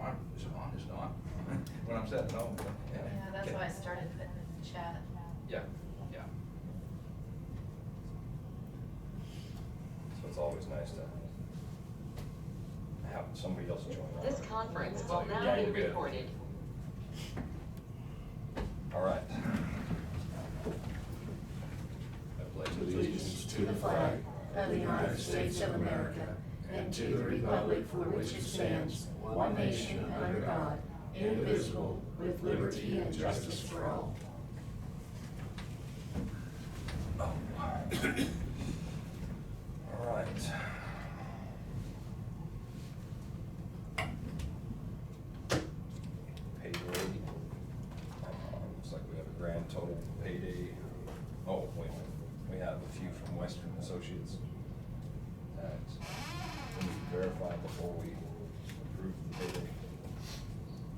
is it on, is it on? When I'm setting home. Yeah, that's Okay. why I started putting it in the chat. Yeah, yeah. So it's always nice to have somebody else join. This conference will Yeah, now be you're good. recorded. All right. I pledge Allegiance to the flag of the United States of America and to the republic for which it stands, one nation under God, indivisible, with liberty and justice for all. All right. Payday. Looks like we have a grand total payday. Oh, wait, we have a few from Western Associates that we need to verify before we approve the payday.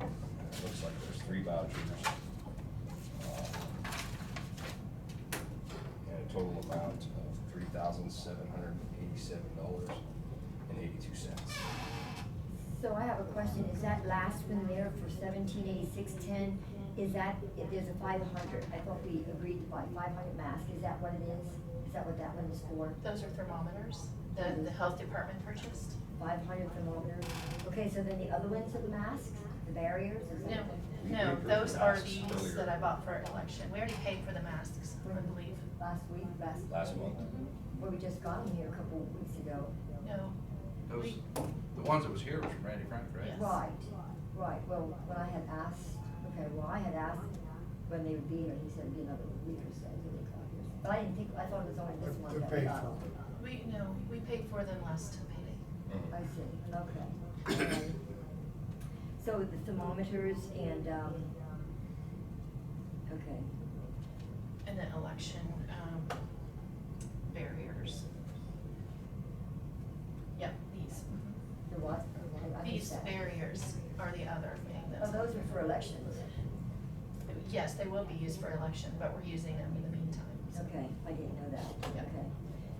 It looks like there's 3 vouchers. And a total amount of $3,787.82. So I have a question, is that last one there for 1786.10, is that, if there's a 500, I thought we agreed to buy 500 masks, is that what it is? Is that what that one is for? Those are thermometers that the health department purchased. 500 thermometers? Okay, so then the other ones are the masks, the barriers, is that? No, We those approved are masks these earlier. that I bought for election. We already paid for the masks, I believe. Last week, Last month? Well, we just got them here a couple of weeks ago. No, Those, the ones that was here was from Randy Frank, right? Yes. Right, well, when I had asked, I had asked when they would be here, he said it'd be another week or so till they got here. But I didn't think, I thought it was only this one that we got. we paid for them last payday. Mhm. I see, okay. So the thermometers and, okay, And then election, barriers. Yep, these. the what? I These missed that. barriers are the other thing Oh, that's. those are for elections. Yes, they will be used for election, but we're using them in the meantime. so. Okay, I didn't know that, Yeah. okay.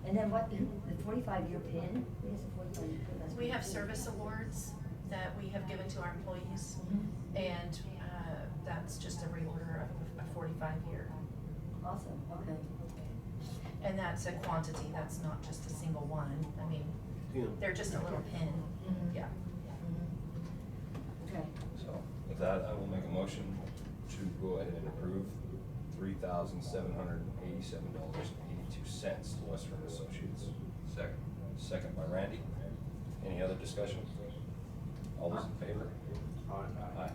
And then what, the 45-year pin? What is a 45-year pin? That's We have what it is. service awards that we have given to our employees, Mhm. and that's just a reorder of a 45-year. Awesome, okay. And that's a quantity, that's not just a single one. I mean, Yeah. they're just a little pin, Mhm. yeah. Mhm. Okay, So with that, I will make a motion to go ahead and approve $3,787.82 to Western Associates. Second. Second by Randy. Any other discussion? All those in favor? Aye.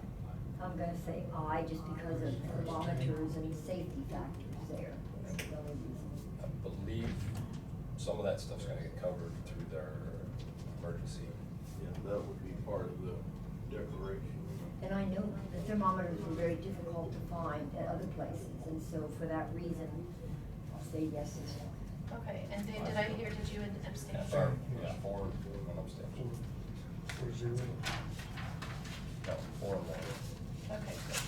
I'm gonna say aye, just because of thermometers and safety factors there. That's the only reason. I believe some of that stuff's gonna get covered through their emergency. Yeah, that would be part of the declaration. And I know the thermometers were very difficult to find at other places, and so for that reason, I'll say yes as well. Okay, and Dave, did I hear, did you abstain? Yeah, 4, 1 abstention. 4-0. No, 4 and 1. Okay, good.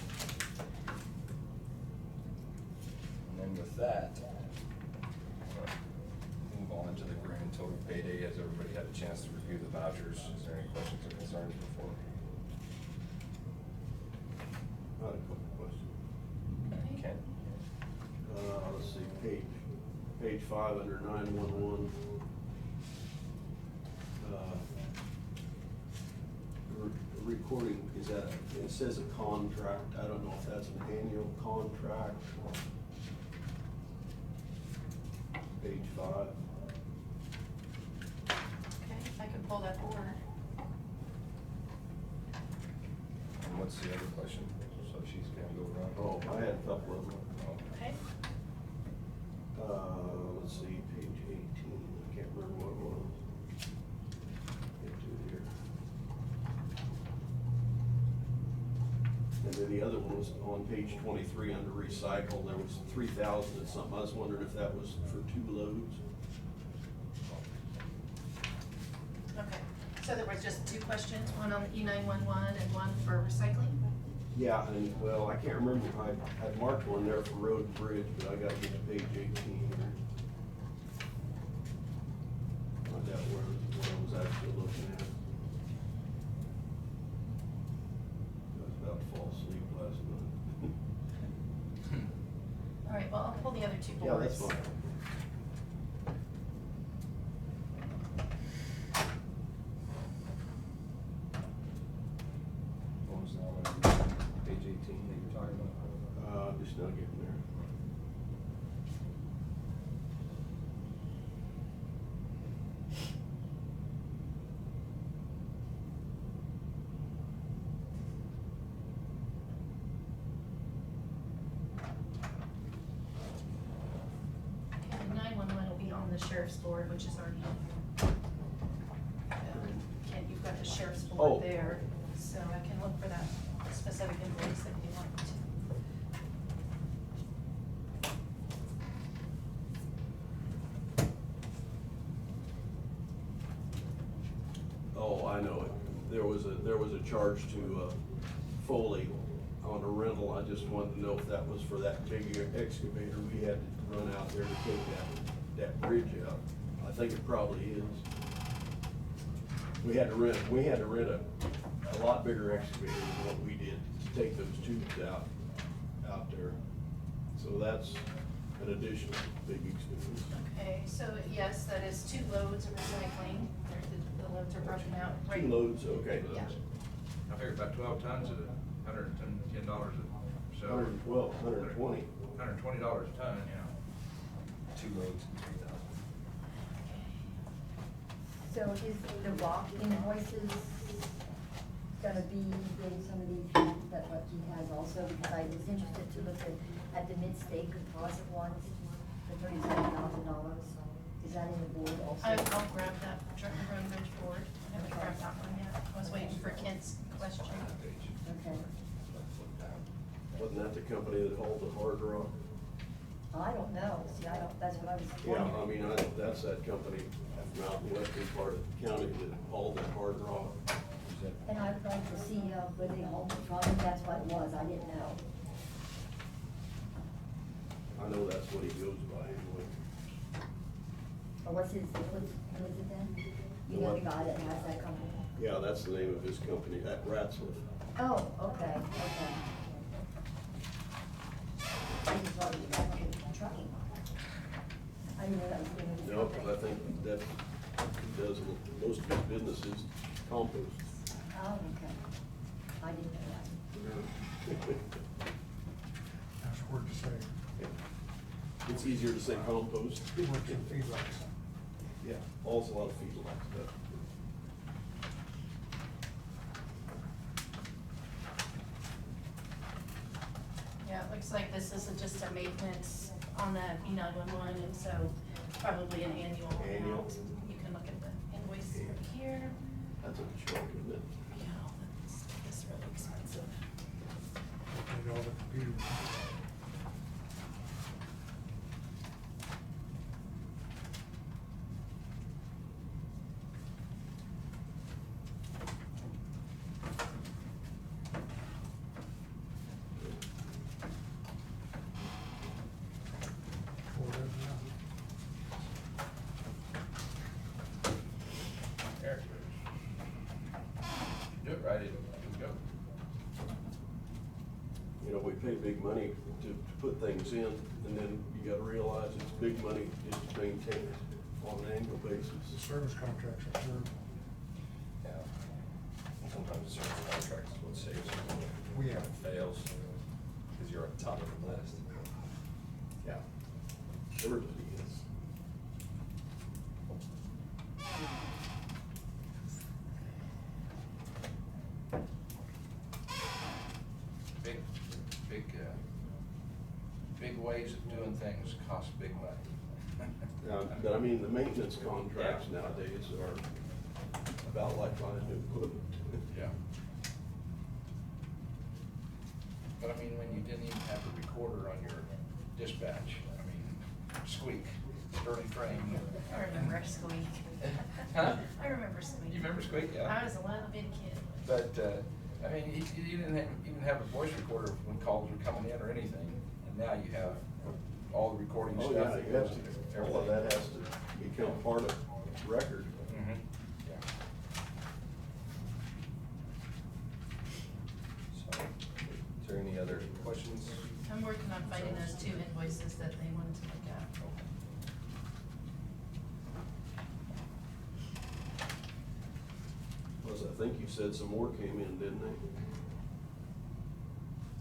And then with that, move on to the grand total payday. Has everybody had a chance to review the vouchers? Is there any questions or concerns before? I had a couple questions. Ken? Let's see, page 5 under 911. Recording, is that, it says a contract, I don't know if that's an annual contract. Page 5. Okay, I can pull that order. And what's the other question? So she's gonna go around. Oh, I had a couple of them. Okay. Let's see, page 18, I can't remember what it was. Get to it here. And then the other one was on page 23 under recycle, there was 3,000 and something, I was wondering if that was for 2 loads. Okay, so there was just 2 questions, one on the E911 and one for recycling? Yeah, and, well, I can't remember, I marked one there for road and bridge, but I gotta get to page 18 here. Find out what I was actually looking at. last month. All right, well, I'll pull the other two Yeah, boards. that's fine. What was that one? Page 18 that you're talking about? Just not getting there. Okay, 911 will be on the sheriff's board, which is already, Kent, you've got the sheriff's Oh. board there, so I can look for that specific invoice that you want to. Oh, I know it. There was a charge to Foley on a rental. I just wanted to know if that was for that big excavator we had to run out there to take that bridge out. I think it probably is. We had to rent a lot bigger excavator than what we did to take those tubes out there. So that's an additional big expense. Okay, so yes, that is 2 loads of recycling. The loads are broken out. right? 2 loads, okay. Yeah. I figured about 12 tons at $110 or so. 112, 120. $120 a ton, yeah. 2 loads and 3,000. So is the rock invoices gonna be in some of these, that what he has also? Because I was interested to look at the mid-state composite ones, the $37,000. Is that in the board also? I'll grab that road bridge board. I haven't grabbed that one yet. I was waiting for Kent's question. Okay. Wasn't that the company that hauled the hard rock? I don't know, see, that's what I was Yeah, wondering. I mean, that's that company out in the western part of the county that hauled that hard rock. And I'd like to see, where they hauled it from, if that's what it was, I didn't know. I know that's what he goes by anyway. Or what's his, who is it then? You know the guy that has that company? Yeah, that's the name of his company, that Ratzliff. Oh, okay, okay. I just thought it was like trucking. I didn't know that was the name of his No, company. because I think that he does, most of his business is compost. Oh, okay. I didn't know that. That's a word to say. It's easier to say compost. It works in feedlots. Yeah, also a lot of feedlot stuff. Yeah, it looks like this is just a maintenance on that E911, and so probably an annual Annual. amount. You can look at the invoice over here. That's a joke, isn't it? Yeah, that's really expensive. And all the computers. There it goes. Do it right, it'll go. You know, we pay big money to put things in, and then you gotta realize it's big money just to maintain it on an annual basis. The service contracts are served. Yeah. Sometimes the service contracts is what saves you when Yeah. it fails, because you're on top of the list. Yeah. Everybody is. Big ways of doing things cost big money. But I mean, the maintenance contracts nowadays are about like buying new equipment. Yeah. But I mean, when you didn't even have a recorder on your dispatch, I mean, squeak, Sterling frame. I remember Squeak. Huh? I remember Squeak. You remember Squeak, yeah? I was a little bitty kid. But, I mean, you didn't even have a voice recorder when calls were coming in or anything, and now you have all the recording Oh, stuff yeah, that you have goes to, to all of everything. that has to become part of record. Mhm. Yeah. So, is there any other questions? I'm working on finding those two invoices that they wanted to look at. Plus, I think you said some more came in, didn't they?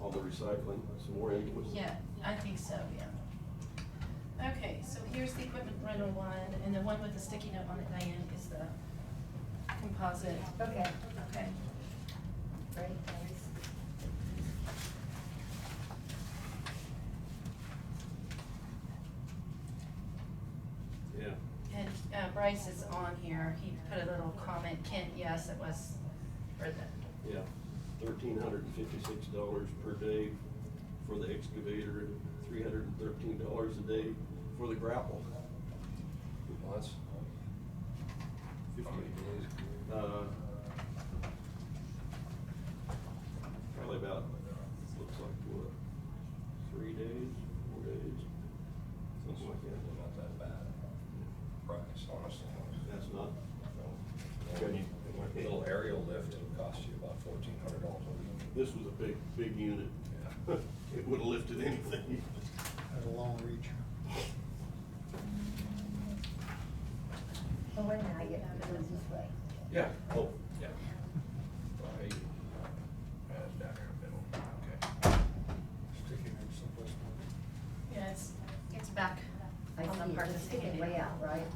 On the recycling, some more invoices? Yeah, I think so, yeah. Okay, so here's the equipment rental one, and the one with the sticky note on it, Diane, is the composite. Okay, Okay. great, thanks. Yeah. And Bryce is on here, he put a little comment, Kent, yes, it was for the, Yeah, $1,356 per day for the excavator and $313 a day for the grapple. Well, that's 50 days. Probably about, looks like what, 3 days, 4 days, something like that. Not that bad price, honestly. That's not, When you, a little aerial lift, it'll cost you about $1,400 a week. this was a big unit. Yeah. It would've lifted anything. Has a long reach. Oh, wait a minute, I get, it goes this way. Yeah. Oh, Yeah. Right. That's down there in the middle, okay. Sticking in someplace. yeah, it's back I on the see, part it's that's sticking sticking way out, right?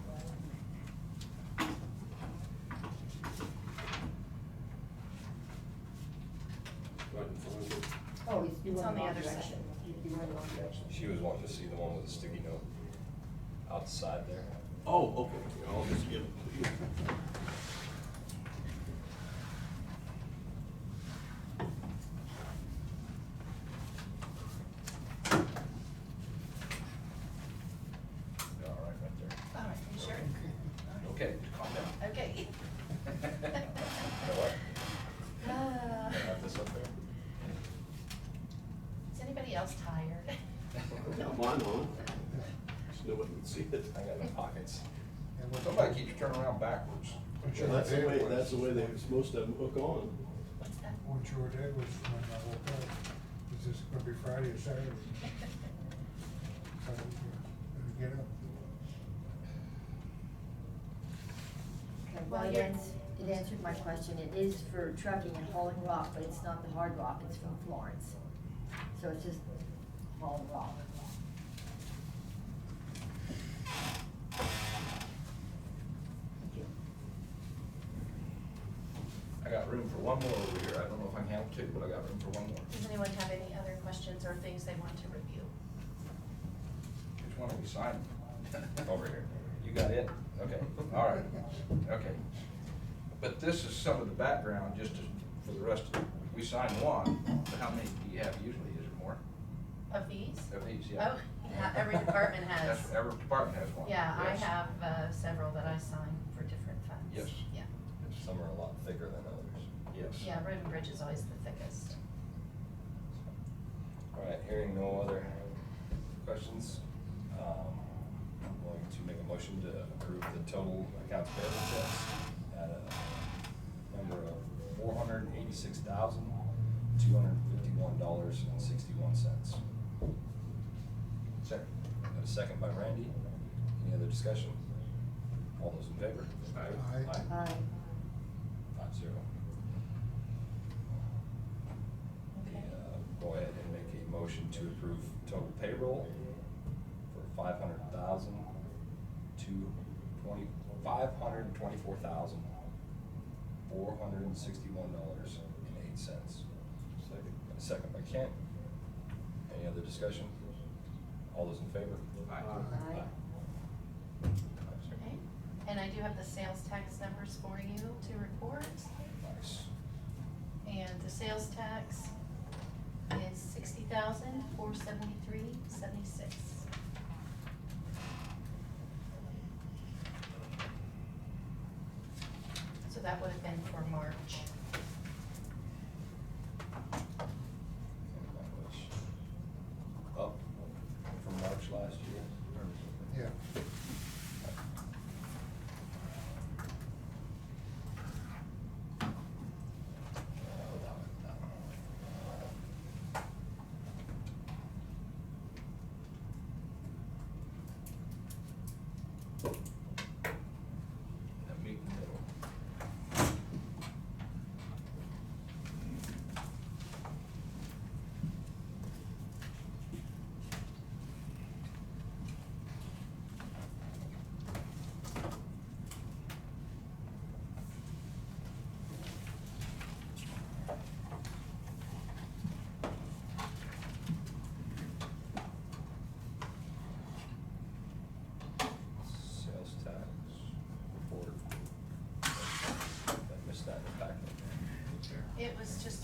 right in front of it. Oh, you It's went on the the wrong other side. direction. You went the wrong direction. She was wanting to see the one with the sticky note outside there. Oh, okay, yeah, I'll just give it to you. All right, right there. All right, you sure? Okay, calm down. Okay. You know what? Uh, Can I have this up there? Is anybody else tired? Got mine on. So nobody can see it. I got no pockets. And what- Somebody keeps turning around backwards. what Well, your that's the dad way, was- that's the way they were supposed to hook on. What's that? What your dad was when I woke up, is this gonna be Friday or Saturday? So, get up. Okay, Well, well, you're- it answered my question. It is for trucking and hauling rock, but it's not the hard rock, it's from Florence. So it's just hauling rock. Thank you. I got room for one more over here. I don't know if I can handle two, but I got room for one more. Does anyone have any other questions or things they want to review? Which one are we signing? Over here. You got it? Okay, all right, okay. But this is some of the background, just for the rest of it. We signed one, but how many do you have usually? Is it more Of these? of these? Yeah. Oh, yeah, every department has. That's- Every department has one. Yeah, I Yes. have several that I sign for different funds. Yes. Yeah, Some are a lot thicker than others. Yes. yeah, Road and Bridge is always the thickest. All right, hearing no other questions, I'm going to make a motion to approve the total accounts payable checks at a number of $486,251.61. Second. Got a second by Randy. Any other discussion? All those in favor? Aye. Aye. 5-0. Okay. Go ahead and make a motion to approve total payroll for $524,461.08. Second. A second by Kent. Any other discussion? All those in favor? Aye. Aye. 5-0. Okay, and I do have the sales tax numbers for you to report. Nice. And the sales tax is $60,473.76. So that would have been for March. Up from March last year. Yeah.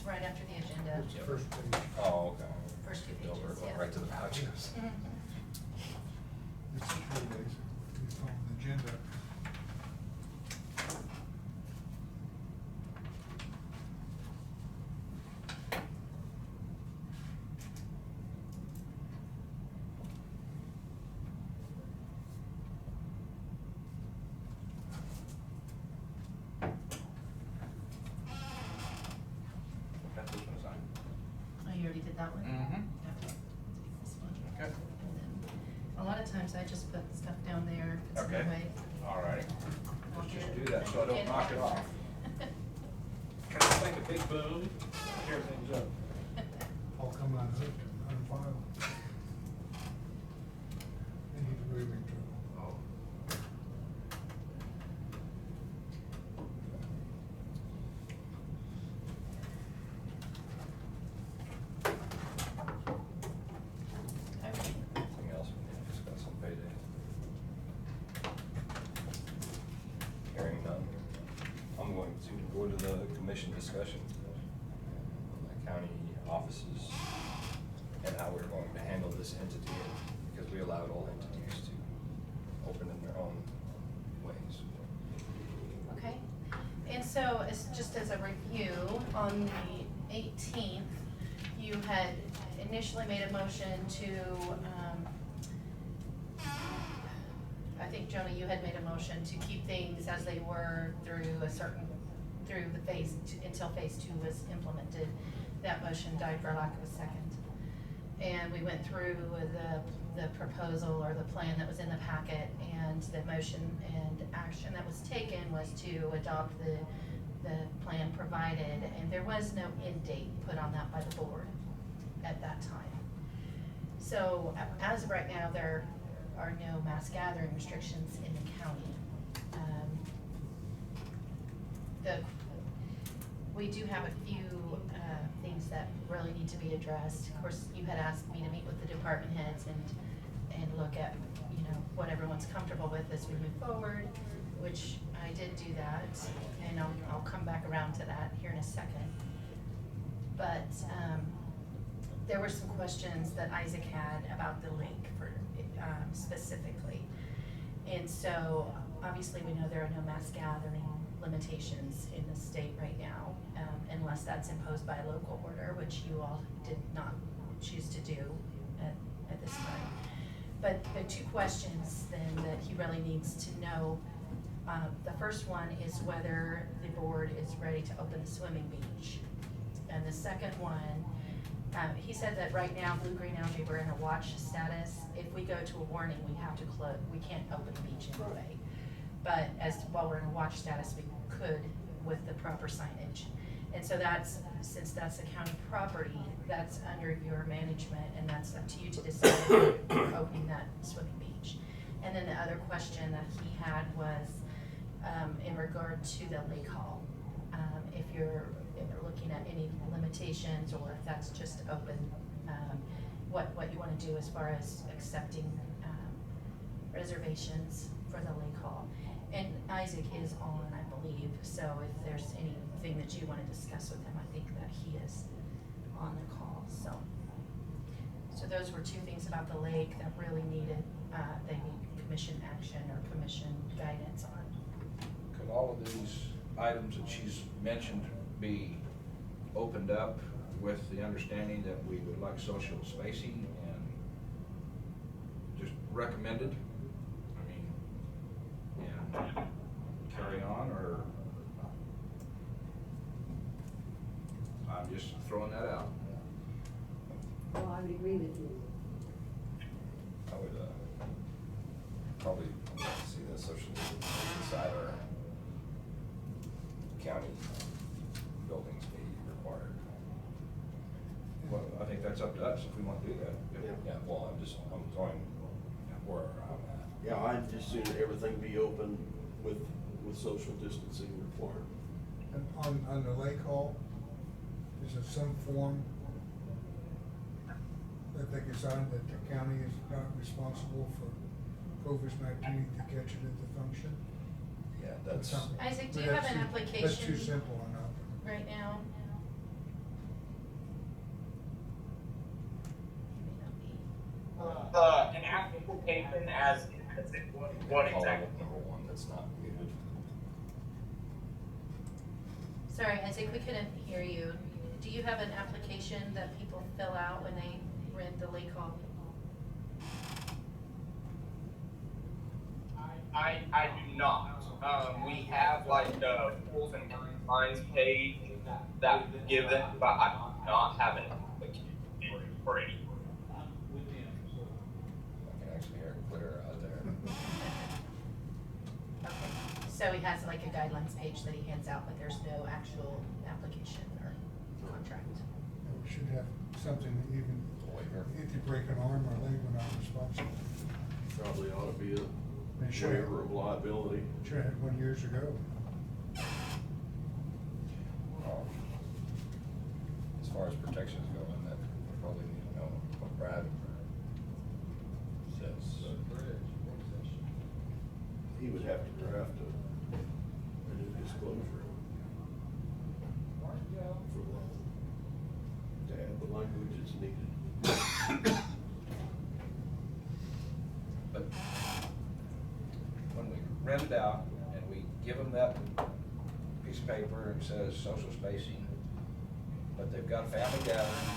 It's right after the agenda, It's the first page. Oh, okay. first two No, we're pages, going yeah. right to the vouchers. Mhm. It's the Paydays, it's on the agenda. Got this one signed. Oh, you already did that one? Mhm. Okay. Take this one. Okay. And then, a lot of times I just put stuff down there if it's in Okay. the way. All righty. I'll Let's get just it. do that so I don't knock it off. Kind of like a big boom, tear things up. All come unhooked and unfiled. They need to really make trouble. Oh. Okay. Anything else we need to discuss on payday? Hearing none, I'm going to go to the commission discussion on the county offices and how we're going to handle this entity, because we allowed all entities to open in their own ways. Okay, and so as, just as a review, on the 18th, you had initially made a motion to, I think, Joni, you had made a motion to keep things as they were through the phase, until phase 2 was implemented. That motion died for lack of a second. And we went through the proposal or the plan that was in the packet, and the motion and action that was taken was to adopt the plan provided, and there was no end date put on that by the board at that time. So as of right now, there are no mass gathering restrictions in the county. We do have a few things that really need to be addressed. Of course, you had asked me to meet with the department heads and look at, you know, what everyone's comfortable with as we move forward, which I did do that, and I'll come back around to that here in a second. But there were some questions that Isaac had about the lake for specifically. And so obviously we know there are no mass gathering limitations in the state right now, unless that's imposed by a local order, which you all did not choose to do at this time. But the two questions then that he really needs to know, the first one is whether the board is ready to open the swimming beach. And the second one, he said that right now, Blue Green Algae, we're in a watch status. If we go to a warning, we have to close, we can't open the beach anyway. But while we're in a watch status, we could with the proper signage. And so since that's a county property, that's under your management, and that's up to you to decide if you're opening that swimming beach. And then the other question that he had was in regard to the lake hall. If you're looking at any limitations, or if that's just open, what you want to do as far as accepting reservations for the lake hall. And Isaac is on, I believe, so if there's anything that you want to discuss with him, I think that he is on the call, so. So those were two things about the lake that really needed, they need commission action or commission guidance on. Could all of these items that she's mentioned be opened up with the understanding that we would like social spacing and just recommended? I mean, and carry on, or I'm just throwing that out. Well, I would agree with you. I would, probably like to see the social inside our county buildings be required. Well, I think that's up to us if we want to do that. Yeah, well, I'm throwing where I'm at. Yeah, I'd just sooner everything be open with social distancing required. And on the lake hall, is there some form that they can sign that the county is not responsible for COVID-19 to catch it at the function? Yeah, that's, Something. Isaac, do But you have that's an too- application? That's too simple enough. Right now? application as what Follow exactly? up number one, that's not muted. Sorry, Isaac, we couldn't hear you. Do you have an application that people fill out when they rent the lake hall? I do not. We have like the rules and guidelines page that we give them, but I do not have an application for any. I can actually hear it clear out there. Okay, so he has like a guidelines page that he hands out, but there's no actual application or contract. We should have something even, Waiver. if you break an arm or leg, we're not responsible. Probably ought to be a They should have, waiver of liability. should have had one years ago. As far as protections go, and that we probably need to know what Brad says. He would have to draft a new disclosure for that, to add the language that's needed. But when we rent it out and we give them that piece of paper and says social spacing, but they've got a family gathering,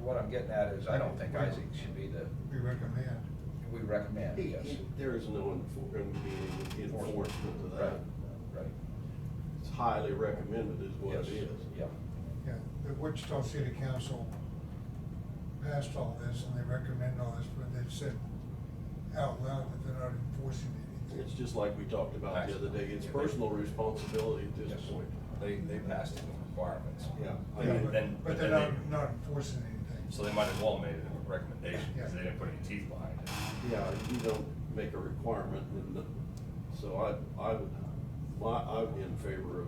what I'm getting at is I don't think Isaac should be the, We recommend. we recommend, yes. There is no enforcement to that. Right. It's highly recommended is what it Yes. is. Yeah. Yeah, the Wichita City Council passed all this and they recommend all this, but they've said out loud that they're not enforcing anything. It's just like we talked about the other day, it's personal responsibility at this Yes. point. They passed it with requirements. Yeah. Yeah, Then- but they're not enforcing anything. So they might as well made it a recommendation, because they didn't put any teeth behind it. Yeah, you don't make a requirement, and so I'm in favor of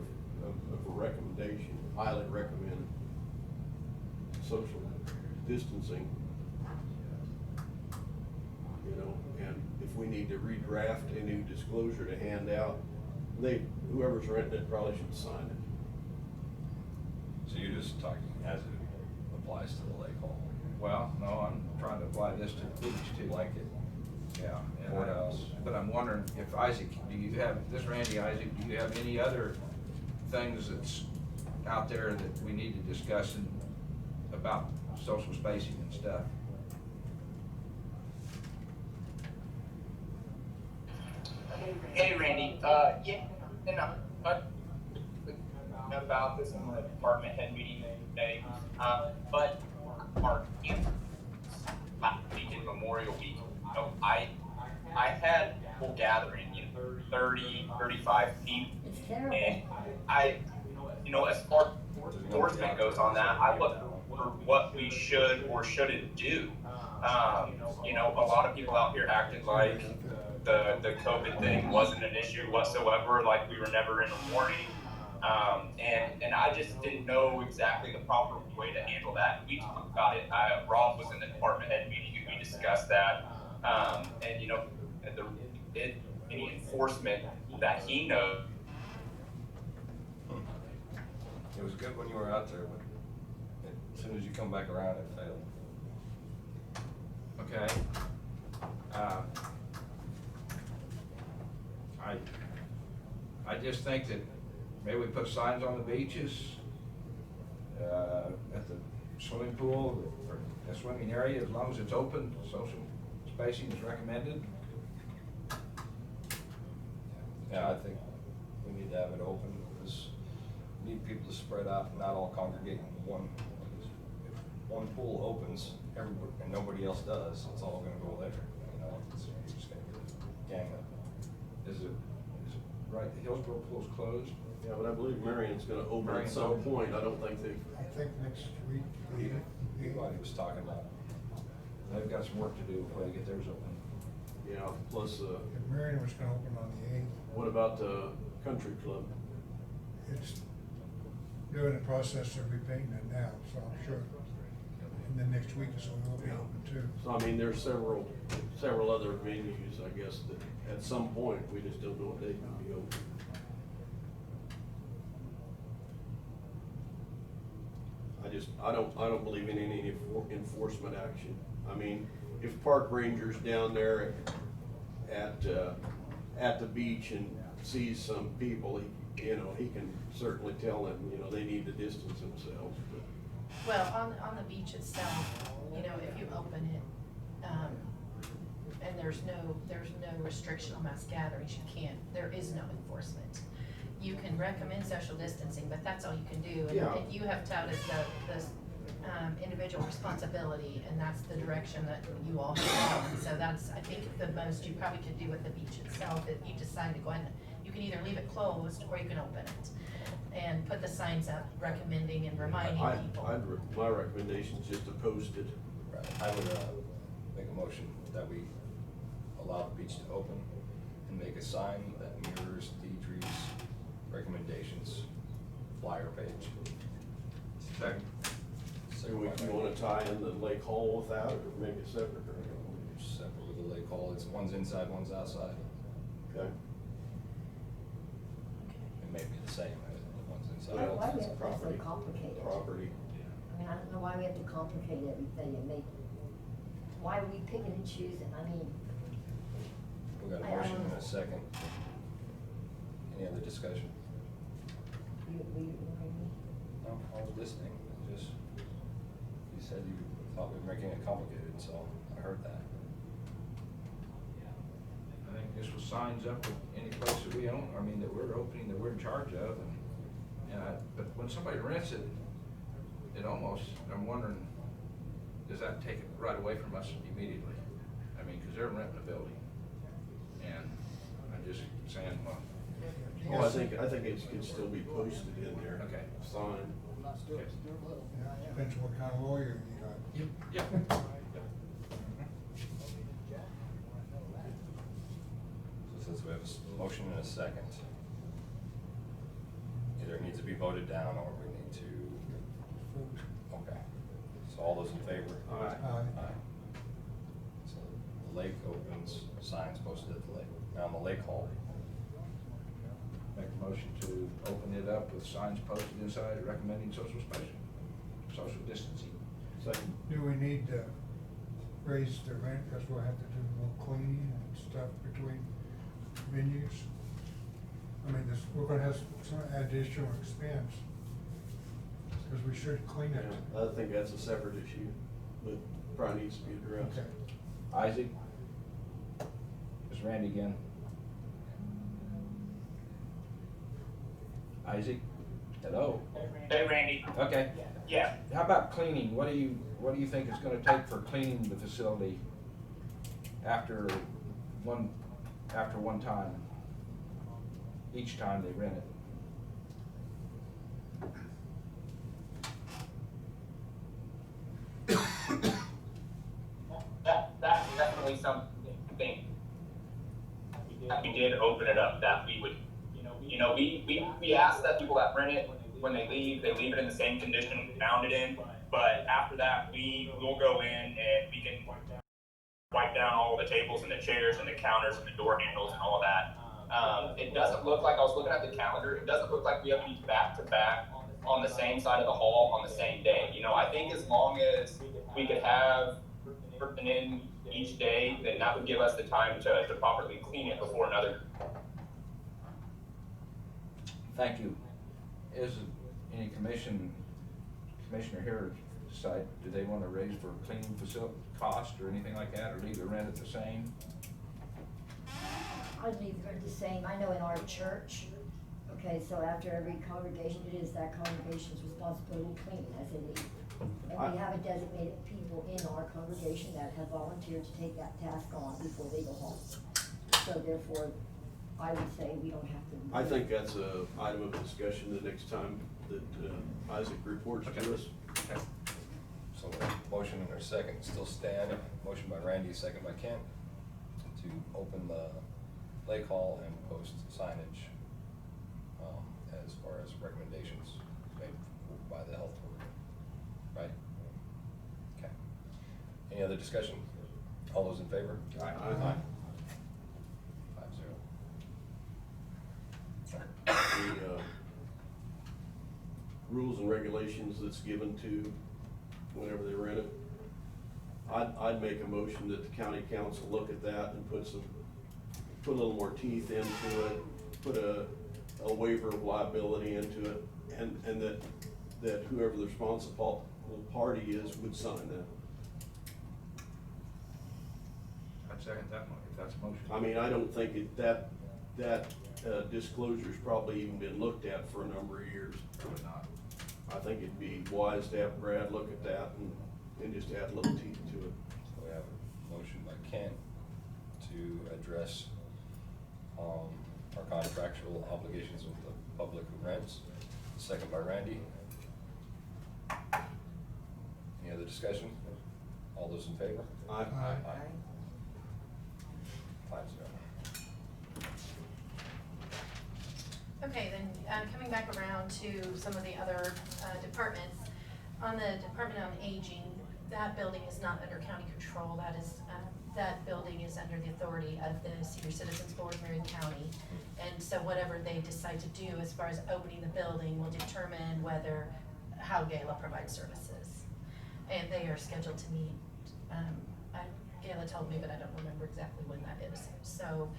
a recommendation, highly recommend social distancing. You know, and if we need to redraft a new disclosure to hand out, whoever's renting it probably should sign it. So you're just talking as it applies to the lake hall. Well, no, I'm trying to apply this to the beach too. Blanket. Yeah. and Courthouse. But I'm wondering if Isaac, do you have, this Randy, Isaac, do you have any other things that's out there that we need to discuss about social spacing and stuff? Hey Randy, yeah, and about this in the department head meeting today, but our campus last week in Memorial Week, you know, I had people gathering, 30, 35 people, It's terrible. and as far as enforcement goes on that, I look for what we should or shouldn't do. A lot of people out here acted like the COVID thing wasn't an issue whatsoever, like we were never in a warning. And I just didn't know exactly the proper way to handle that. We talked about it. Rob was in the department head meeting and we discussed that. Any enforcement that he knows. It was good when you were out there, but as soon as you come back around, it failed. Okay. I just think that maybe we put signs on the beaches, at the swimming pool, or the swimming area, as long as it's open, social spacing is recommended. Yeah, I think we need to have it open, because we need people to spread out and not all congregate in one. If one pool opens, everybody, and nobody else does, it's all gonna go there, it's just gonna get a gang up. Is it right, the Hillsborough pool's closed? Yeah, but I believe Marion's gonna open at Marion's some open. point, I don't think they've. I think next week, Everybody was talking about They've got some work to do before they get theirs open. Yeah, plus, if Marion was gonna open on the 8th, what about the country club? it's doing the process of repainting it now, so I'm sure in the next week or so it will be open too. So I mean, there's several other venues, I guess, that at some point, we just don't know what they can be open. I I don't believe in any enforcement action. I mean, if park ranger's down there at the beach and sees some people, he can certainly tell them, they need to distance themselves, but. Well, on the beach itself, if you open it, and there's no restriction on mass gatherings, there is no enforcement. You can recommend social distancing, but that's all you can do. And you have touted the individual responsibility, and that's the direction that you all have gone. So that's, I think, the most you probably could do with the beach itself, if you decide to go in. You can either leave it closed, or you can open it, and put the signs up recommending and reminding people. My recommendation is just to post it. Right. I would make a motion that we allow the beach to open and make a sign that mirrors Deidre's recommendations flyer page. Second. Do we want to tie in the lake hall with that, or make it separate? Separate with the lake hall, one's inside, one's outside. Okay. It may be the same, one's inside. Why do we one's have to property. be so complicated? Property. I mean, I don't know why we have to complicate everything and why are we picking and choosing? I mean. We got a I motion don't and know. a second. Any other discussion? No, I was listening, just, you said you thought we were making it complicated, so I heard that. I think this was signs up with any place that we own, that we're opening, that we're in charge of, but when somebody rents it, I'm wondering, does that take it right away from us immediately? Cause they're renting a building, and I'm just saying, Well, I think it can still be posted in there. Okay. Signed. okay. Yeah, depends what kind of lawyer you got. Yeah. So since we have a motion and a second, either it needs to be voted down or we need to, okay. So all those in favor? Aye. Aye. So the lake opens, signs posted at the lake. Now in the lake hall, Make a motion to open it up with signs posted inside recommending social distancing. Second. Do we need to raise the rent, because we'll have to do more cleaning and stuff between venues? We're gonna have some additional expense, because we should clean it. I think that's a separate issue, but probably needs to be addressed. Okay. Isaac? It's Randy again. Isaac? Hello? Hey, Randy. Okay. Yeah. How about cleaning? What do you think it's gonna take for cleaning the facility after one time? Each time they rent it? That's definitely something that we did open it up, that we would, we asked that people that rent it, when they leave it in the same condition we found it in. But after that, we will go in and we can wipe down all the tables and the chairs and the counters and the door handles and all of that. It doesn't look like, I was looking at the calendar, it doesn't look like we have to be back to back on the same side of the hall on the same day. I think as long as we could have person in each day, then that would give us the time to properly clean it before another. Thank you. Is any commissioner here decide, do they want to raise for cleaning facility cost or anything like that, or leave the rent at the same? I'd leave it the same. I know in our church, okay, so after every congregation, it is that congregation's responsibility to clean as they leave. And we have a designated people in our congregation that have volunteered to take that task on before they go home. So therefore, I would say we don't have to. I think that's a item of discussion the next time that Isaac reports to us. Okay. so the motion and a second still stand. Motion by Randy, second by Kent, to open the lake hall and post signage as far as recommendations made by the health board, right? Okay. Any other discussion? All those in favor? Aye. 5-0. rules and regulations that's given to whenever they rent it. I'd make a motion that the county council look at that and put a little more teeth into it, put a waiver of liability into it, and that whoever the responsible party is would sign that. I'd second that one, if that's a motion. I mean, I don't think that disclosure's probably even been looked at for a number of years. Probably not. I think it'd be wise to have Brad look at that and just add a little teeth to it. So we have a motion by Kent to address, our contractual obligations with the public who rents. Second by Randy. Any other discussion? All those in favor? Aye. Aye. 5-0. Okay, then, coming back around to some of the other, departments. On the Department on Aging, that building is not under county control, that building is under the authority of the Senior Citizens Board of Marion County. And so whatever they decide to do as far as opening the building will determine how Gala provides services. And they are scheduled to meet, Gala told me, but I don't remember exactly when that is. So,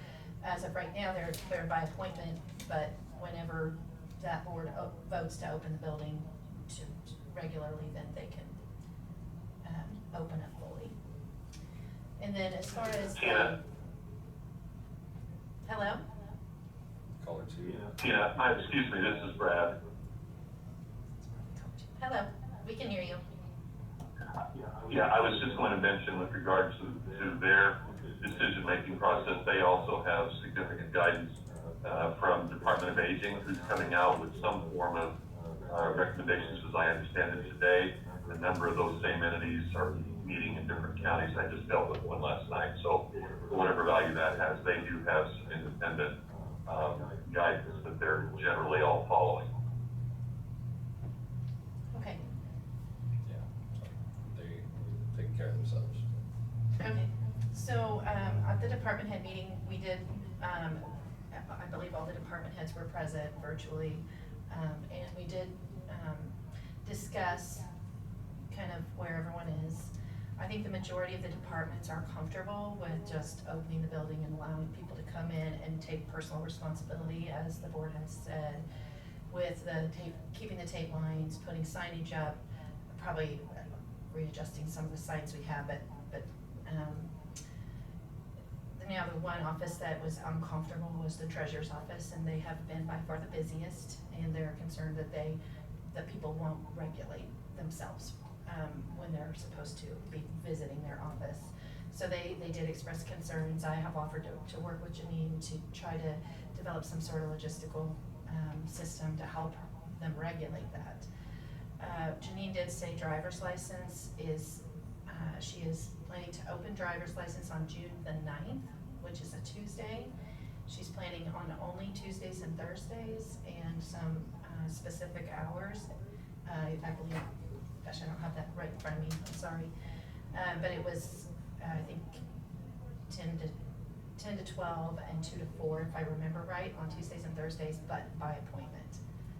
as of right now, they're by appointment, but whenever that board votes to open the building regularly, then they can, open it fully. And then as far as Yeah. Hello? Caller 2. Yeah, excuse me, this is Brad. Hello, we can hear you. Yeah, I was just going to mention with regards to their decision-making process, they also have significant guidance from Department of Aging, who's coming out with some form of recommendations, as I understand it today. A number of those same entities are meeting in different counties. I just dealt with one last night. So for whatever value that has, they do have some independent guidance that they're generally all following. Okay. Yeah, so they take care of themselves. Okay, so, at the department head meeting, we did, I believe all the department heads were present virtually, and we did, discuss kind of where everyone is. I think the majority of the departments are comfortable with just opening the building and allowing people to come in and take personal responsibility, as the board has said, with the keeping the tape lines, putting signage up, probably readjusting some of the signs we have, but now the one office that was uncomfortable was the treasurer's office, and they have been by far the busiest, and they're concerned that people won't regulate themselves when they're supposed to be visiting their office. So they did express concerns. I have offered to work with Janine to try to develop some sort of logistical system to help them regulate that. Janine did say driver's license is, she is planning to open driver's license on June the 9th, which is a Tuesday. She's planning on only Tuesdays and Thursdays and some specific hours. I believe, gosh, I don't have that right in front of me, I'm sorry. But it was, I think, 10 to 12 and 2 to 4, if I remember right, on Tuesdays and Thursdays, but by appointment.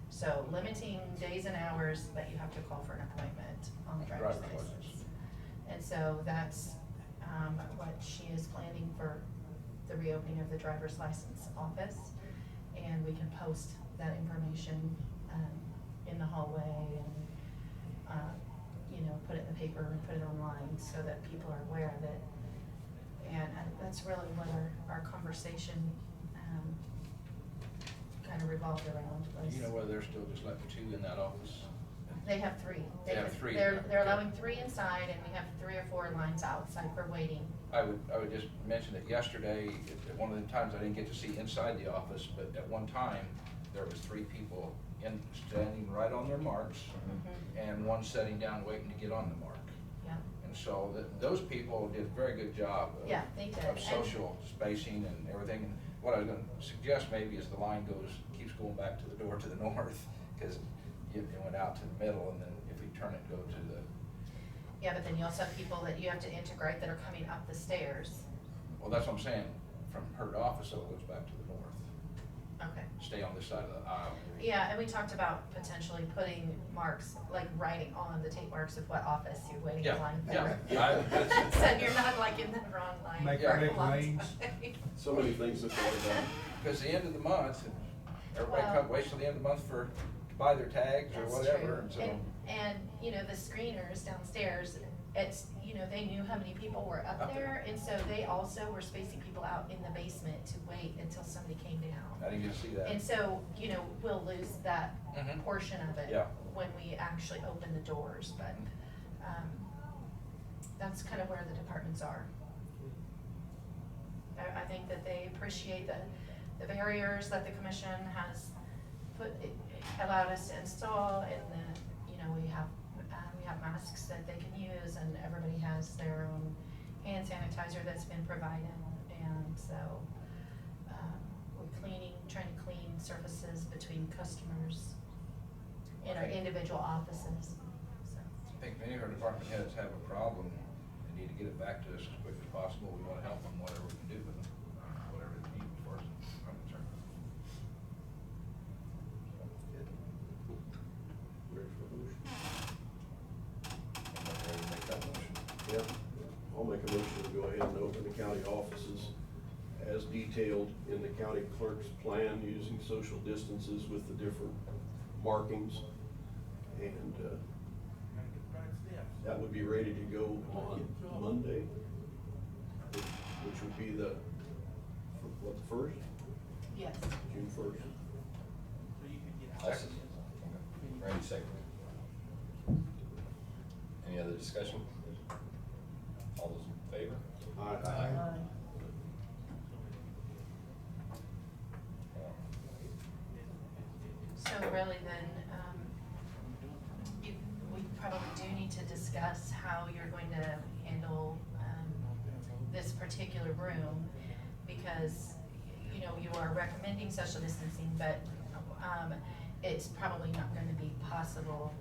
So limiting days and hours, but you have to call for an appointment on the driver's license. And so that's what she is planning for the reopening of the driver's license office. And we can post that information in the hallway and, put it in the paper and put it online so that people are aware of it. And that's really what our conversation kind of revolved around was. Do you know whether they're still just left 2 in that office? They have 3. They have 3. They're Okay. allowing 3 inside, and we have 3 or 4 lines outside for waiting. I would just mention that yesterday, at one of the times I didn't get to see inside the office, but at one time, there was 3 people standing right on their marks, and 1 sitting down waiting to get on the mark. Yeah. And so those people did a very good job of, Yeah, they did. of social spacing and everything. And what I was gonna suggest maybe is the line keeps going back to the door to the north, because it went out to the middle, and then if we turn it, go to the. Yeah, but then you also have people that you have to integrate that are coming up the stairs. Well, that's what I'm saying, from her office, so it goes back to the north. Okay. stay on this side of the aisle. Yeah, and we talked about potentially putting marks, like writing on the tape marks of what office you're waiting in line for. Yeah. So you're not like in the wrong line Make- for a make long lanes. time. So many things to think about. Because the end of the month, everybody Well- waits till the end of the month to buy their tags or That's whatever, true. and so. And, you know, the screeners downstairs, it's, you know, they knew how many people were up there, and so they also were spacing people out in the basement to wait until somebody came down. I didn't get to see that. And so, you know, we'll lose that Mhm. portion of it Yeah. when we actually open the doors, but, that's kind of where the departments are. I think that they appreciate the barriers that the commission has allowed us to install, and you know, we have masks that they can use, and everybody has their own hand sanitizer that's been provided, and so, we're trying to clean surfaces between customers in our Okay. individual offices, so. I think many of our department heads have a problem and need to get it back to us as quick as possible. We want to help them, whatever we can do with them, whatever they need as far as I'm concerned. Ready for a motion? I'm not ready to make that motion. Yeah, I'll make a motion to go ahead and open the county offices as detailed in the county clerk's plan, using social distances with the different markings. And, that would be ready to go on Monday, which would be the, what, the 1st? Yes. June 1st. Second. Okay. Randy second. Any other discussion? All those in favor? Aye. So really then, we probably do need to discuss how you're going to handle, this particular room, because, you know, you are recommending social distancing, but, it's probably not gonna be possible,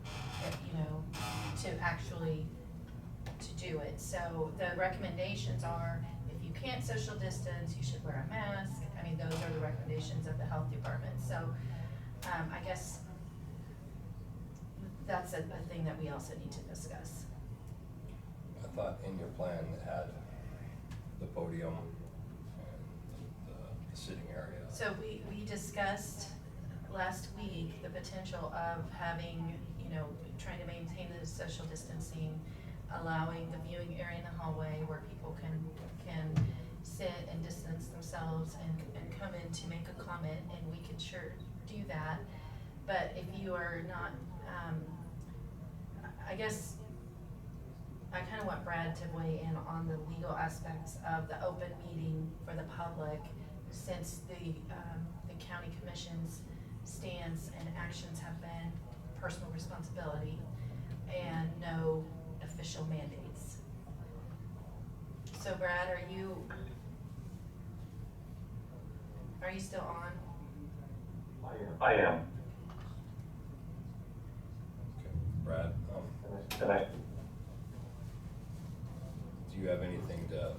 you know, to actually, to do it. So the recommendations are, if you can't social distance, you should wear a mask. I mean, those are the recommendations of the health department. So, I guess that's a thing that we also need to discuss. I thought in your plan it had the podium and the sitting area. So we discussed last week the potential of having, you know, trying to maintain the social distancing, allowing the viewing area in the hallway where people can sit and distance themselves and come in to make a comment, and we could sure do that. But if you are not, I guess, I kind of want Brad to weigh in on the legal aspects of the open meeting for the public, since the county commission's stance and actions have been personal responsibility and no official mandates. So Brad, are you still on? I am. Okay. Brad, And I, do you have anything to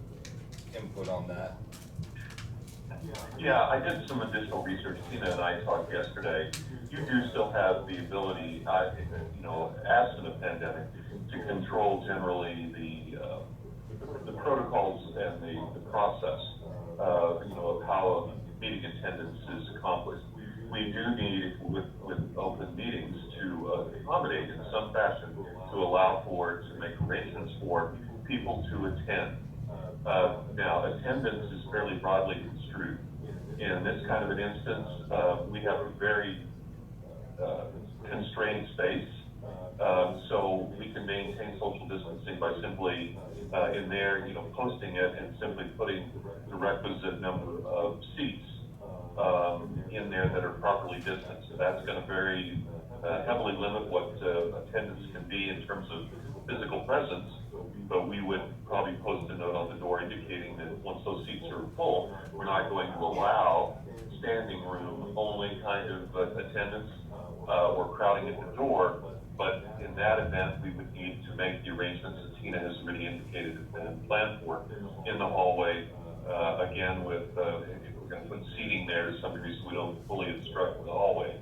input on that? yeah, I did some additional research. Tina and I talked yesterday. You do still have the ability, you know, absent a pandemic, to control generally the protocols and the process, you know, of how a meeting attendance is accomplished. We do need, with open meetings, to accommodate in some fashion, to allow for, to make arrangements for people to attend. Now, attendance is fairly broadly construed. In this kind of an instance, we have a very constrained space, so we can maintain social distancing by simply in there, you know, posting it and simply putting the requisite number of seats in there that are properly distanced. So that's going to very heavily limit what attendance can be in terms of physical presence, but we would probably post a note on the door indicating that once those seats are full, we're not going to allow standing room only kind of attendance or crowding at the door. But in that event, we would need to make the arrangements that Tina has already indicated and planned for in the hallway, again with we're gonna put seating there to some degree so we don't fully obstruct the hallway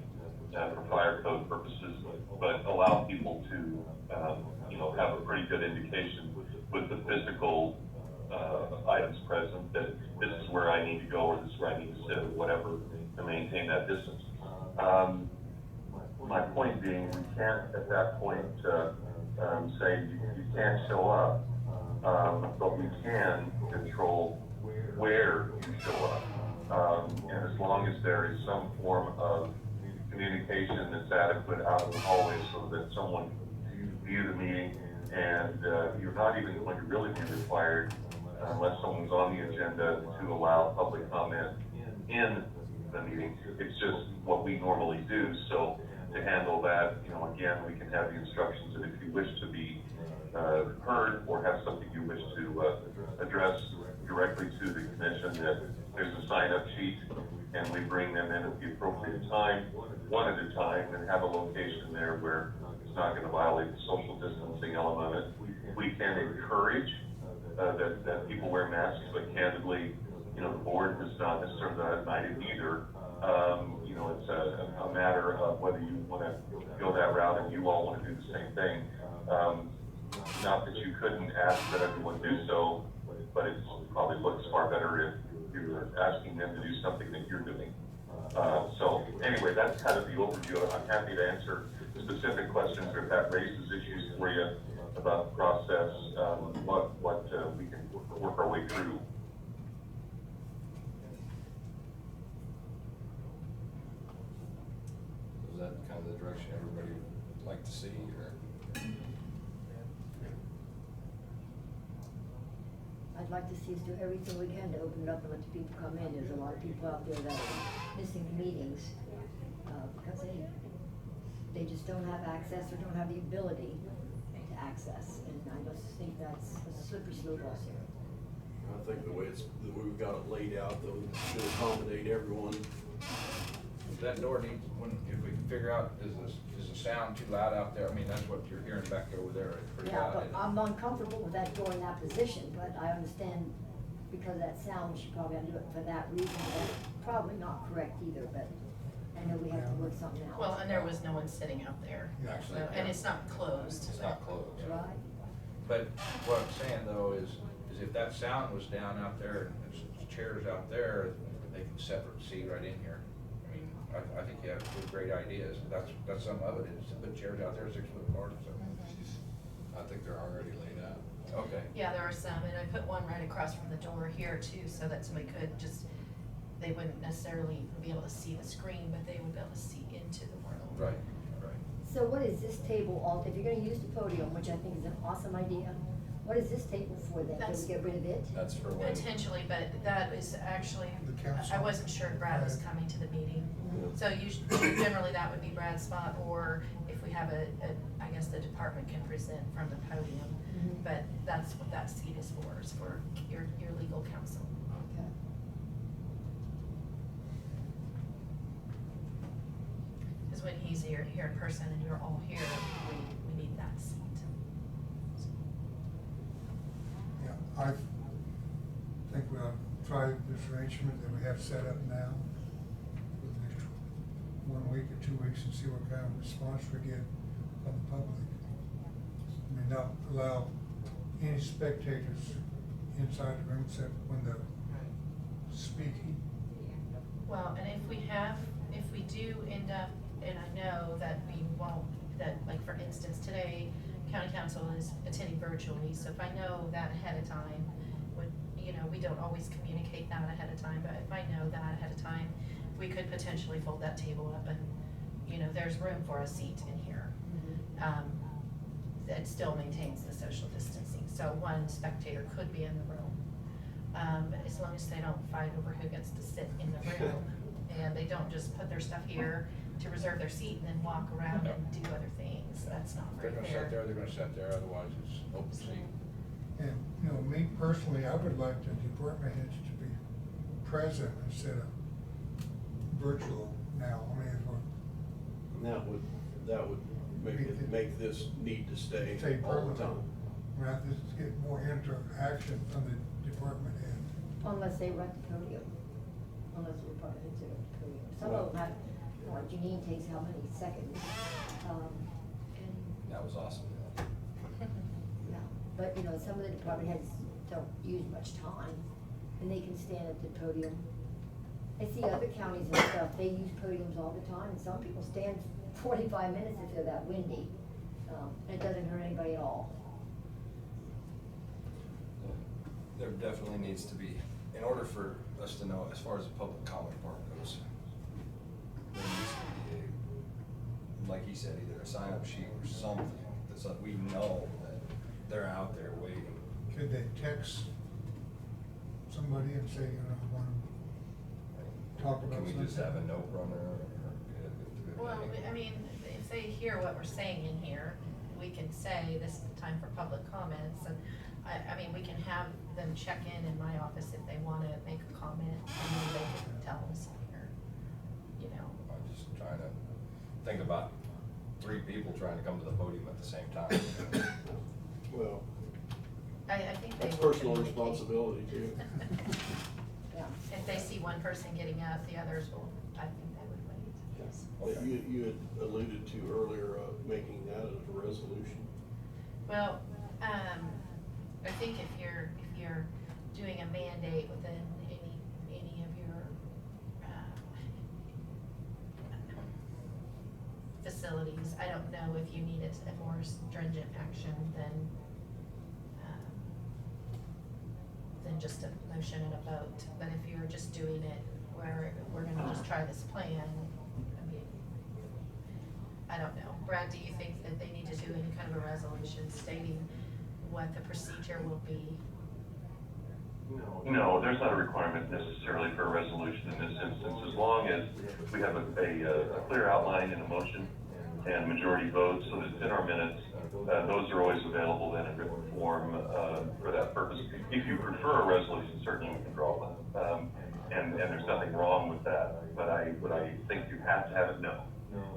for fire code purposes, but allow people to, have a pretty good indication with the physical items present that this is where I need to go or this is where I need to sit or whatever to maintain that distance. My point being, we can't at that point say you can't show up, but we can control where you show up. And as long as there is some form of communication that's adequate out of the hallway so that someone can view the meeting, and you're not even going to really be required, unless someone's on the agenda, to allow public comment in the meeting. It's just what we normally do. So to handle that, again, we can have the instructions that if you wish to be heard or have something you wish to address directly to the commission, that there's a sign-up sheet, and we bring them in at the appropriate time, one at a time, and have a location there where it's not going to violate the social distancing element of it. We can encourage that people wear masks, but candidly, the board has not necessarily united either. It's a matter of whether you want to go that route and you all want to do the same thing. Not that you couldn't ask that everyone do so, but it probably looks far better if you're asking them to do something that you're doing. So anyway, that's kind of the overview. I'm happy to answer specific questions or if that raises issues for you about the process, what we can work our way through. Is that kind of the direction everybody would like to see, or? I'd like to see us do everything we can to open it up and let the people come in. There's a lot of people out there that are missing meetings, because they just don't have access or don't have the ability to access. And I just think that's a slippery slope also. I think the way we've got it laid out, though, should accommodate everyone. That door needs, if we can figure out, is the sound too loud out there? I mean, that's what you're hearing back over there. It's pretty Yeah, loud. but I'm uncomfortable with that door in that position, but I understand because of that sound, we should probably undo it for that reason. That's probably not correct either, but I know we have to work something out. Well, and there was no one sitting out there. Yeah. Actually, So, and it's not closed. It's not closed. Right? But what I'm saying though is if that sound was down out there and there's chairs out there, they can separate seat right in here. I mean, I think you have two great ideas. That's some of it, is to put chairs out there 6 foot apart, so. I think they're already laid out. Okay. Yeah, there are some, and I put one right across from the door here too, so that somebody could just, they wouldn't necessarily be able to see the screen, but they would be able to see into the room. Right, right. So what is this table all, if you're gonna use the podium, which I think is an awesome idea, what is this table for then? Can That's- we get rid of it? That's for when. Potentially, but that is actually, The council. I wasn't sure if Brad was coming to the meeting. So generally that would be Brad's spot, or if we have I guess the department can present from the podium. Mhm. But that's what that seat is for your legal counsel. Okay. Because when he's here in person and you're all here, we need that seat. Yeah, I think we'll try this arrangement that we have set up now for the next 1 week or 2 weeks and see what kind of response we get from the public. I mean, not allow any spectators inside the room except when they're speaking. Well, and if we do end up, and I know that we won't, that like for instance, today, county council is attending virtually, so if I know that ahead of time, we don't always communicate that ahead of time, but if I know that ahead of time, we could potentially fold that table up and, there's room for a seat in here. That still maintains the social distancing, so one spectator could be in the room. As long as they don't fight over who gets to sit in the room, and they don't just put their stuff here to reserve their seat and then walk around and do other things, that's not If they're very gonna sit there, fair. they're gonna sit there, otherwise it's open seat. And, me personally, I would like the department heads to be present instead of virtual now. I mean, if we're And that would make this need to stay Stay all the permanent. time. we have to get more interaction from the department head. Unless they rent the podium. unless the department heads are at the podium. Some of them have, you know, like Janine takes how many seconds, and, That was awesome. yeah, but, you know, some of the department heads don't use much time, and they can stand at the podium. I see other counties and stuff, they use podiums all the time, and some people stand 45 minutes if they're that windy, and it doesn't hurt anybody at all. There definitely needs to be, in order for us to know, as far as the public comment part goes, there needs to be a, like he said, either a sign-up sheet or something, so that we know that they're out there waiting. Could they text somebody and say, you know, I want to talk about Can something? we just have a note runner or? Well, I mean, if they hear what we're saying in here, we can say this is the time for public comments, and I mean, we can have them check in my office if they wanna make a comment, and then they can tell us here, you know. I'm just trying to think about 3 people trying to come to the podium at the same time. Well, I think they that's will personal communicate. responsibility too. Yeah. If they see one person getting up, the others will, I think they would wait, yes. But you had alluded to earlier, making that as a resolution. Well, I think if you're doing a mandate within any of your, facilities, I don't know if you needed a more stringent action than just a motion and a vote. But if you're just doing it where we're gonna just try this plan, I mean, I don't know. Brad, do you think that they need to do any kind of a resolution stating what the procedure will be? No, there's not a requirement necessarily for a resolution in this instance, as long as we have a clear outline in a motion and majority vote, so that it's in our minutes. Those are always available then in written form for that purpose. If you prefer a resolution, certainly we can draw one, and there's nothing wrong with that. But would I think you have to have it? No.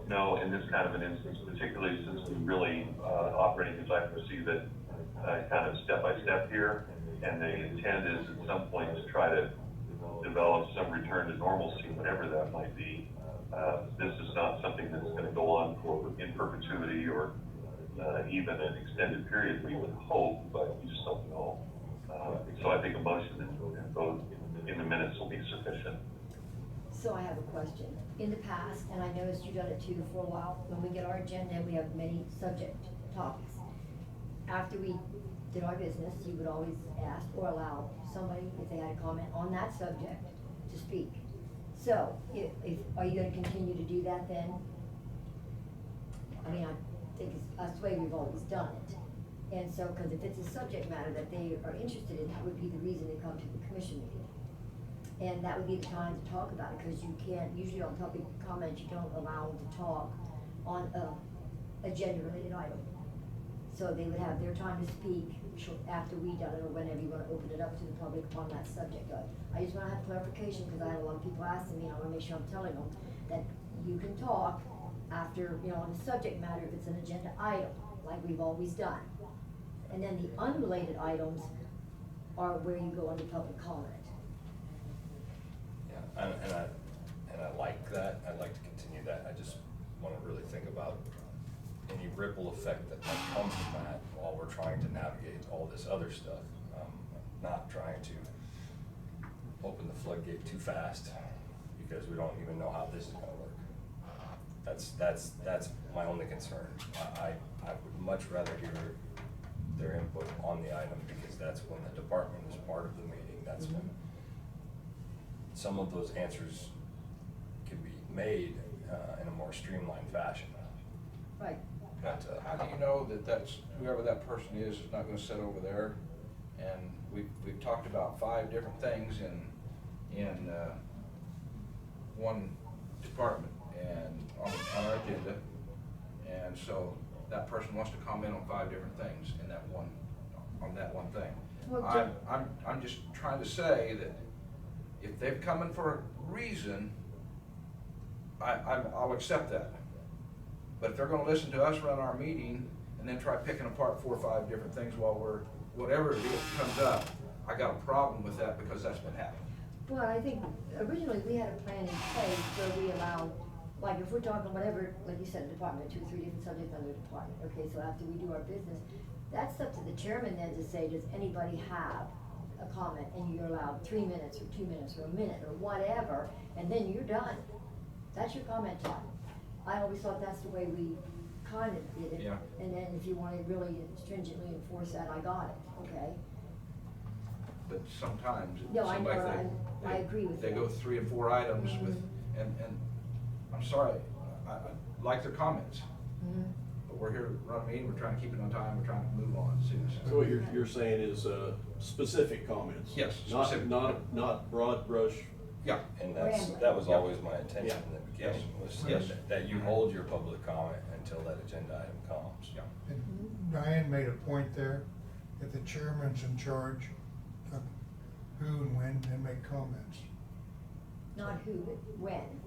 No, in this kind of an instance, particularly since we really operating as I perceive it, kind of step by step here, and the intent is at some point to try to develop some return to normalcy, whatever that might be. This is not something that's going to go on in perpetuity or even an extended period, we would hope, but you just don't know. So I think a motion and vote in the minutes will be sufficient. So I have a question. In the past, and I noticed you've done it too for a while, when we get our agenda, we have many subject topics. After we did our business, you would always ask or allow somebody, if they had a comment on that subject, to speak. So, are you gonna continue to do that then? I mean, I think that's the way we've always done it. And so, cause if it's a subject matter that they are interested in, that would be the reason they come to the commission meeting. And that would be the time to talk about it, cause you can't, usually on public comments, you don't allow them to talk on a agenda-related item. So they would have their time to speak after we done it, or whenever you wanna open it up to the public on that subject. I just wanna have clarification, cause I had a lot of people asking me, and I wanna make sure I'm telling them that you can talk after, you know, on the subject matter if it's an agenda item, like we've always done. And then the unrelated items are where you go under public comment. Yeah, and I like that, I'd like to continue that, I just wanna really think about any ripple effect that might come from that while we're trying to navigate all this other stuff. Not trying to open the floodgate too fast, because we don't even know how this is gonna work. That's my only concern. I would much rather hear their input on the item, because that's when the department is part of the meeting, that's when some of those answers can be made in a more streamlined fashion. Right. But, How do you know that whoever that person is not gonna sit over there? And we've talked about 5 different things in one department and on our agenda. And so that person wants to comment on 5 different things in that one thing. Well, I'm just trying to say that if they've come in for a reason, I'll accept that. But if they're gonna listen to us run our meeting and then try picking apart 4 or 5 different things while whatever it is comes up, I got a problem with that, because that's been happening. Well, I think originally we had a plan in place where we allow, like if we're talking whatever, like you said, a department, 2 or 3 different subjects under department, okay, so after we do our business, that's up to the chairman then to say, does anybody have a comment, and you're allowed 3 minutes or 2 minutes or a minute or whatever, and then you're done. That's your comment time. I always thought that's the way we kind of did it. Yeah. And then if you want to really stringently enforce that, I got it, okay? But sometimes it No, I seems know, like I agree with they that. go 3 or 4 items with, Mhm. and I'm sorry, I like their comments, Mhm. but we're here to run a meeting, we're trying to keep it on time, we're trying to move on as soon as. So what you're saying is, specific comments? Yes, Not, specific. not broad brush? Yeah. And Random. that was Yeah. always my intention in the beginning, was Yes. that you hold your public comment until that agenda item comes. Yeah. And Diane made a point there, that the chairman's in charge of who and when they make comments. Not who, but when.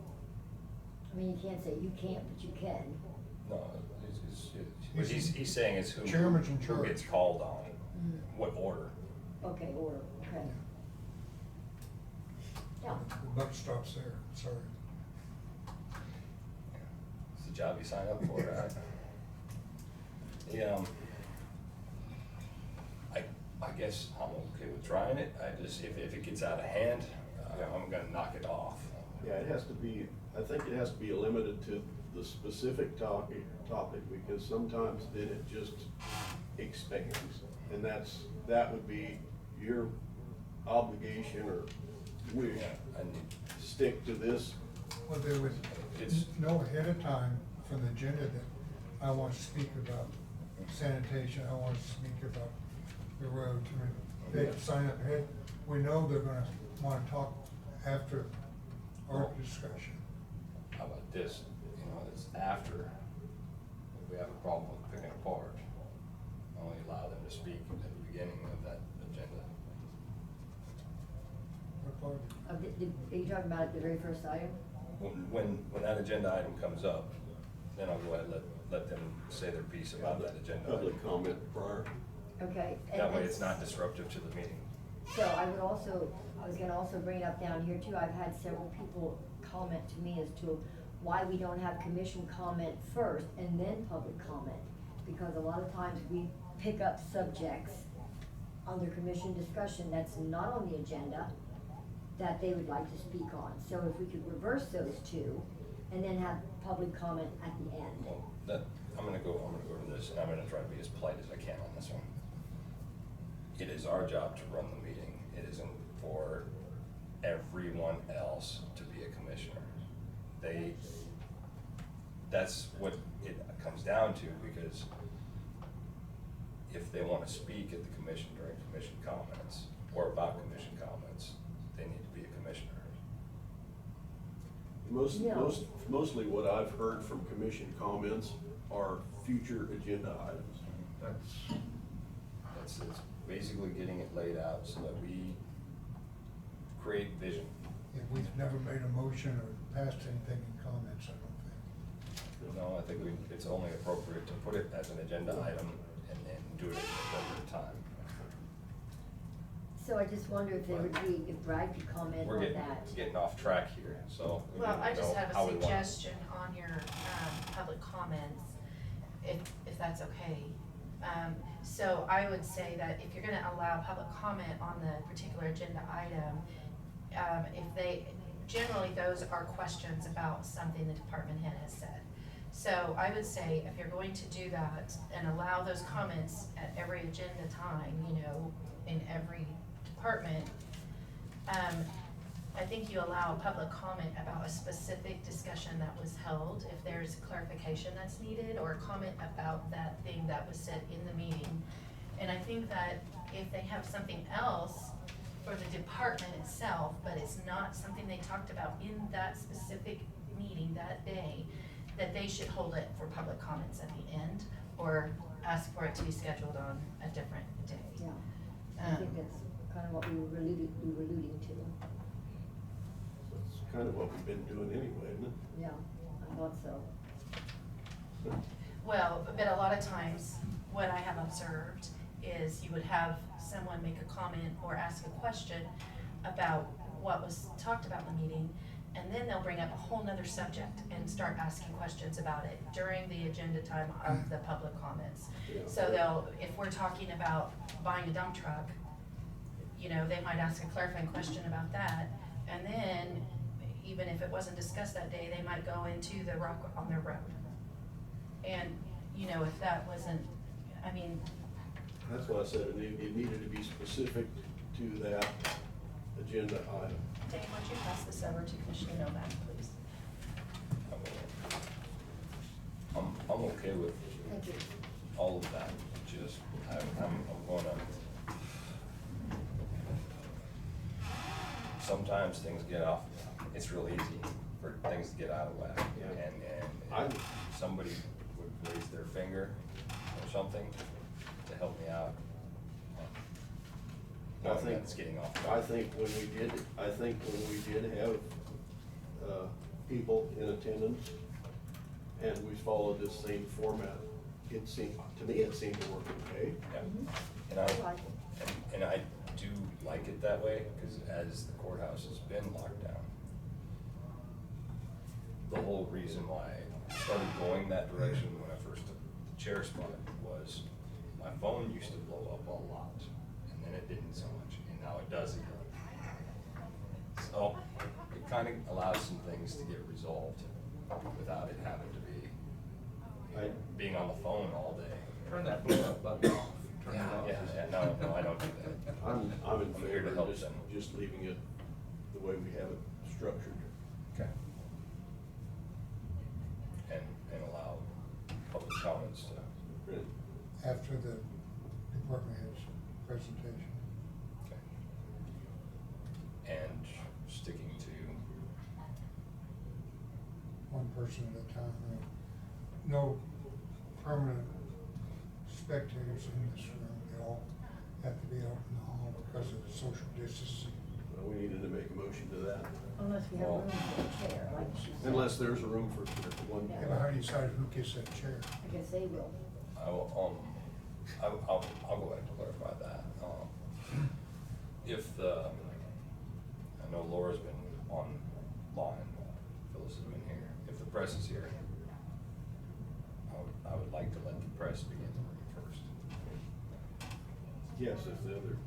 I mean, you can't say you can't, but you can. No, what he's saying is who Chairman's in who gets charge. called on, Mhm. what order. Okay, order, okay. Yeah. The buck stops there, sorry. It's the job you sign up for, right? Yeah, I guess I'm okay with trying it. I just, if it gets out of hand, I'm gonna knock it off. Yeah, it has to be, I think it has to be limited to the specific topic, because sometimes then it just expands. And that would be your obligation or wish, Yeah, and stick to this. Well, there was It's- no ahead of time from the agenda that I want to speak about sanitation, I want to speak about the roads. I mean, they sign up ahead, we know they're gonna wanna talk after our discussion. How about this, it's after, if we have a problem with picking apart, only allow them to speak at the beginning of that agenda. What part? Are you talking about the very first item? When that agenda item comes up, then I'll go ahead and let them say their piece about that agenda item. Public comment prior. Okay. That way it's not disruptive to the meeting. So I was gonna also bring it up down here too, I've had several people comment to me as to why we don't have commission comment first and then public comment. Because a lot of times we pick up subjects under commission discussion that's not on the agenda that they would like to speak on. So if we could reverse those two and then have public comment at the end. Well, I'm gonna go to this, and I'm gonna try to be as polite as I can on this one. It is our job to run the meeting. It isn't for everyone else to be a commissioner. That's what it comes down to, because if they wanna speak at the commission during commission comments, or about commission comments, they need to be a commissioner. No. Mostly what I've heard from commission comments are future agenda items. It's basically getting it laid out so that we create vision. Yeah, we've never made a motion or passed anything in comments, I don't think. No, I think it's only appropriate to put it as an agenda item and do it at the appropriate time. So I just wonder if there would be, if Brad could comment We're on that. getting off track here, so. we Well, need to I just know have how a we want- suggestion on your, public comments, if that's okay. So I would say that if you're gonna allow public comment on the particular agenda item, generally those are questions about something the department head has said. So I would say if you're going to do that and allow those comments at every agenda time, in every department, I think you allow public comment about a specific discussion that was held, if there's clarification that's needed, or comment about that thing that was said in the meeting. And I think that if they have something else for the department itself, but it's not something they talked about in that specific meeting that day, that they should hold it for public comments at the end, or ask for it to be scheduled on a different day. Yeah, I think that's kind of what we were alluding to. That's kind of what we've been doing anyway, isn't it? Yeah, I thought so. Well, but a lot of times, what I have observed is you would have someone make a comment or ask a question about what was talked about in the meeting, and then they'll bring up a whole nother subject and start asking questions about it during the agenda time of the public comments. Yeah. So if we're talking about buying a dump truck, you know, they might ask a clarifying question about that, and then, even if it wasn't discussed that day, they might go into the rock on their road. And, you know, if that wasn't, I mean, That's why I said it needed to be specific to that agenda item. Dave, why don't you pass this over to Commissioner Novak, please? I'm okay with Thank you. all of that, just, I'm gonna, sometimes things get off, it's real easy for things to get out of whack. Yeah. And if somebody would raise their finger or something to help me out. I think it's getting off. I think when we did have, people in attendance and we followed this same format, it seemed to work okay. Yeah. And I like it. and I do like it that way, because as the courthouse has been locked down, the whole reason why I started going that direction when I first took the chair spot was my phone used to blow up a lot, and then it didn't so much, and now it does again. So it kind of allows some things to get resolved without it having to be being on the phone all day. Turn that blow up button off. Turn it Yeah, off. no, I don't do that. I'm in I'm here to favor help of them. just leaving it the way we have it structured. Okay. And allow public comments to. Right. After the department head's presentation. Okay. And sticking to, One person at a time, no permanent spectators in this room, they all have to be out in the hall because of the social distancing. We needed to make a motion to that, Unless we have room for a chair, like she said. unless there's a room for one. Yeah, but how do you decide who gets that chair? I guess they will. I'll go ahead and clarify that. If I know Laura's been online, Phyllis has been here, if the press is here, I would like to let the press begin the room first. Yes, if the other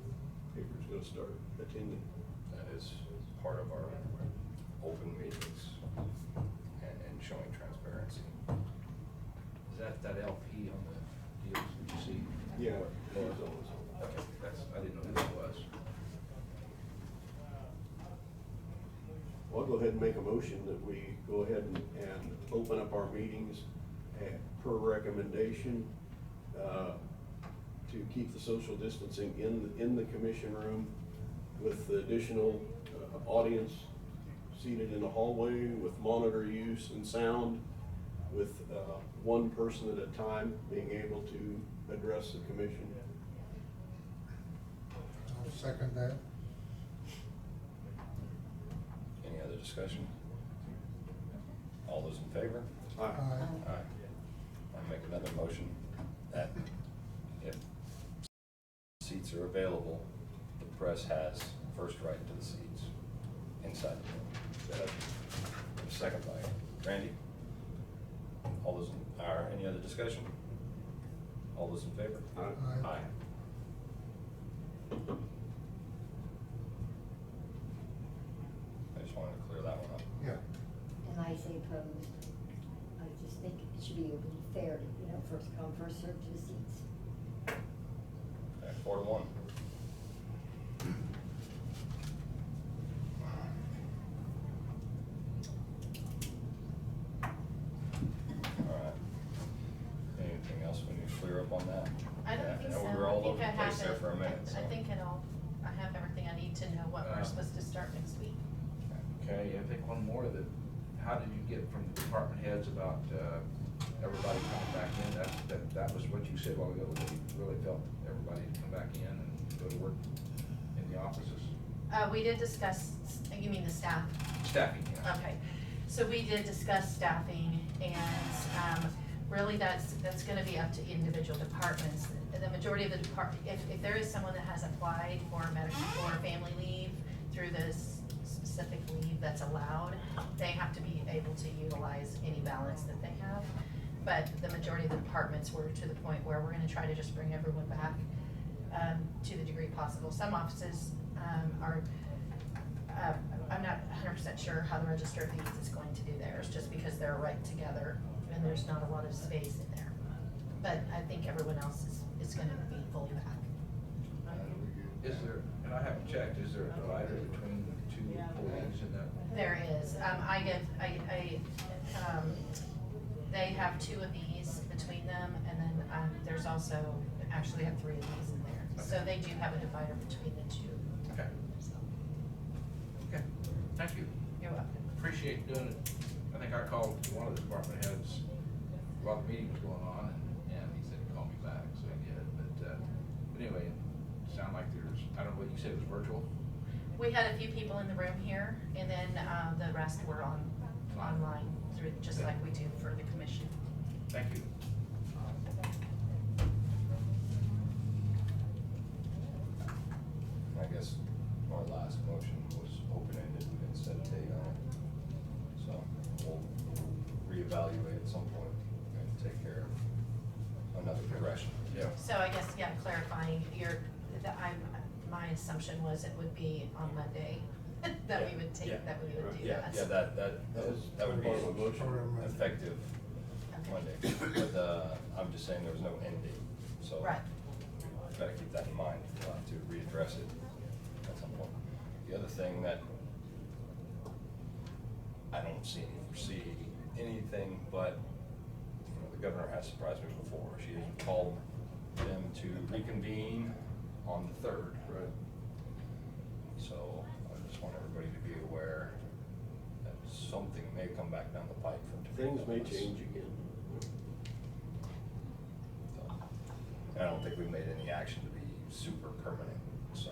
paper's gonna start attending. That is part of our open meetings and showing transparency. Is that LP on the deals, did you see? Yeah. Okay, I didn't know who that was. Well, I'll go ahead and make a motion that we go ahead and open up our meetings per recommendation, to keep the social distancing in the commission room with the additional audience seated in the hallway with monitor use and sound, with one person at a time being able to address the commission. I'll second that. Any other discussion? All those in favor? Aye. Aye. I'll make another motion that if seats are available, the press has first right to the seats inside the room. Second by Randy. All those, any other discussion? All those in favor? Aye. Aye. I just wanted to clear that one up. Yeah. And I say opposed. I just think it should be open and fair, you know, first come, first served to the seats. Okay, 4-1. All right. Anything else we need to clear up on that? I don't think so. We were all I think over the I place have there it. for a minute, so. I think I have everything I need to know what we're supposed to start next week. Okay, I think one more that, how did you get from the department heads about, everybody coming back in? That was what you said a while ago, that you really felt everybody to come back in and go to work in the offices. We did discuss, you mean the staff? Staffing, yeah. Okay, so we did discuss staffing, and really that's gonna be up to individual departments. The majority of the if there is someone that has applied for medical or family leave through this specific leave that's allowed, they have to be able to utilize any balance that they have. But the majority of the departments were to the point where we're gonna try to just bring everyone back, to the degree possible. Some offices, are, I'm not 100% sure how the Register of Deeds is going to do theirs, just because they're right together and there's not a lot of space in there. But I think everyone else is gonna be fully back. Is there, and I haven't checked, is there a divider between the two employees in that? There is, they have 2 of these between them, and then, there's also, actually have 3 of these in there. So they do have a divider between the 2. Okay. So, Okay, thank you. you're welcome. Appreciate doing it. I think I called one of the department heads while the meeting was going on, and he said he'd call me back, so he did. But anyway, it sounded like there's, I don't know what you said, it was virtual? We had a few people in the room here, and then, the rest were online through, just like we do for the commission. Thank you. I guess our last motion was open-ended, we didn't set a date on it. So we'll reevaluate at some point and take care of another progression. Yeah. So I guess, yeah, clarifying, my assumption was it would be on Monday, that we would take, Yeah. that we would do Yeah, that. yeah, that would be Part of the motion. effective Okay. Monday. But, I'm just saying there was no end date, so. Right. Gotta keep that in mind, we'll have to readdress it at some point. The other thing that I don't foresee anything, but, you know, the governor has surprised me before. She has called them to reconvene on the 3rd. Right. So I just want everybody to be aware that something may come back down the pipe from different. Things may levels. change again. So, and I don't think we made any action to be super permanent, so.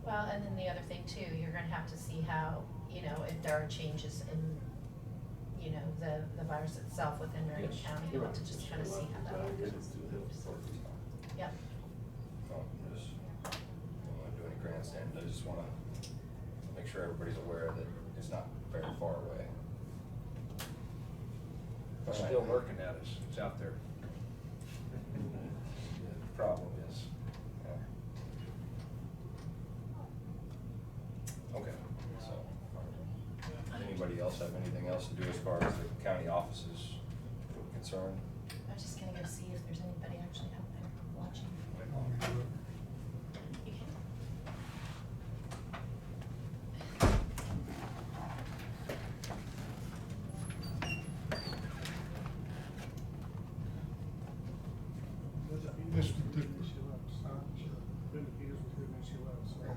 Well, and then the other thing too, you're gonna have to see how, you know, if there are changes in, you know, the virus itself within Marion Yes. County, you want to just kind of see how that works. Yep. No, just, don't wanna do any grandstand, I just wanna make sure everybody's aware that it's not very far away. It's still lurking at us, it's out there. The problem is, Okay, so, anybody else have anything else to do as far as the county offices concerned? I'm just gonna go see if there's anybody actually out there watching. Want me to do it? You can.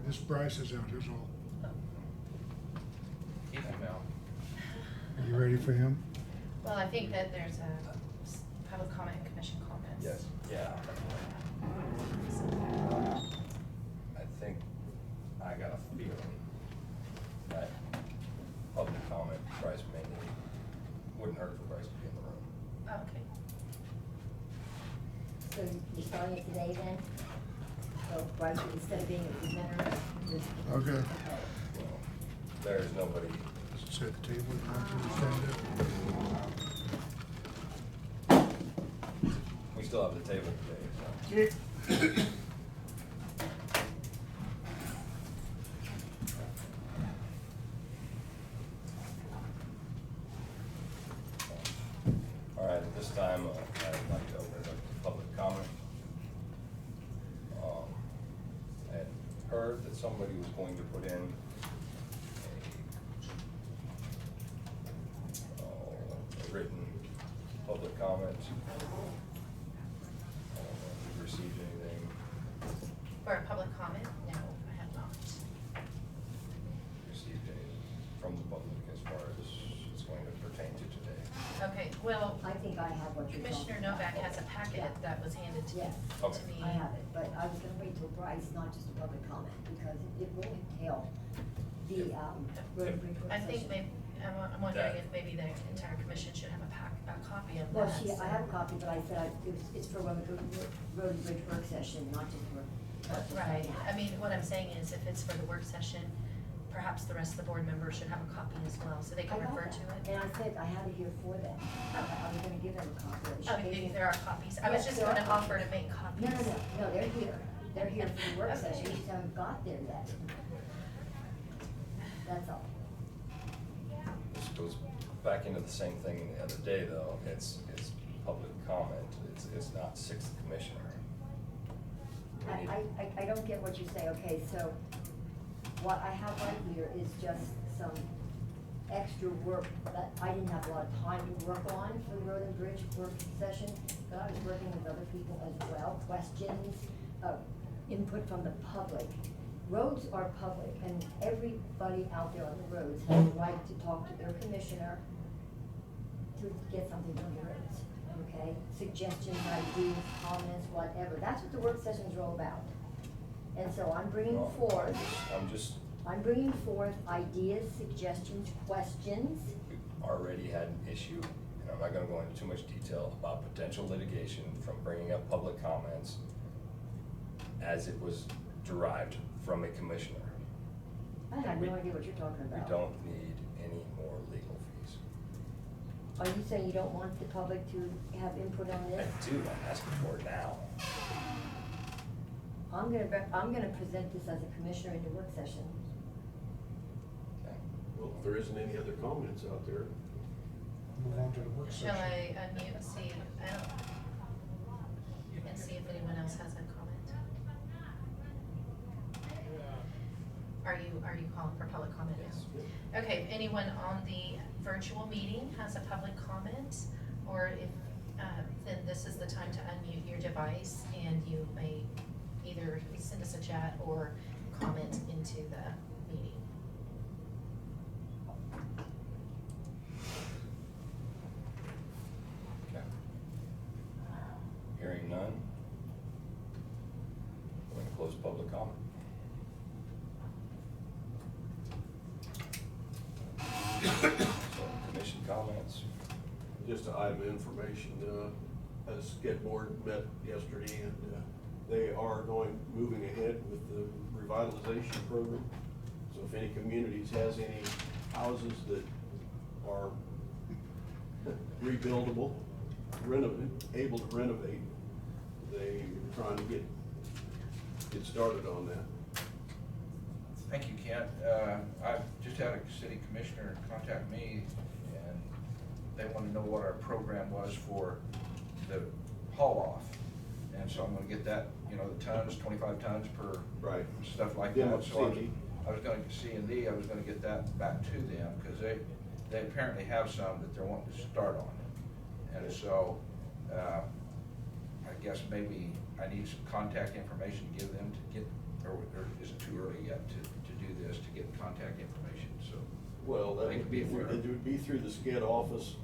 This Bryce is out, is all. keep them out. Are you ready for him? Well, I think that there's a public comment, commission comments. Yes. Yeah. I think, I got a feeling that public comment, Bryce may need, wouldn't hurt for Bryce to be in the room. Oh, okay. So you're starting it today then? So, Bryce, instead of being a presenter? Okay. Okay. Well, there's nobody, Set the table, want to we still have the table today, so. All right, at this time, I'd like to open it up to public comment. I had heard that somebody was going to put in a written public comment. I don't know if you've received anything, For a public comment? No, I have not. received anything from the public as far as it's going to pertain to today. Okay, well, I think I have what you're talking Commissioner about. Novak has a packet that was handed to Yes. Okay. me. I have it, but I was gonna wait till Bryce, not just a public comment, because it will entail the, road and bridge work I think session. maybe, I'm wondering That- if maybe the entire commission should have a copy of that. Well, I so- have a copy, but I said it's for road and bridge work session, not just for. Right, I mean, what I'm saying is if it's for the work session, perhaps the rest of the board members should have a copy as well, so they can I got refer that. to it. And I said I had it here for them. I was gonna give them a copy. She I mean, gave me- there are copies. I was Yes, just there are gonna offer to copies. make copies. No, they're here. They're here for the work Okay. session, we just haven't got there yet. That's all. This goes back into the same thing the other day, though. It's public comment. It's not sixth commissioner. We need- I don't get what you say, okay, so what I have right here is just some extra work that I didn't have a lot of time to work on for the road and bridge work session, but I was working with other people as well, questions, input from the public. Roads are public, and everybody out there on the roads has a right to talk to their commissioner to get something from the roads, okay? Suggestions, ideas, comments, whatever, that's what the work sessions are all about. And so I'm bringing Well, forth, I'm bringing forth ideas, suggestions, questions. we've already had an issue, and I'm not gonna go into too much detail about potential litigation from bringing up public comments as it was derived from a commissioner. I have no idea what you're talking We about. don't need any more legal fees. Are you saying you don't want the public to have input on I this? do, I'm asking for it now. I'm gonna present this as a commissioner in the work session. Okay. Well, if there isn't any other comments out there, Move on to the work session. Shall I unmute and see, and see if anyone else has a comment? Are you calling for public comment now? Okay, if anyone on the virtual meeting has a public comment, or if, then this is the time to unmute your device, and you may either send us a chat or comment into the meeting. Okay. Hearing none. We're gonna close public comment. So, commission comments. just an item of information, as Skid Board met yesterday, and they are moving ahead with the revitalization program. So if any communities has any houses that are rebuildable, able to renovate, they are trying to get started on that. Thank you, Kent. I've just had a city commissioner contact me, and they want to know what our program was for the haul-off. And so I'm gonna get that, the tons, 25 tons per. Right. Stuff like Yeah, that. So C&D. I was gonna, C&D, I was gonna get that back to them, because they apparently have some that they're wanting to start on. And so, I guess maybe I need some contact information to give them to get, or is it too early yet to do this, to get contact information, so. Well, that They would could be, be aware. it would be through the SCED office.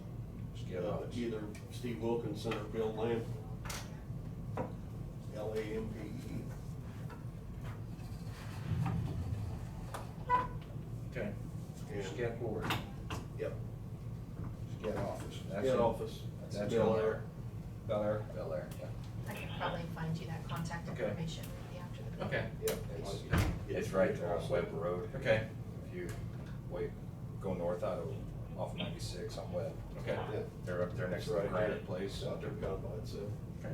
SCED office. Either Steve Wilkinson or Bill Lampe. Lampe. Okay. Yeah. SCED board, Yep. SCED office. That's SCED in- office. That's Bel in Air. Bel Air? Bel Air, yeah. I can probably find you that contact Okay. information maybe after the meeting. Okay. Yep. It's right there on Webb Road. Okay. If you go north out of, off 96 on Webb. Okay. Yeah. They're up there next to the Right. Granite Place. Out there, down by itself. Okay.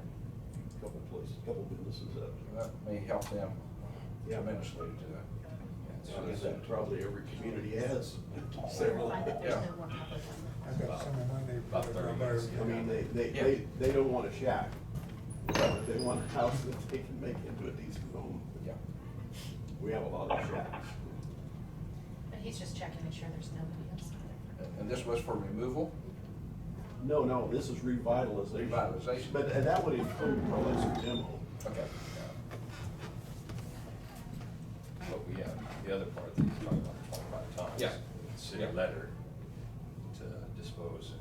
Couple places, couple businesses up. That may help them Yeah. tremendously to. So I think probably every community has several. Find that there's Yeah. no more public on I've got some of my neighbors. About 30 minutes. I mean, Yeah. they don't want a shack, but they want a house that they can make into a decent home. Yeah. We have a lot of shacks. But he's just checking to make sure there's nobody else. And this was for removal? No, this is revitalization. Revitalization. But that would include probably some demo. Okay. But we have the other part that you're talking about, 25 tons. Yeah. City Yeah. letter to dispose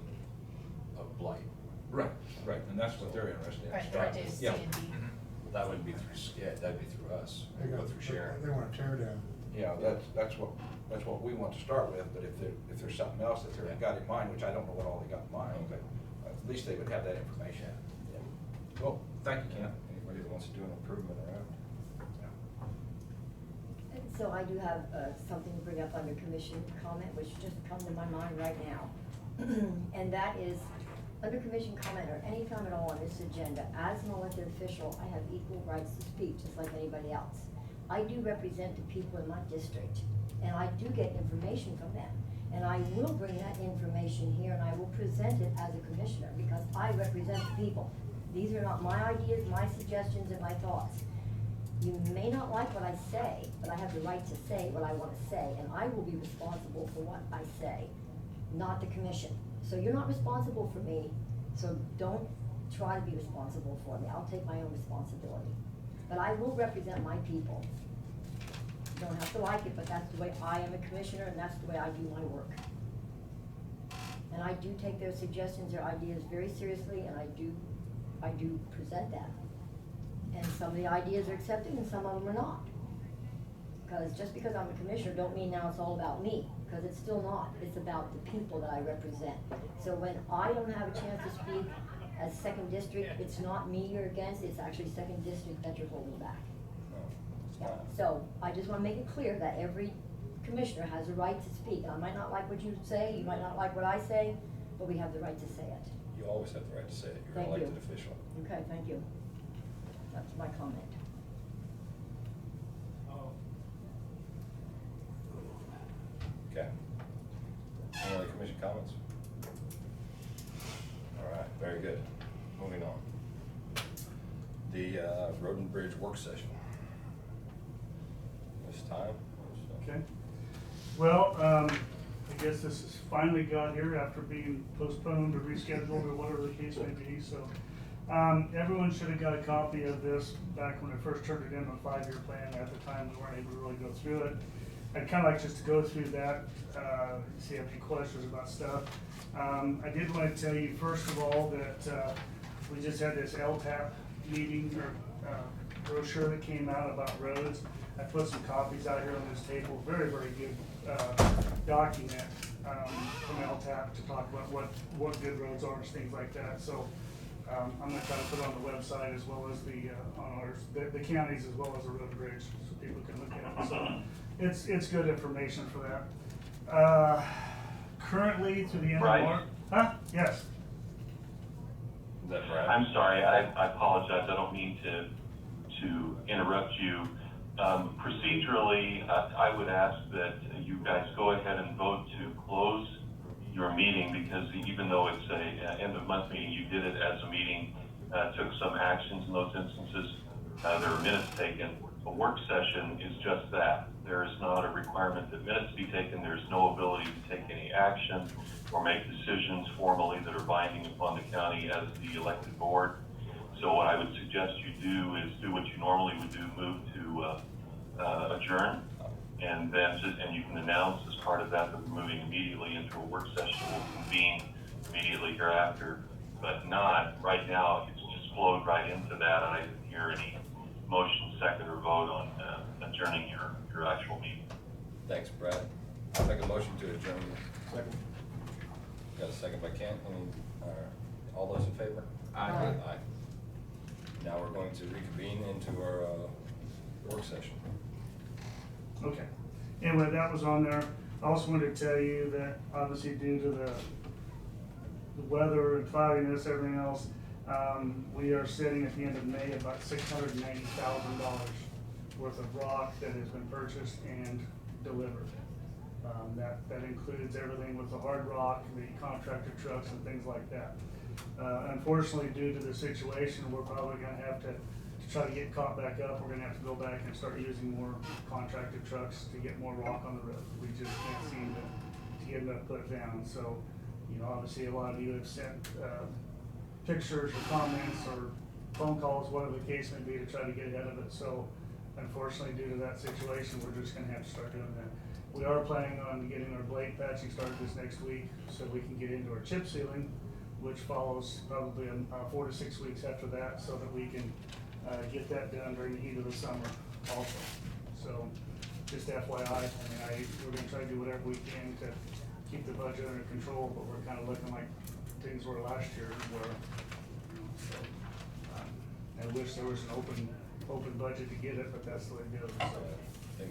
of blight. Right, and that's what they're interested in. Right, the reduced Yeah. C&D. Mhm. Well, that wouldn't be through SCED, that'd be through us. They We'd got, go through Sharon. they wanna tear down. Yeah, that's what we want to start with, but if there's something else that they've got in mind, which I don't know what all they got in mind, but at least they would have that information. Yeah. Well, thank you, Ken. Anybody that wants to do an improvement around. So I do have something to bring up under commission comment, which just come to my mind right now. And that is, under commission comment or any time at all on this agenda, as an elected official, I have equal rights to speak, just like anybody else. I do represent the people in my district, and I do get information from them. And I will bring that information here, and I will present it as a commissioner, because I represent the people. These are not my ideas, my suggestions, and my thoughts. You may not like what I say, but I have the right to say what I want to say, and I will be responsible for what I say, not the commission. So you're not responsible for me, so don't try to be responsible for me. I'll take my own responsibility. But I will represent my people. You don't have to like it, but that's the way I am a commissioner, and that's the way I do my work. And I do take their suggestions, their ideas very seriously, and I do present that. And some of the ideas are accepted and some of them are not. Because just because I'm a commissioner don't mean now it's all about me, because it's still not. It's about the people that I represent. So when I don't have a chance to speak as second district, it's not me you're against, it's actually second district that you're holding back. Yeah. So I just wanna make it clear that every commissioner has a right to speak. I might not like what you say, you might not like what I say, but we have the right to say it. You always have the right to say it, you're an Thank you. elected official. Okay, thank you. That's my comment. Okay. Any other commission comments? All right, very good. Moving on. The road and bridge work session. This time. Okay. Well, I guess this has finally got here after being postponed or rescheduled or whatever the case may be, so. Everyone should have got a copy of this back when I first turned it in on a 5-year plan. At the time, we weren't able to really go through it. I'd kind of like just to go through that, see if any questions about stuff. I did want to tell you, first of all, that we just had this LTAP meeting or brochure that came out about roads. I put some copies out here on this table, very, very good document from LTAP to talk about what good roads are and things like that. So I'm gonna try to put it on the website as well as on ours, the counties as well as the road bridge, so people can look at it. So it's good information for that. Currently through the end of March. Huh? Yes. Is that right? I'm sorry, I apologize, I don't mean to interrupt you. Procedurally, I would ask that you guys go ahead and vote to close your meeting, because even though it's a end of month meeting, you did it as a meeting, took some actions in those instances. There were minutes taken. A work session is just that. There is not a requirement that minutes be taken. There's no ability to take any action or make decisions formally that are binding upon the county as the elected board. So what I would suggest you do is do what you normally would do, move to adjourn, and then you can announce as part of that we're moving immediately into a work session. We'll convene immediately hereafter, but not right now. It's just flowed right into that, and I didn't hear any motion, second, or vote on adjourning your actual meeting. Thanks, Brad. I'll make a motion to adjourn. Second. Got a second by Kent. All those in favor? Aye. Aye. Now we're going to reconvene into our work session. Okay. Anyway, that was on there. I also wanted to tell you that obviously due to the weather and cloudiness, everything else, we are sitting at the end of May about $690,000 worth of rock that has been purchased and delivered. That includes everything with the hard rock, the contractor trucks and things like that. Unfortunately, due to the situation, we're probably gonna have to try to get caught back up. We're gonna have to go back and start using more contractor trucks to get more rock on the road. We just can't seem to get enough put down. So, you know, obviously a lot of you have sent pictures or comments or phone calls, whatever the case may be, to try to get ahead of it. So unfortunately, due to that situation, we're just gonna have to start doing that. We are planning on getting our blade patching started this next week so we can get into our chip sealing, which follows probably 4 to 6 weeks after that, so that we can get that done during the heat of the summer also. So just FYI, we're gonna try to do whatever we can to keep the budget under control, but we're kind of looking like things were last year where, I wish there was an open budget to get it, but that's the way it goes. So.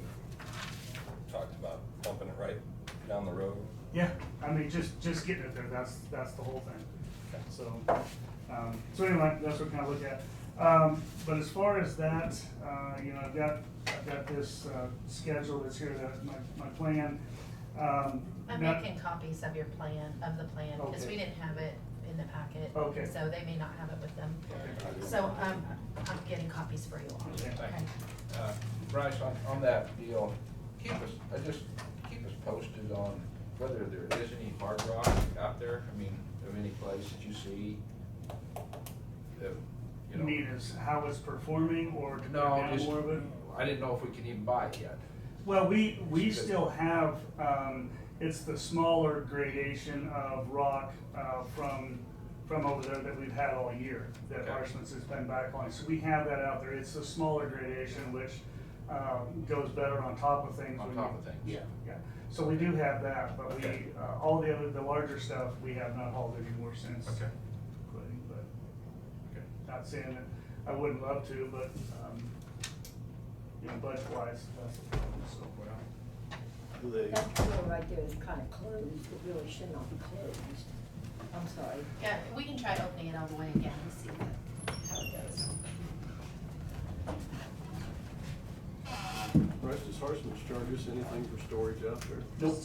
talked about dumping it right down the road. Yeah, I mean, just getting it there, that's the whole thing. So anyway, that's what we kind of look at. But as far as that, you know, I've got this, schedule that's here, that's my plan. I'm not- making copies of your plan, because Okay. we didn't have it in the packet. Okay. So they may not have it with them. Okay. So, I'm getting copies for you all. Okay. Bryce, on that deal, keep us posted on whether there is any hard rock out there, I mean, of any place that you see, that, You mean is how it's performing or to put No, down just, more of it? I didn't know if we can even buy it yet. Well, we still have, it's the smaller gradation of rock, from over there that we've had all year, that Okay. Harsman's has been back on. So we have that out there. It's a smaller gradation, which, goes better on top of things. On when top you- of things. Yeah, yeah. So we do have that, but Okay. all the larger stuff, we have not hauled anymore since Okay. quitting, but Okay. not saying that I wouldn't love to, but, you know, budget-wise, that's the problem, so. Do they, That door right there is kind of closed, it really should not be closed. I'm sorry. Yeah, we can try opening it all the way again and see how it goes. Bryce, does Harsman's charge us anything for storage out there? Nope.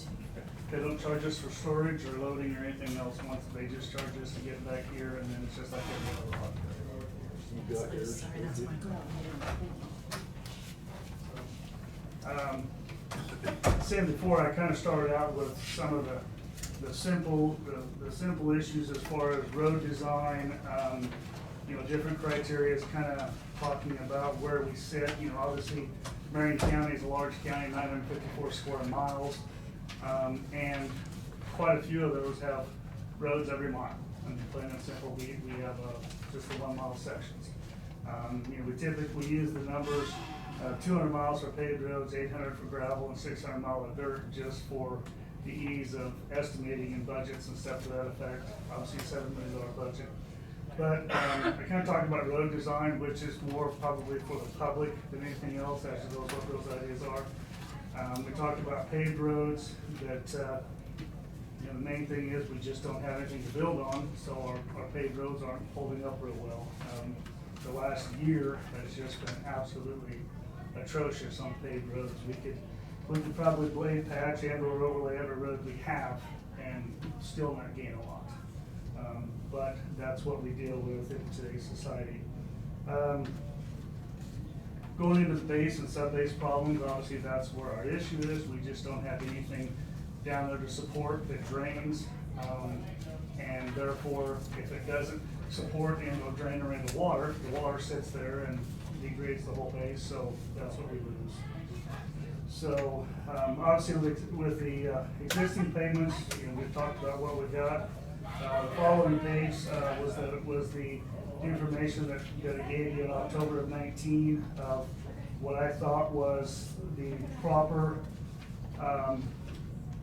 They don't charge us for storage or loading or anything else. Once they just charge us to get back here, and then it's just like every other lot. You got yours? Sorry, that's my Said before, I kind of started out with some of the simple issues as far as road design, you know, different criteria, kind of talking about where we sit. You know, obviously, Marion County is a large county, 954 square miles, and quite a few of those have roads every mile. And plain and simple, we have just the 1 mile sections. You know, we typically use the numbers, 200 miles for paved roads, 800 for gravel, and 600 miles of dirt, just for the ease of estimating and budgets and stuff to that effect. Obviously, $7 million budget. But I kind of talked about road design, which is more probably for the public than anything else, as to what those ideas are. We talked about paved roads, that you know, the main thing is we just don't have anything to build on, so our paved roads aren't holding up real well. The last year has just been absolutely atrocious on paved roads. We could probably blade patch and or overlay every road we have and still not gain a lot. But that's what we deal with in today's society. Going into the base and sub-base problems, obviously that's where our issue is. We just don't have anything down there to support that drains. And therefore, if it doesn't support and or drain or into water, the water sits there and degrades the whole base, so that's what we lose. So, obviously with the existing payments, you know, we've talked about what we got. The following page was the information that I gave you in October of 19 of what I thought was the proper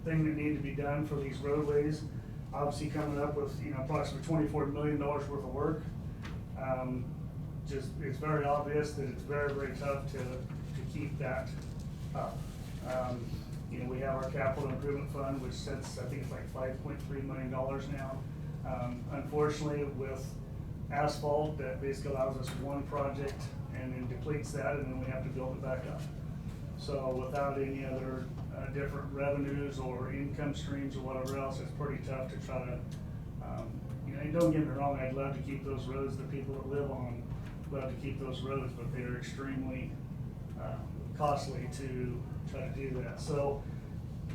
thing that needed to be done for these roadways. Obviously coming up with, you know, approximately $24 million worth of work. Just, it's very obvious that it's very, very tough to keep that up. You know, we have our capital improvement fund, which sits, I think it's like $5.3 million now. Unfortunately, with asphalt, that basically allows us one project and then depletes that, and then we have to build it back up. So without any other different revenues or income streams or whatever else, it's pretty tough to try to, you know, and don't get me wrong, I'd love to keep those roads, the people that live on, love to keep those roads, but they're extremely costly to try to do that. So,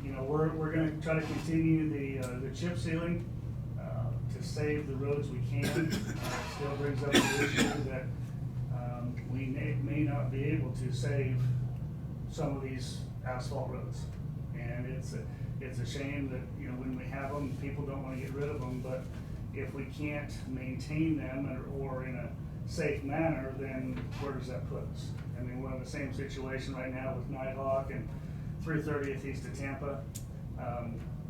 you know, we're gonna try to continue the chip sealing to save the roads we can. Still brings up the issue that we may not be able to save some of these asphalt roads. And it's a shame that, you know, when we have them, people don't wanna get rid of them, but if we can't maintain them or in a safe manner, then where does that put us? I mean, we're in the same situation right now with Nighthawk and 330th east of Tampa.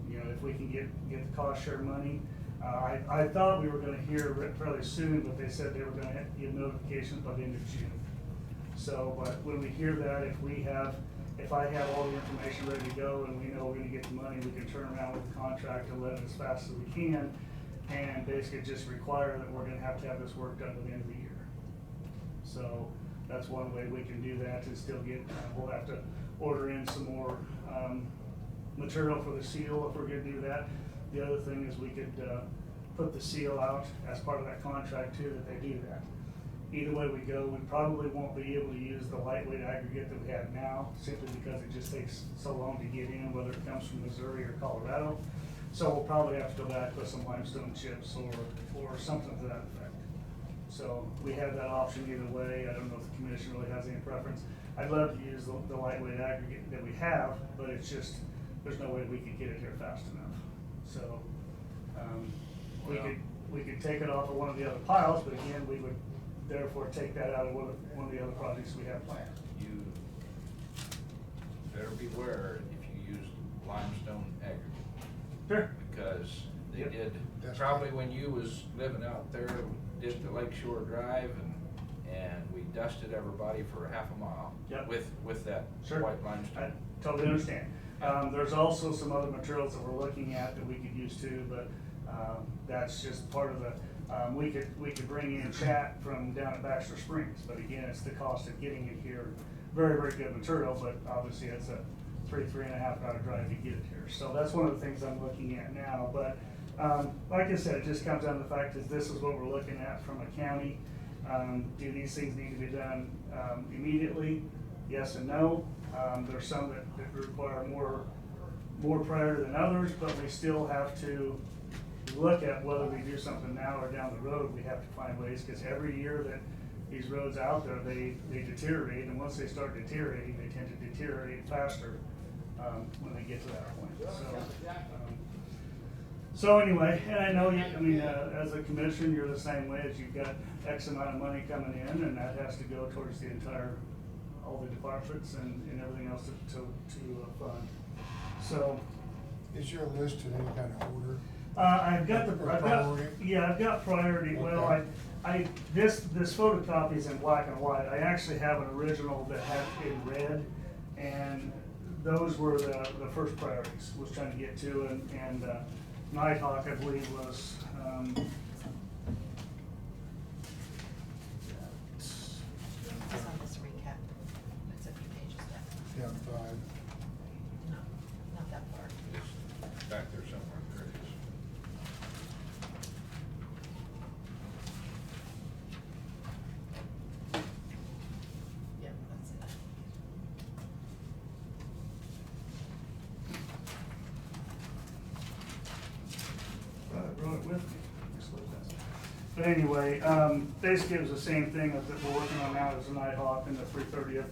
You know, if we can get the cost share money. I thought we were gonna hear fairly soon, but they said they were gonna give notifications by the end of June. So, but when we hear that, if we have if I have all the information ready to go and we know we're gonna get the money, we can turn around with the contract and let it as fast as we can, and basically just require that we're gonna have to have this work done by the end of the year. So that's one way we can do that, and still get, we'll have to order in some more material for the seal if we're gonna do that. The other thing is we could put the seal out as part of that contract too, that they do that. Either way we go, we probably won't be able to use the lightweight aggregate that we have now, simply because it just takes so long to get in, whether it comes from Missouri or Colorado. So we'll probably have to go back with some limestone chips or something to that effect. So we have that option either way. I don't know if the commission really has any preference. I'd love to use the lightweight aggregate that we have, but it's just, there's no way we could get it here fast enough. So, we could take it off of one of the other piles, but again, we would therefore take that out of one of the other projects we have planned. You better beware if you use limestone aggregate. Sure. Because they Yep. did, That's probably right. when you was living out there, did the Lakeshore Drive and we dusted everybody for half a mile. Yep. With that Sure. white I limestone. totally understand. There's also some other materials that we're looking at that we could use too, but that's just part of the, we could bring in chat from down at Baxter Springs, but again, it's the cost of getting it here. Very, very good material, but obviously it's a 3.5 hour drive to get it here. So that's one of the things I'm looking at now, but like I said, it just comes down to the fact is this is what we're looking at from a county. Do these things need to be done immediately? Yes and no. There's some that require more priority than others, but we still have to look at whether we do something now or down the road. We have to find ways, because every year that these roads out there, they deteriorate, and once they start deteriorating, they tend to deteriorate faster when they get to that point. So anyway, and I know, as a commission, you're the same way, as you've got X amount of money coming in, and that has to go towards the entire, all the departments and everything else to fund. So, Is your list in any kind of order? I've got Priority? yeah, I've got priority. Well, Okay. this photocopy is in black and white. I actually have an original that had it in red, and those were the first priorities, was trying to get to, and Nighthawk, I believe, was, It's on this recap. It's a few pages back. Yeah, 5. No, not that far. It's back there somewhere. There it is. Yep, that's it. I brought it with me. But anyway, basically it was the same thing that we're working on now as the Nighthawk and the 330th.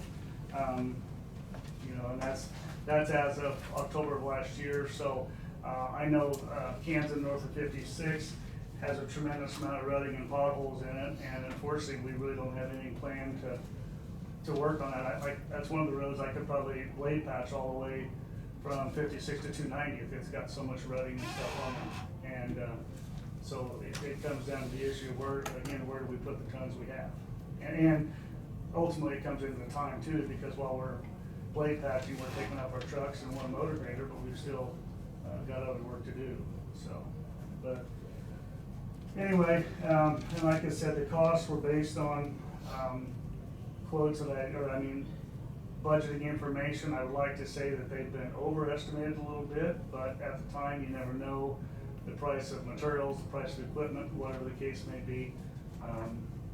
And that's as of October of last year. So I know Kansas north of 56 has a tremendous amount of rutting and potholes in it, and unfortunately we really don't have any plan to work on that. That's one of the roads I could probably blade patch all the way from 56 to 290 if it's got so much rutting and stuff on it. And so it comes down to the issue of where do we put the tons we have? And ultimately it comes into the time too, because while we're blade patching, we're taking up our trucks and one motor grader, but we've still got other work to do. So, but anyway, and like I said, the costs were based on quotes budgeting information. I would like to say that they've been overestimated a little bit, but at the time, you never know the price of materials, the price of equipment, whatever the case may be.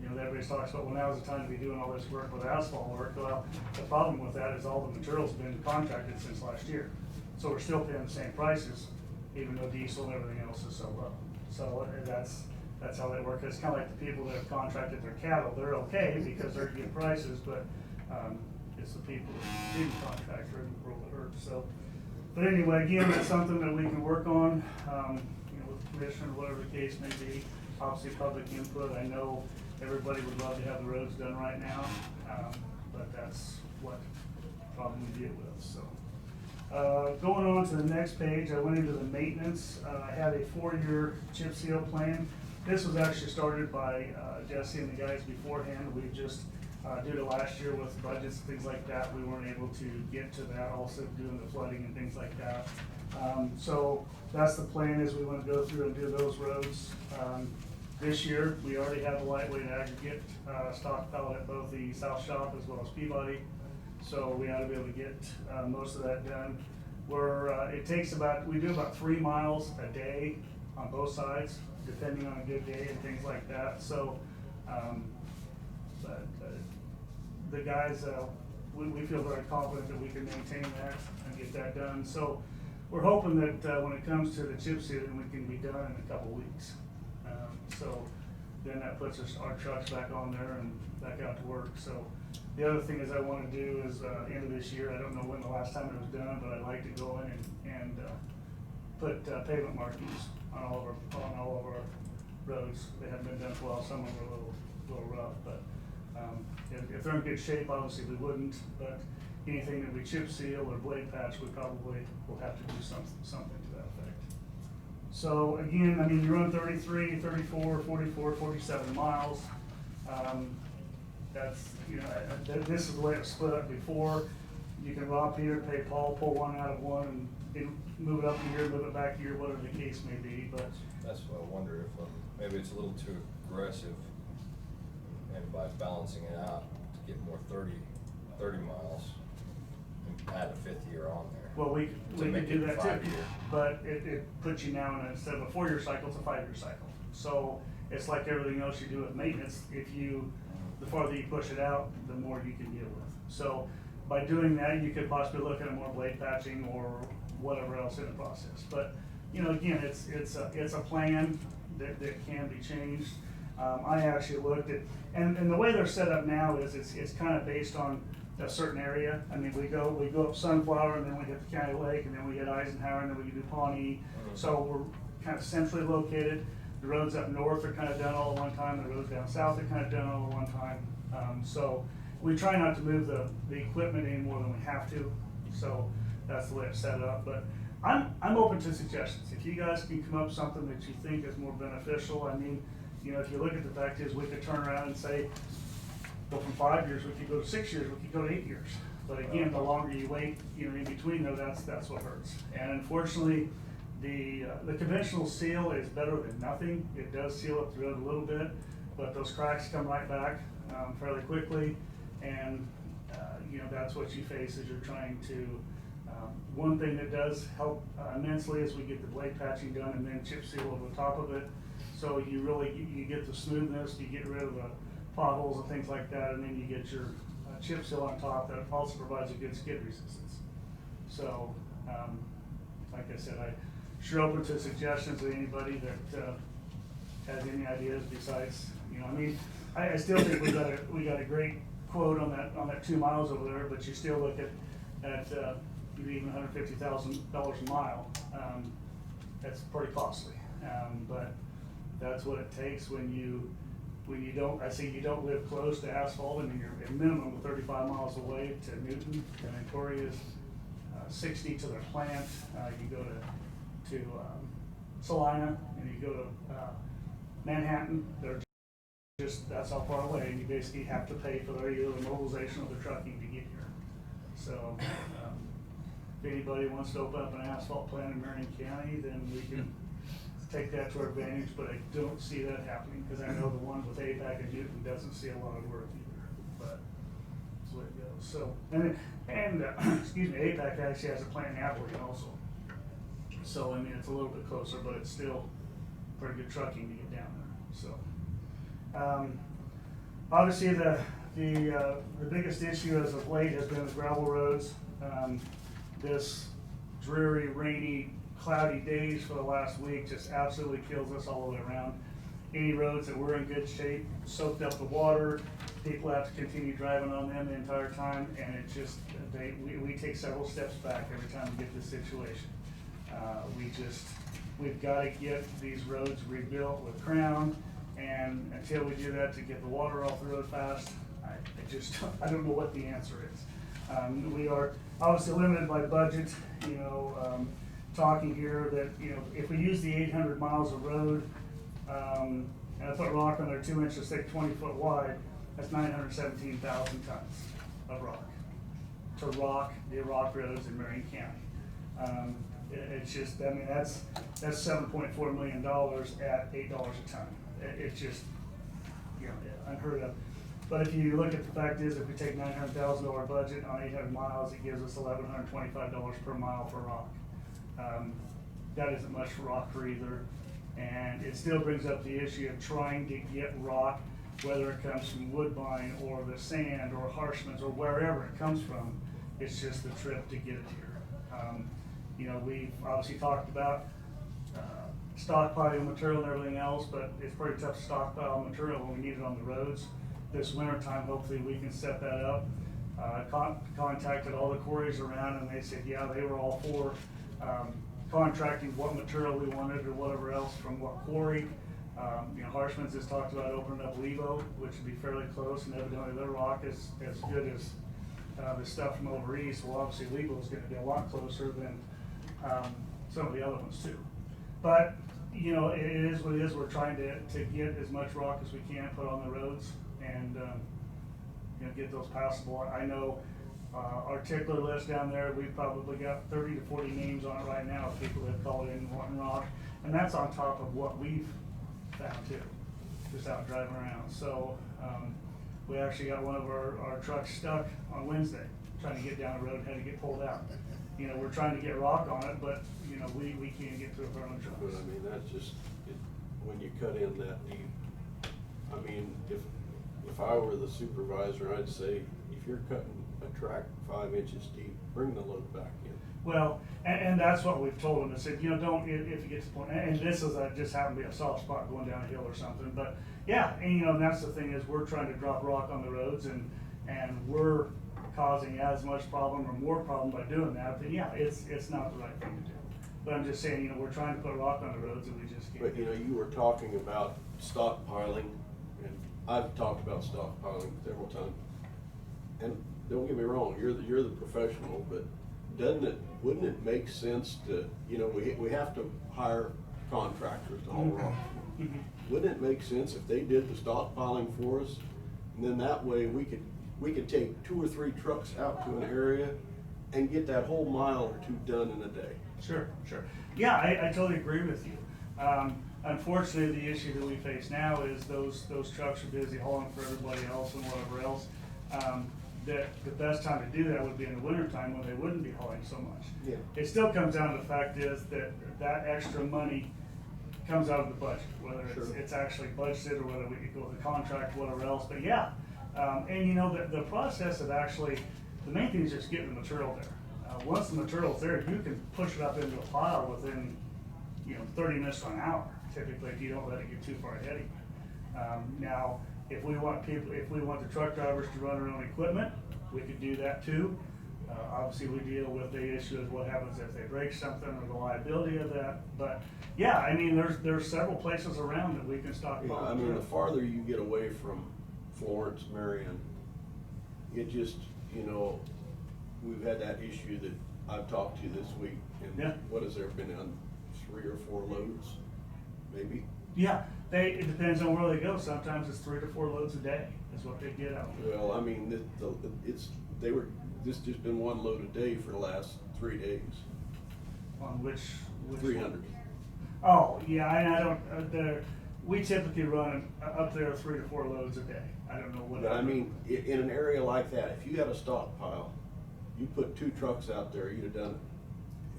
Everybody talks about, well, now's the time to be doing all this work with asphalt work. Well, the problem with that is all the materials have been contracted since last year. So we're still paying the same prices, even though diesel and everything else is so low. So that's how they work. It's kind of like the people that have contracted their cattle. They're okay because they're getting prices, but it's the people that didn't contract are in the world that hurt. So, but anyway, again, that's something that we can work on, with the commission, whatever the case may be. Obviously, public input. I know everybody would love to have the roads done right now, but that's what problem we deal with. So, going on to the next page, I went into the maintenance. I had a 4-year chip seal plan. This was actually started by Jesse and the guys beforehand. We've just Due to last year with budgets and things like that, we weren't able to get to that, also doing the flooding and things like that. So that's the plan, is we want to go through and do those roads. This year, we already have the lightweight aggregate stockpiled at both the South Shop as well as Peabody. So we ought to be able to get most of that done. It takes we do about 3 miles a day on both sides, depending on a good day and things like that. So, the guys, we feel very confident that we can maintain that and get that done. So we're hoping that when it comes to the chip sealing, we can be done in a couple weeks. So then that puts our trucks back on there and back out to work. So the other thing is I want to do is end of this year, I don't know when the last time it was done, but I'd like to go in and put pavement markings on all of our roads. They haven't been done for a while, some of them are a little rough, but if they're in good shape, obviously we wouldn't, but anything that we chip seal or blade patch, we probably will have to do something to that effect. So again, I mean, you run 33, 34, 44, 47 miles. That's, this is the way it's split up before. You can rob Peter, pay Paul, pull one out of one and move it up a year, move it back a year, whatever the case may be, but. That's what I wonder if maybe it's a little too aggressive, and by balancing it out to get more 30 miles and add a 5th year on there. Well, we could do that too, 5 year. but it puts you now in instead of a 4-year cycle, it's a 5-year cycle. So it's like everything else you do with maintenance. The farther you push it out, the more you can deal with. So by doing that, you could possibly look at more blade patching or whatever else in the process. But again, it's a plan that can be changed. I actually looked at, and the way they're set up now is it's kind of based on a certain area. I mean, we go up Sunflower, and then we hit the County Lake, and then we hit Eisenhower, and then we do Pawnee. So we're kind of centrally located. The roads up north are kind of done all at one time. The roads down south are kind of done all at one time. So we try not to move the equipment any more than we have to. So that's the way it's set up. But I'm open to suggestions. If you guys can come up with something that you think is more beneficial, I mean, if you look at the fact is we could turn around and say, go from 5 years, we could go to 6 years, we could go to 8 years. But again, the longer you wait, in between though, that's what hurts. And unfortunately, the conventional seal is better than nothing. It does seal up the road a little bit, but those cracks come right back fairly quickly. And that's what you face as you're trying to. One thing that does help immensely is we get the blade patching done and then chip seal over the top of it. So you get the smoothness, you get rid of the potholes and things like that, and then you get your chip seal on top that also provides a good skid resistance. So, like I said, I'm sure open to suggestions of anybody that has any ideas besides, I still think we got a great quote on that 2 miles over there, but you still look at even $150,000 a mile. That's pretty costly, but that's what it takes when you don't live close to asphalt. I mean, you're at minimum of 35 miles away to Newton, and Victoria's 60 to their plant. You go to Salina, and you go to Manhattan. They're that's how far away, and you basically have to pay for either the mobilization or the trucking to get here. So if anybody wants to open up an asphalt plant in Marion County, then we can take that to our advantage, but I don't see that happening, because I know the one with APAC and Newton doesn't see a lot of work either, but that's the way it goes. So, and excuse me, APAC actually has a plant in Abilene also. So, I mean, it's a little bit closer, but it's still pretty good trucking to get down there, so. Obviously the biggest issue as of late has been the gravel roads. This dreary, rainy, cloudy days for the last week just absolutely kills us all the way around. Any roads that were in good shape soaked up the water. People have to continue driving on them the entire time, and it just, we take several steps back every time we get this situation. We've got to get these roads rebuilt with crown, and until we do that, to get the water off the road fast, I don't know what the answer is. We are obviously limited by budget, talking here that, if we use the 800 miles of road, and I put rock on there 2 inches thick, 20 foot wide, That's 917,000 tons of rock to rock the rock roads in Marion County. It's just, I mean, that's $7.4 million at $8 a ton. It's just, you know, unheard of. But if you look at the fact is, if we take $900,000 budget on 800 miles, it gives us $1,125 per mile for rock. That isn't much for rock for either. And it still brings up the issue of trying to get rock, whether it comes from Woodbine or the sand or Harshman's or wherever it comes from. It's just the trip to get it here. You know, we've obviously talked about stockpiling material and everything else, but it's pretty tough to stockpile material when we need it on the roads. This winter time, hopefully we can set that up. Contacted all the quarries around, and they said, yeah, they were all for contracting what material we wanted or whatever else from what quarry. You know, Harshman's has talked about opening up Levo, which would be fairly close, and evidently their rock is as good as the stuff from over east. Well, obviously Levo is going to be a lot closer than some of the other ones too. But you know, it is what it is. We're trying to get as much rock as we can put on the roads and you know, get those passable. I know our tickler list down there, we've probably got 30 to 40 names on it right now of people that have called in wanting rock, and that's on top of what we've found too, just out driving around. So we actually got one of our trucks stuck on Wednesday trying to get down the road, had to get pulled out. You know, we're trying to get rock on it, but you know, we can't get to it with our own trucks. But I mean, that's just, when you cut in that deep, I mean, if I were the supervisor, I'd say, if you're cutting a track 5 inches deep, bring the load back in. Well, and that's what we've told them. I said, you know, don't, if you get to the point, and this is just happened to be a soft spot going down a hill or something, but yeah, and you know, and that's the thing is we're trying to drop rock on the roads and we're causing as much problem or more problem by doing that, then yeah, it's not the right thing to do. But I'm just saying, you know, we're trying to put rock on the roads and we just can't. But you know, you were talking about stockpiling, and I've talked about stockpiling several times. And don't get me wrong, you're the professional, but wouldn't it make sense to, you know, we have to hire contractors to haul rock. Wouldn't it make sense if they did the stockpiling for us, and then that way we could take 2 or 3 trucks out to an area and get that whole mile or 2 done in a day? Sure. Yeah, I totally agree with you. Unfortunately, the issue that we face now is those trucks are busy hauling for everybody else and whatever else. The best time to do that would be in the wintertime when they wouldn't be hauling so much. Yeah. It still comes down to the fact is that extra money comes out of the budget, whether it's actually budgeted or whether we could go with a contract, whatever else. But yeah, and you know, the process of actually, the main thing is just getting the material there. Once the material's there, you can push it up into a pile within, you know, 30 minutes to an hour, typically, if you don't let it get too far ahead of you. Now, if we want the truck drivers to run their own equipment, we could do that too. Obviously, we deal with the issue of what happens if they break something or the liability of that. But yeah, I mean, there's several places around that we can stockpile. Yeah, I mean, the farther you get away from Florence, Marion, it just, you know, we've had that issue that I've talked to this week, and yeah. What has there been on 3 or 4 loads, maybe? Yeah, it depends on where they go. Sometimes it's 3 to 4 loads a day is what they get out there. Well, I mean, this just been 1 load a day for the last 3 days. On which 300. Oh, yeah, I don't, we typically run up there 3 to 4 loads a day. I don't know what. But I mean, in an area like that, if you had a stockpile, you put 2 trucks out there, you'd have done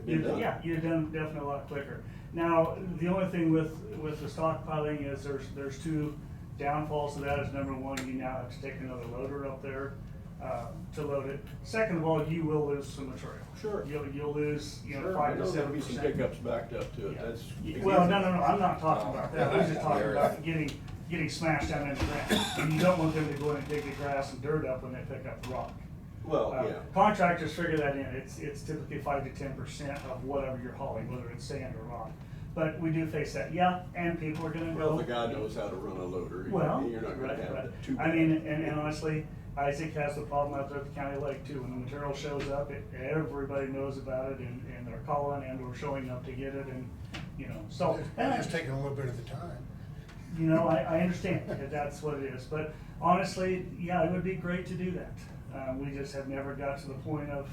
it. Yeah, you'd have done definitely a lot quicker. Now, the only thing with the stockpiling is there's 2 downfalls to that. Is number 1, you now have to take another loader up there to load it. Second of all, you will lose some material. Sure. You'll lose, you know, Sure, 5 to 7%. there'll be some pickups backed up to it. Yeah. That's Well, no, I'm not talking about that. I'm just talking about getting smashed down in the ground. And you don't want them to go in and dig the grass and dirt up when they pick up the rock. Well, yeah. Contractors figure that in. It's typically 5 to 10% of whatever you're hauling, whether it's sand or rock. But we do face that, yeah, and people are gonna go. Well, if the guy knows how to run a loader, Well, you're not gonna have right. too I bad. mean, and honestly, Isaac has the problem out there at the county lake too. When the material shows up, everybody knows about it, and they're calling and or showing up to get it, and you know. So And it's taking a little bit of the time. you know, I understand if that's what it is, but honestly, yeah, it would be great to do that. We just have never got to the point of,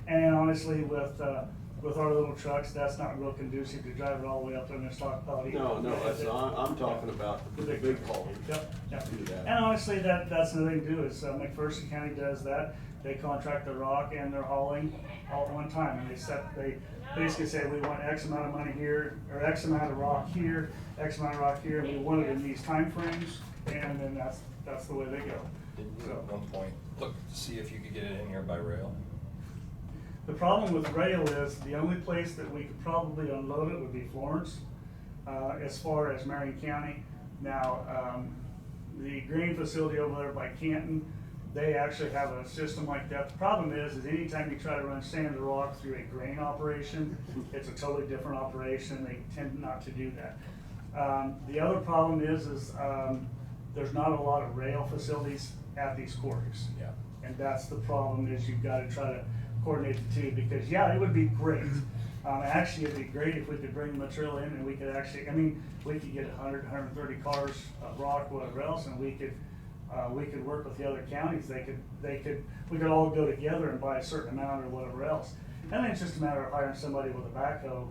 and honestly, with our little trucks, that's not real conducive to drive it all the way up there in the stockpile either. No, I'm talking about the big haulers. Yep. Do that. And honestly, that's the thing to do is McPherson County does that. They contract the rock and their hauling all at one time, and they basically say we want X amount of money here, or X amount of rock here, X amount of rock here, and we want it in these time frames, and then that's the way they go. Didn't you at one point look to see if you could get it in here by rail? The problem with rail is the only place that we could probably unload it would be Florence, as far as Marion County. Now, the grain facility over there by Canton, they actually have a system like that. The problem is anytime you try to run sand or rock through a grain operation, it's a totally different operation. They tend not to do that. The other problem is there's not a lot of rail facilities at these quarries. Yeah. And that's the problem is you've got to try to coordinate the two, because yeah, it would be great. Actually, it'd be great if we could bring the material in and we could actually, we could get 100, 130 cars of rock, whatever else, and we could work with the other counties. We could all go together and buy a certain amount or whatever else. And then it's just a matter of hiring somebody with a backhoe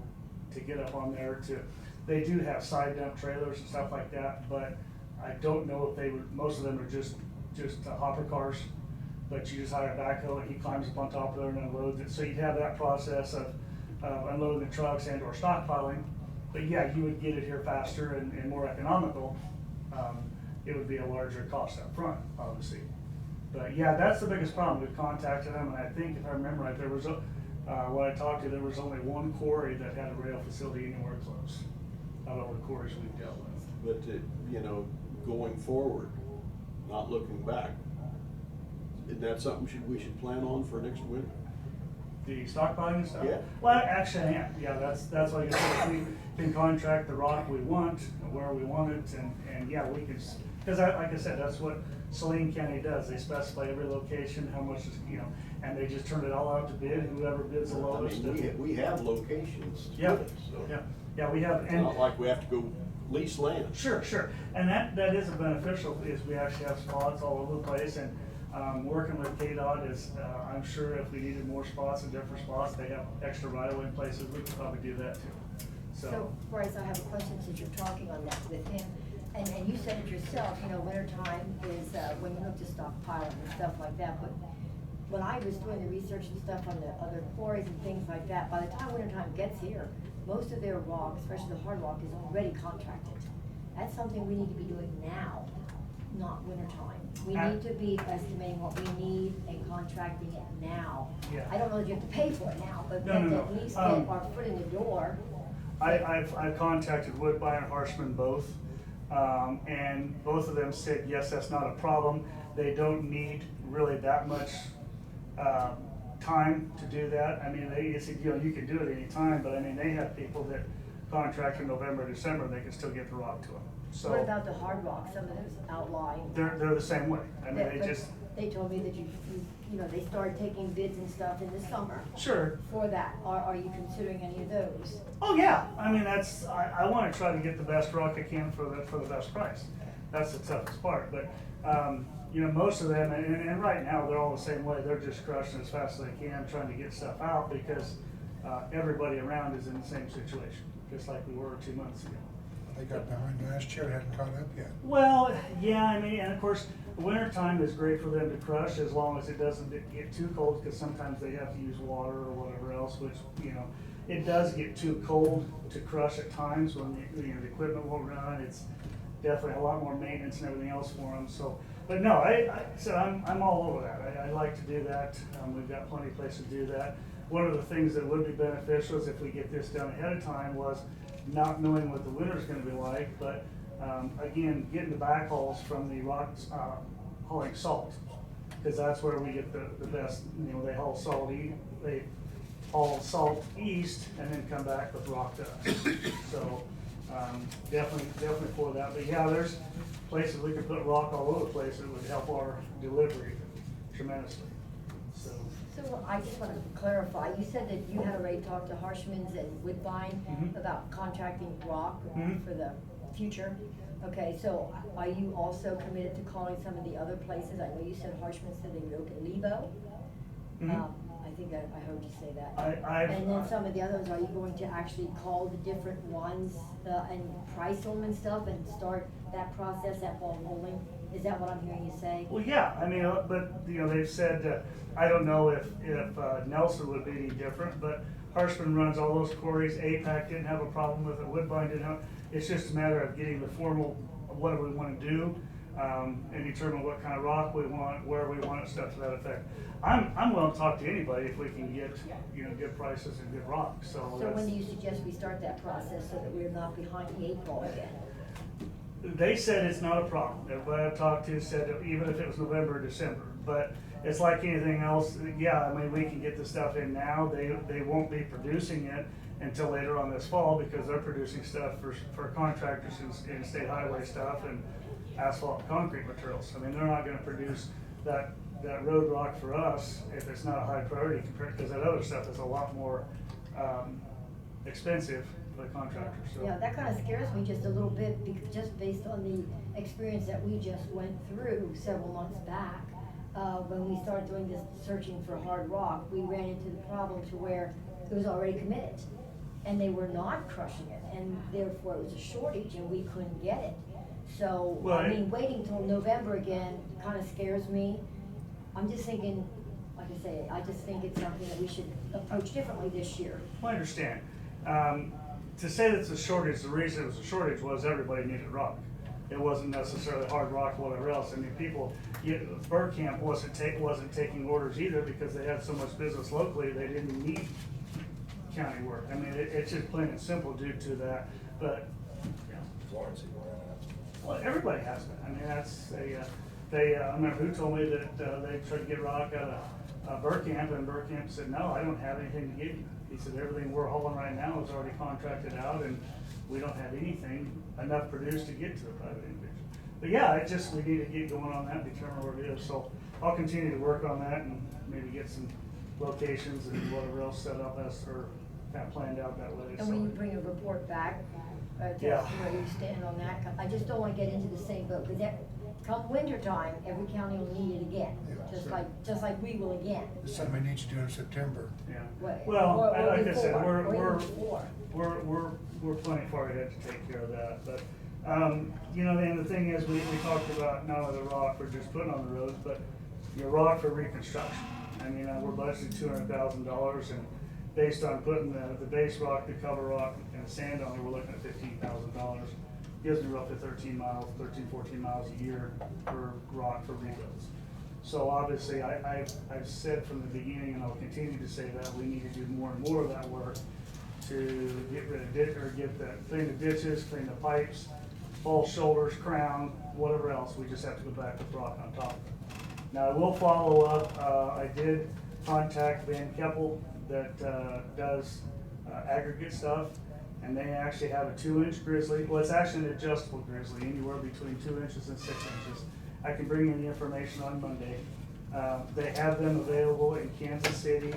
to get up on there they do have side dump trailers and stuff like that, but I don't know if most of them are just hopper cars. But you just hire a backhoe and he climbs up on top of there and unloads it. So you'd have that process of unloading the trucks and or stockpiling. But yeah, you would get it here faster and more economical. It would be a larger cost up front, obviously. But yeah, that's the biggest problem. We've contacted them, and I think if I remember right, there was when I talked to, there was only one quarry that had a rail facility anywhere close out of all the quarries we've dealt with. But, you know, going forward, not looking back, isn't that something we should plan on for next winter? The stockpiling and stuff? Yeah. Well, actually, yeah, that's why I said we can contract the rock we want, where we want it, and yeah, we can, because like I said, that's what Saline County does. They specify every location, how much is, and they just turn it all out to bid, and whoever bids the lowest. We have locations to Yeah, do it, so. yeah, we have. It's not like we have to go lease land. Sure, and that is a beneficial, is we actually have spots all over the place, and working with KDOT is, I'm sure if we needed more spots in different spots, they have extra right-of-way places, we could probably do that too. So, Bryce, I have a question since you're talking on that with him, and you said it yourself, winter time is, when you look to stockpiling and stuff like that, but when I was doing the research and stuff on the other quarries and things like that, by the time winter time gets here, most of their rock, especially the hard rock, is already contracted. That's something we need to be doing now, not winter time. We need to be estimating what we need and contracting it now. Yeah. I don't know if you have to pay for it now, but No. at least get our foot in the door. I've contacted Woodbine and Harshman both, and both of them said, yes, that's not a problem. They don't need really that much time to do that. They said, you can do it anytime, but they have people that contract in November, December, and they can still get the rock to them. So What about the hard rock, some of those outlying? they're the same way. They told me that they started taking bids and stuff in the summer. Sure. For that, are you considering any of those? Oh, yeah, I wanna try to get the best rock I can for the best price. That's the toughest part, but, most of them, and right now, they're all the same way, they're just crushing as fast as they can, trying to get stuff out, because, everybody around is in the same situation, just like we were 2 months ago. They got behind last year, hadn't caught up yet. Well, yeah, and of course, the winter time is great for them to crush as long as it doesn't get too cold, because sometimes they have to use water or whatever else, which, it does get too cold to crush at times when the equipment won't run. It's definitely a lot more maintenance and everything else for them. So, but no, I'm all over that. I like to do that. We've got plenty of places to do that. One of the things that would be beneficial is if we get this done ahead of time was not knowing what the winter's going to be like, but again, getting the backhauls from the rocks, hauling salt, because that's where we get the best. They haul salt east and then come back with rock to us. So definitely for that. But yeah, there's places we could put rock all over the place that would help our delivery tremendously. So I just wanted to clarify, you said that you had already talked to Harshman's and Woodbine Mhm. about contracting rock Mhm. for the future? Okay, so are you also committed to calling some of the other places? I know you said Harshman said they would open Lebo. Mhm. I think I heard you say that. I've- And then some of the others, are you going to actually call the different ones, and price them and stuff and start that process, that ball rolling? Is that what I'm hearing you say? Well, yeah, I mean, but, you know, they've said, I don't know if Nelson would be any different, but Harshman runs all those quarries, APAC didn't have a problem with it, Woodbine didn't have, it's just a matter of getting the formal, what do we wanna do, and determine what kind of rock we want, where we want it, stuff to that effect. I'm willing to talk to anybody if we can get, you know, good prices and good rock, so So that's. when do you suggest we start that process so that we're not behind the 8 ball again? They said it's not a problem. Everybody I've talked to said that even if it was November or December, but it's like anything else. Yeah, I mean, we can get the stuff in now. They won't be producing it until later on this fall because they're producing stuff for contractors in state highway stuff and asphalt and concrete materials. I mean, they're not gonna produce that road rock for us if it's not a high priority compared, because that other stuff is a lot more, expensive for the contractor, so. Yeah, that kind of scares me just a little bit, because just based on the experience that we just went through several months back, when we started doing this searching for hard rock, we ran into the problem to where it was already committed, and they were not crushing it, and therefore it was a shortage, and we couldn't get it. So, Well, I mean, waiting till November again kind of scares me. I'm just thinking, like I say, I just think it's something that we should approach differently this year. I understand. To say that it's a shortage, the reason it was a shortage was everybody needed rock. It wasn't necessarily hard rock or whatever else. I mean, Burkamp wasn't taking orders either because they had so much business locally, they didn't need county work. I mean, it's just plain and simple due to that, but, yeah. Florence even ran out. Well, everybody has been. I mean, that's I remember who told me that, they tried to get rock out of Burkamp, and Burkamp said, no, I don't have anything to give you. He said, everything we're hauling right now is already contracted out, and we don't have anything enough produced to get to a private individual. But yeah, we need to get going on that, determine where it is. So I'll continue to work on that and maybe get some locations and whatever else set up or kind of planned out that way. And when you bring a report back, tell us Yeah. where you stand on that. I just don't wanna get into the same boat, because come winter time, every county will need it again, Yeah, sure. just like we will again. It's something we need to do in September. Yeah. What- Well, or like I said, before, or even before. we're plenty far ahead to take care of that, but, you know, and the thing is, we talked about not only the rock we're just putting on the roads, but your rock for reconstruction. I mean, we're budgeting $200,000, and based on putting the base rock, the cover rock, and the sand on it, we're looking at $15,000. Gives me roughly 14 miles a year for rock for rebuilds. So obviously, I've said from the beginning, and I'll continue to say that, we need to do more and more of that work to get rid of clean the ditches, clean the pipes, false shoulders, crown, whatever else. We just have to go back with rock on top of it. Now, I will follow up. I did contact Van Keppel that does aggregate stuff, and they actually have a 2-inch grizzly. Well, it's actually an adjustable grizzly, anywhere between 2 inches and 6 inches. I can bring you the information on Monday. They have them available in Kansas City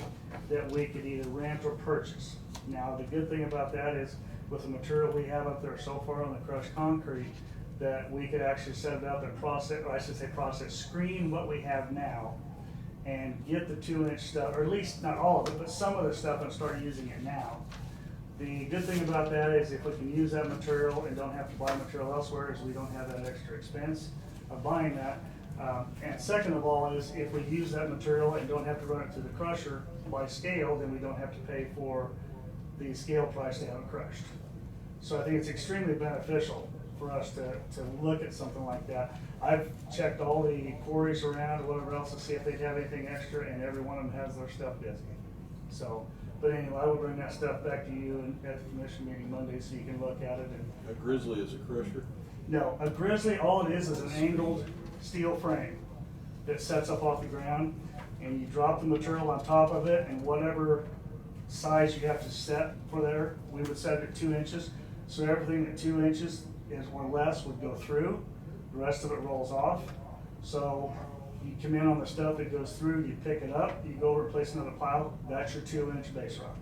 that we could either rent or purchase. Now, the good thing about that is with the material we have up there so far on the crushed concrete, that we could actually set it up and screen what we have now and get the 2-inch stuff, or at least not all of it, but some of the stuff, and start using it now. The good thing about that is if we can use that material and don't have to buy material elsewhere, is we don't have that extra expense of buying that. And second of all is if we use that material and don't have to run it through the crusher by scale, then we don't have to pay for the scale price to have it crushed. So I think it's extremely beneficial for us to look at something like that. I've checked all the quarries around or whatever else to see if they'd have anything extra, and every one of them has their stuff designated. So, but anyway, I will bring that stuff back to you at the commission meeting Monday so you can look at it. And A grizzly is a crusher? no, a grizzly, all it is an angled steel frame that sets up off the ground, and you drop the material on top of it, and whatever size you have to set for there, we would set it at 2 inches. So everything at 2 inches is or less would go through, the rest of it rolls off. So you come in on the stuff that goes through, you pick it up, you go over, place another pile, that's your 2-inch base rock.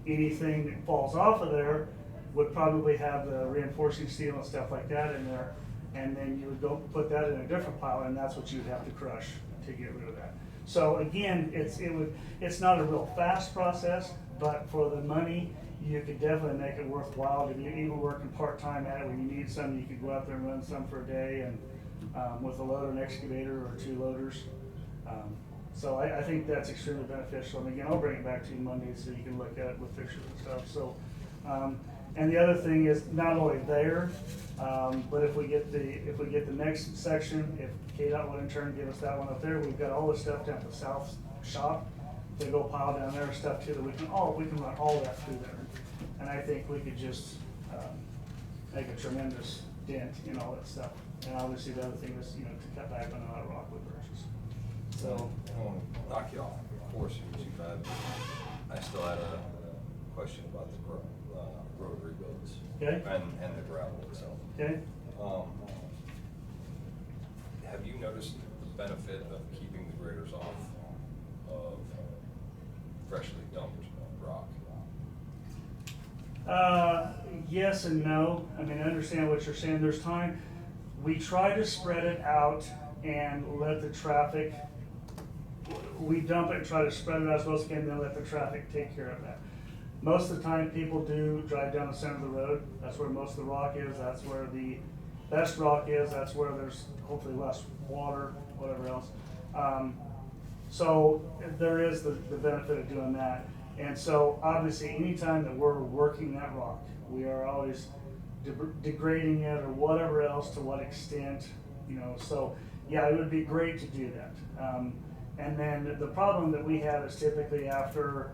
Anything that falls off of there, would probably have the reinforcing steel and stuff like that in there. And then you would go put that in a different pile, and that's what you'd have to crush to get rid of that. So again, it's not a real fast process, but for the money, you could definitely make it worthwhile. If you're even working part-time at it, when you need some, you could go out there and run some for a day, and with a loader, an excavator, or 2 loaders. So I think that's extremely beneficial. And again, I'll bring it back to you Monday so you can look at it with pictures and stuff. So, and the other thing is not only there, but if we get the next section, if KDOT would in turn give us that one up there, we've got all the stuff down at the south shop. They go pile down there stuff too that we can run all that through there. And I think we could just make a tremendous dent in all that stuff. And obviously the other thing is, to cut back on a lot of rockwood birches. So. I won't knock you off course here too bad. I still had a question about the road rebuilds. Okay. And the gravel itself. Okay. Have you noticed the benefit of keeping the graders off of freshly dumped rock? Yes and no. I mean, I understand what you're saying. There's time. We try to spread it out and let the traffic, we dump it and try to spread it out as well as we can, then let the traffic take care of that. Most of the time, people do drive down the center of the road. That's where most of the rock is. That's where the best rock is. That's where there's hopefully less water, whatever else. So there is the benefit of doing that. And so obviously, anytime that we're working that rock, we are always degrading it or whatever else, to what extent, so yeah, it would be great to do that. And then the problem that we have is typically after,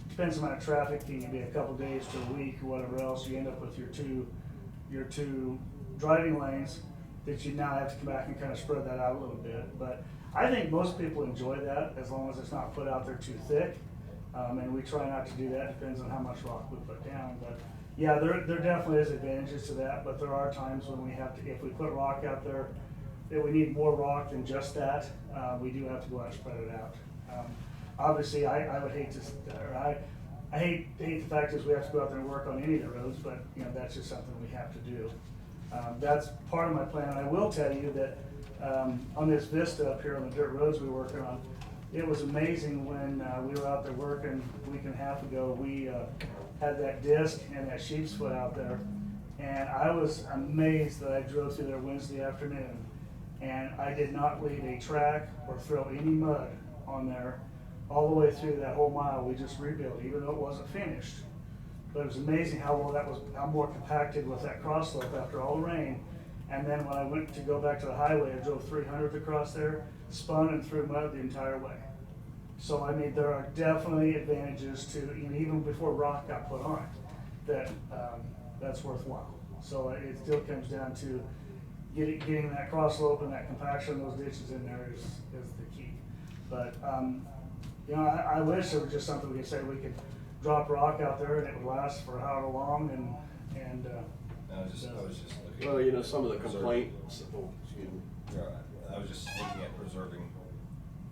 depends on the amount of traffic, it can be a couple days to a week or whatever else, you end up with your two driving lanes that you now have to come back and kind of spread that out a little bit. But I think most people enjoy that as long as it's not put out there too thick. And we try not to do that, depends on how much rock we put down. But yeah, there definitely is advantages to that, but there are times when we have to, if we put rock out there, that we need more rock than just that, we do have to go out and spread it out. Obviously, I would hate to, or I hate the fact is we have to go out there and work on any of the roads, but that's just something we have to do. That's part of my plan. I will tell you that on this vista up here on the dirt roads we're working on, it was amazing when we were out there working a week and a half ago. We had that disc and that sheep's foot out there, and I was amazed that I drove through there Wednesday afternoon, and I did not leave a track or throw any mud on there all the way through that whole mile. We just rebuilt, even though it wasn't finished. But it was amazing how well that was, how more compacted with that cross slope after all the rain. And then when I went to go back to the highway, I drove 300 across there, spun and threw mud the entire way. So I mean, there are definitely advantages to, even before rock got put on it, that's worthwhile. So it still comes down to getting that cross slope and that compaction, those ditches in there is the key. But I wish there was just something we could say we could drop rock out there and it would last for however long and I was just looking. Well, some of the complaints, excuse me. You're all right. I was just looking at preserving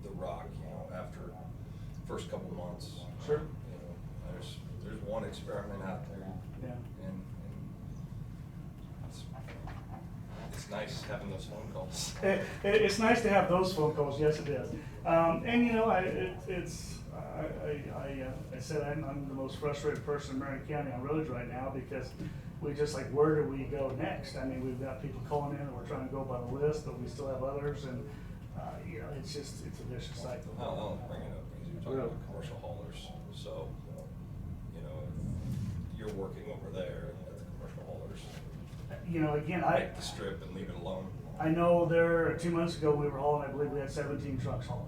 the rock, after first couple months. Sure. There's one experiment out there. Yeah. And it's nice having those phone calls. It's nice to have those phone calls, yes it is. I said I'm the most frustrated person in Marion County on roads right now because we just where do we go next? I mean, we've got people calling in and we're trying to go by the list, but we still have others, and it's a vicious cycle. I'll bring it up because you're talking about commercial haulers. So, if you're working over there at the commercial haulers, Again, take the strip and leave it alone. I know there 2 months ago we were hauling, I believe we had 17 trucks hauling.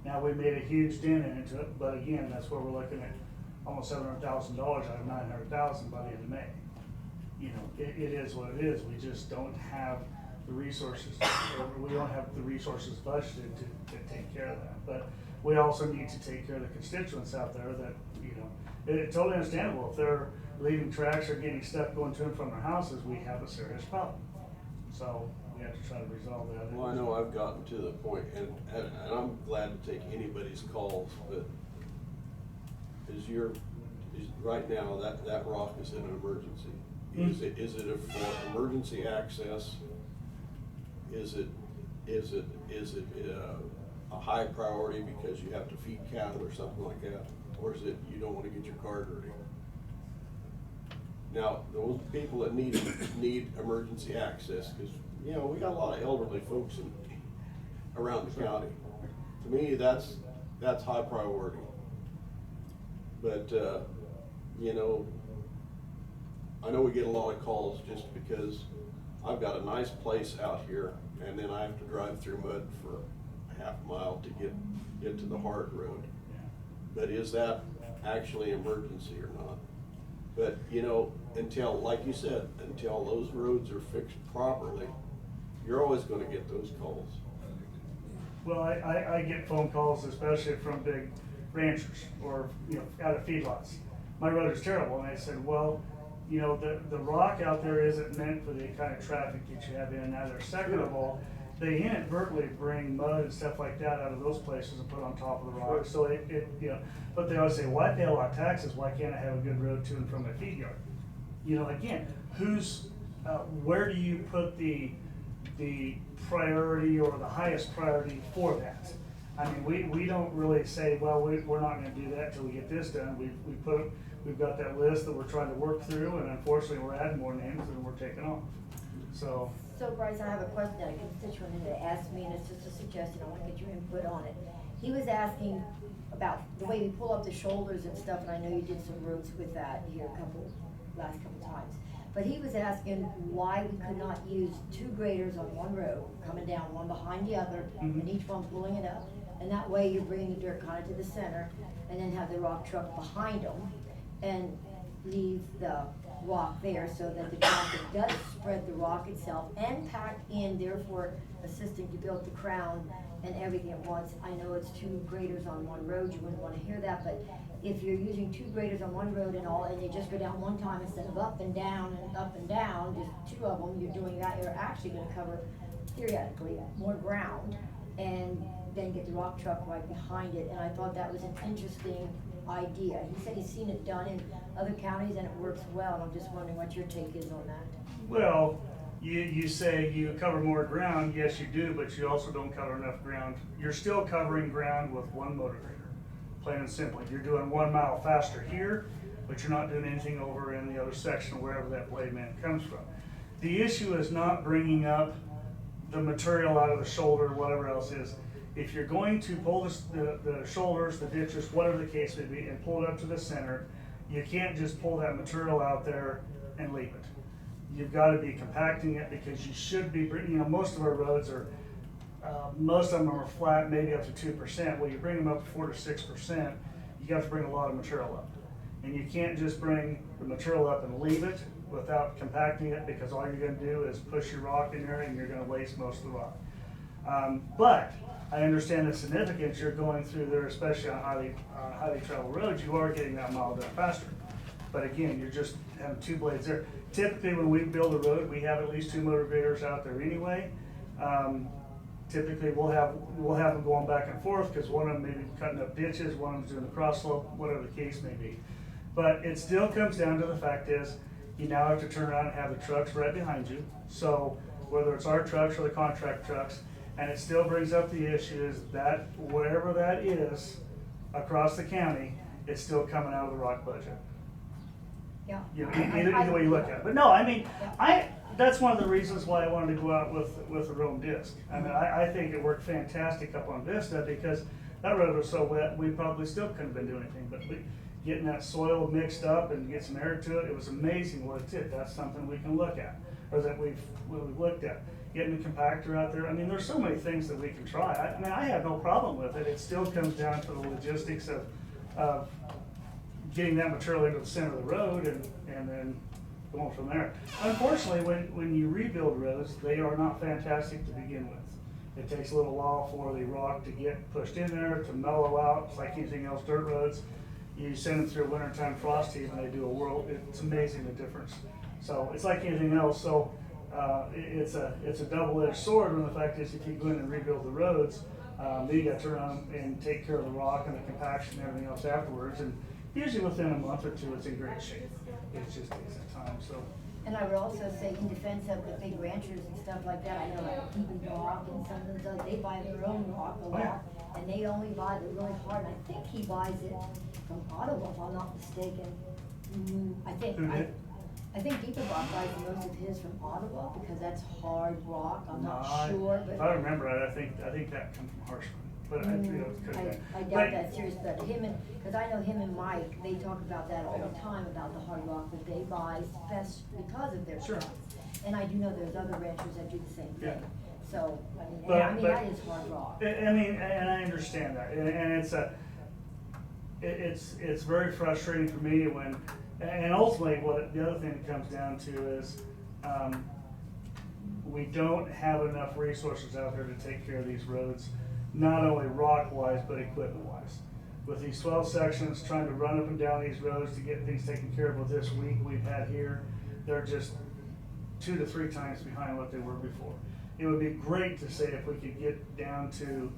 Now we made a huge dent into it, but again, that's where we're looking at almost $700,000 out of $900,000 by the end of May. It is what it is. We just don't have the resources. We don't have the resources budgeted to take care of that. But we also need to take care of the constituents out there that, it's totally understandable. If they're leaving tracks or getting stuff going to and from their houses, we have a serious problem. So we have to try to resolve that. Well, I know I've gotten to the point, and I'm glad to take anybody's calls, but is right now, that rock is in an emergency. Is it for emergency access? Is it a high priority because you have to feed cattle or something like that? Or is it you don't want to get your car dirty? Now, those people that need emergency access, because, you know, we got a lot of elderly folks around the county. To me, that's high priority. But, you know, I know we get a lot of calls just because I've got a nice place out here and then I have to drive through mud for a half mile to get to the hard road. But is that actually emergency or not? But, you know, until, like you said, until those roads are fixed properly, you're always gonna get those calls. Well, I get phone calls, especially from big ranchers or, you know, out of feedlots. My road is terrible, and I said, well, you know, the rock out there isn't meant for the kind of traffic that you have in and out of there. Second of all, they inadvertently bring mud and stuff like that out of those places and put on top of the rock. So it you know, but they always say, well, I pay a lot of taxes, why can't I have a good road to and from my feed yard? You know, again, where do you put the priority or the highest priority for that? I mean, we don't really say, well, we're not gonna do that till we get this done. We've got that list that we're trying to work through, and unfortunately, we're adding more names than we're taking off. So Bryce, I have a question that a constituent had asked me, and it's just a suggestion, I wanna get your input on it. He was asking about the way we pull up the shoulders and stuff, and I know you did some roads with that here last couple times. But he was asking why we could not use two graders on one road, coming down, one behind the other, and each one pulling it up. And that way you're bringing the dirt kind of to the center, and then have the rock truck behind them, and leave the rock there so that the traffic does spread the rock itself and pack in, therefore assisting to build the crown and everything at once. I know it's two graders on one road, you wouldn't want to hear that, but if you're using two graders on one road and they just go down one time instead of up and down, just two of them, you're doing that, you're actually gonna cover, theoretically, more ground, and then get the rock truck right behind it. And I thought that was an interesting idea. He said he's seen it done in other counties and it works well, and I'm just wondering what your take is on that. well, you say you cover more ground, yes you do, but you also don't cover enough ground. You're still covering ground with one motor grader, plain and simple. You're doing 1 mile faster here, but you're not doing anything over in the other section, wherever that blade man comes from. The issue is not bringing up the material out of the shoulder, whatever else is. If you're going to pull the shoulders, the ditches, whatever the case may be, and pull it up to the center, you can't just pull that material out there and leave it. You've got to be compacting it, because you should be bringing, you know, most of our roads are, most of them are flat, maybe up to 2%. Well, you bring them up to 4 to 6%, you have to bring a lot of material up. And you can't just bring the material up and leave it without compacting it, because all you're going to do is push your rock in there and you're going to waste most of the rock. But I understand the significance. You're going through there, especially on highly traveled roads, you are getting that mile done faster. But again, you're just having two blades there. Typically, when we build a road, we have at least two motor graders out there anyway. Typically, we'll have them going back and forth, because one of them may be cutting up ditches, one of them's doing the cross slope, whatever the case may be. But it still comes down to the fact is, you now have to turn around and have the trucks right behind you. So whether it's our trucks or the contract trucks, and it still brings up the issue is that wherever that is across the county, it's still coming out of the rock budget. Yeah. You know, either way you look at it. But no, I mean, that's one of the reasons why I wanted to go out with the Rome disc. I mean, I think it worked fantastic up on Vista, because that road was so wet, we probably still couldn't have been doing anything. But getting that soil mixed up and get some air to it, it was amazing what it did. That's something we can look at, or that we've looked at. Getting the compactor out there, I mean, there's so many things that we can try. I mean, I have no problem with it. It still comes down to the logistics of getting that material into the center of the road and then going from there. Unfortunately, when you rebuild roads, they are not fantastic to begin with. It takes a little while for the rock to get pushed in there, to mellow out. It's like anything else, dirt roads. You send them through a wintertime frost heave and they do a world. It's amazing the difference. So it's like anything else. So it's a double-edged sword, when the fact is, if you go in and rebuild the roads, then you got to turn around and take care of the rock and the compaction and everything else afterwards. And usually within a month or two, it's in great shape. It just takes time, so. And I would also say in defense of the big ranchers and stuff like that, I know like even Rock and some of those, they buy their own rock a Oh, yeah. lot. And they only buy the really hard, I think he buys it from Ottawa, if I'm not mistaken. I think Deeper Rock buys most of his from Ottawa because that's hard rock, I'm not sure, but. If I remember right, I think that comes from Harshman, but I, you know, it could be. I doubt that serious, but him and, cause I know him and Mike, they talk about that all the time, about the hard rock that they buy, best because of their Sure. trucks. And I do know there's other ranchers that do the same Yeah. thing, so, I mean, But- I mean, but- that is hard rock. I mean, and I understand that, and it's very frustrating for me when, and ultimately, what the other thing it comes down to is, we don't have enough resources out there to take care of these roads, not only rock-wise, but equipment-wise. With these 12 sections, trying to run up and down these roads to get things taken care of with this week we've had here, they're just 2 to 3 times behind what they were before. It would be great to say if we could get down to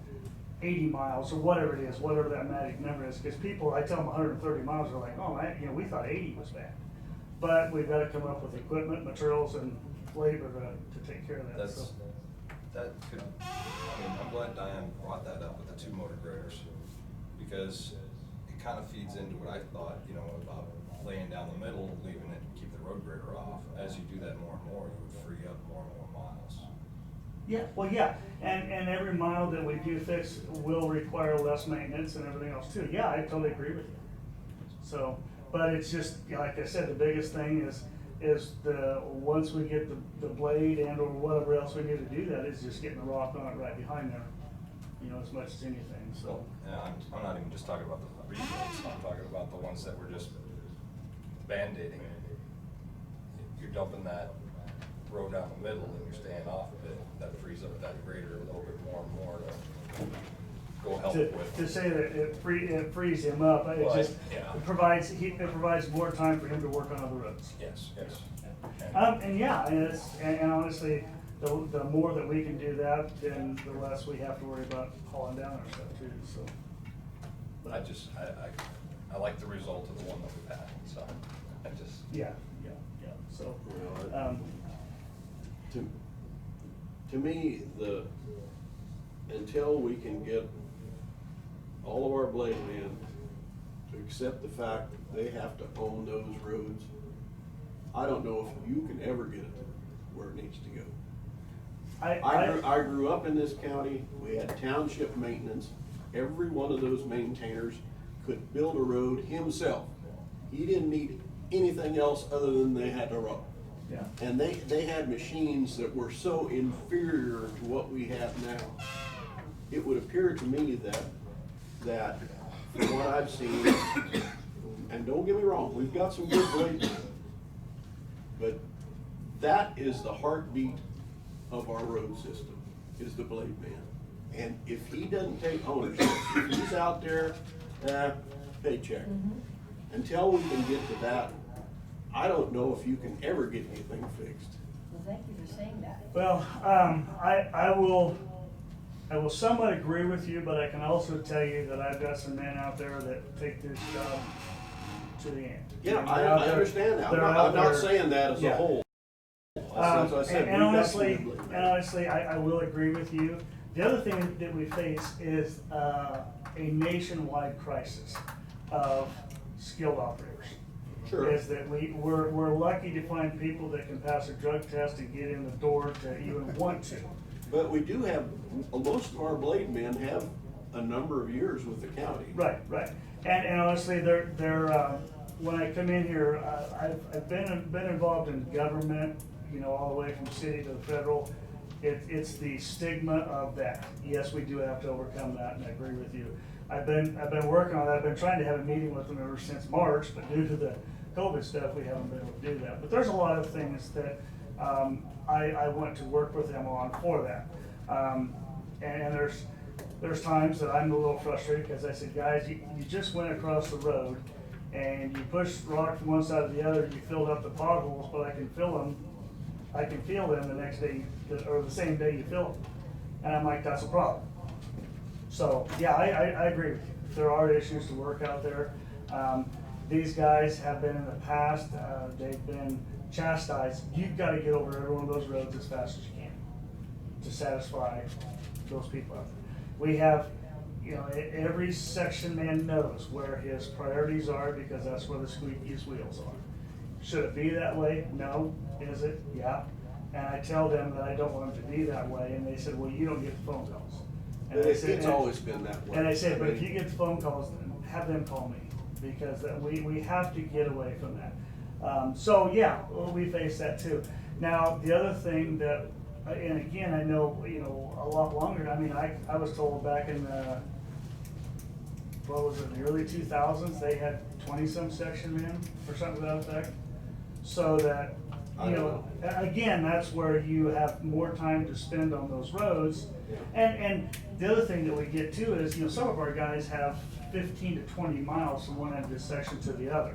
80 miles or whatever it is, whatever that magic number is, because people, I tell them 130 miles, are like, oh, we thought 80 was bad. But we've got to come up with equipment, materials, and labor to take care of that. That's, So. that could, I mean, I'm glad Diane brought that up with the 2 motor graders, because it kind of feeds into what I thought, you know, about laying down the middle, leaving it, keep the road grader off. As you do that more and more, you would free up more and more miles. Yeah, well, yeah, and every mile that we do fix will require less maintenance and everything else too. Yeah, I totally agree with you. So, but it's just, like I said, the biggest thing is once we get the blade and or whatever else we need to do that, is just getting the rock on it right behind there, you know, as much as anything, so. Yeah, I'm not even just talking about the rebuilds, I'm talking about the ones that were just band-aiding. You're dumping that road down the middle and you're staying off of it, that frees up that grader a little bit more and more to go help with. To say that it frees him up, it Well, just, yeah. it provides more time for him to work on other roads. Yes, yes. And yeah, and honestly, the more that we can do that, then the less we have to worry about hauling down our stuff too, so. But I like the result of the one that we've had, so I just. Yeah, so, Well, to me, until we can get all of our blade men to accept the fact that they have to own those roads, I don't know if you can ever get it where it needs to go. I grew up in this county, we had township maintenance, every one of those maintainers could build a road himself. He didn't need anything else other than they had to road. yeah. And they had machines that were so inferior to what we have now. It would appear to me that from what I've seen, and don't get me wrong, we've got some good blade men, but that is the heartbeat of our road system, is the blade man. And if he doesn't take ownership, if he's out there, paycheck. Until we can get to that, I don't know if you can ever get anything fixed. Well, thank you for saying that. Well, I will somewhat agree with you, but I can also tell you that I've got some men out there that take this job to the end. Yeah, And I they're out there- understand that. they're I'm out not there- saying that as a Yeah. whole. As I said, And we've got some honestly, good blade men. I will agree with you. The other thing that we face is a nationwide crisis of skilled operators. Sure. Is that we're lucky to find people that can pass a drug test and get in the door to even want to. But we do have, most of our blade men have a number of years with the county. Right. And honestly, when I come in here, I've been involved in government, you know, all the way from city to the federal. It's the stigma of that. Yes, we do have to overcome that, and I agree with you. I've been working on that. I've been trying to have a meeting with them ever since March, but due to the COVID stuff, we haven't been able to do that. But there's a lot of things that I want to work with them on for that. And there's times that I'm a little frustrated because I said, guys, you just went across the road and you pushed rock from one side to the other, you filled up the potholes, but I can feel them the next day, or the same day you fill them. And I'm like, that's a problem. So, yeah, I agree with you. There are issues to work out there. These guys have been in the past, they've been chastised. You've got to get over every one of those roads as fast as you can to satisfy those people out there. We have, you know, every section man knows where his priorities are because that's where the squeakiest wheels are. Should it be that way? No. Is it? Yeah. And I tell them that I don't want them to be that way, and they said, well, you don't get the phone calls. And I said, It's always been that way. and I said, but if you get the phone calls, then have them call me, because we have to get away from that. So yeah, we face that too. Now, the other thing that, and again, I know, you know, a lot longer, I mean, I was told back in the, what was it, the early 2000s, they had 20-some section men or something to that effect. So that, I you don't know, again, that's where you have more time to spend on those roads. And the other thing that we get too is, you know, some of our guys have 15 to 20 miles from one end of the section to the other.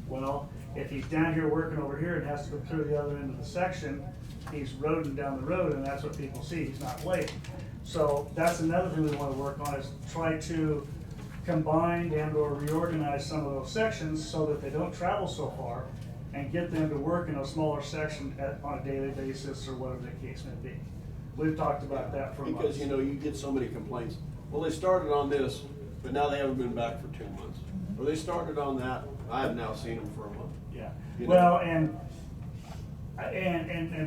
Well, if he's down here working over here and has to go through the other end of the section, he's roading down the road, and that's what people see, he's not late. So that's another thing we want to work on, is try to combine and or reorganize some of those sections so that they don't travel so far, and get them to work in a smaller section on a daily basis or whatever the case may be. We've talked about that for months. Because, you know, you get so many complaints. Well, they started on this, but now they haven't been back for 2 months. Or they started on that, I have now seen them for a month. Yeah, You know? well, and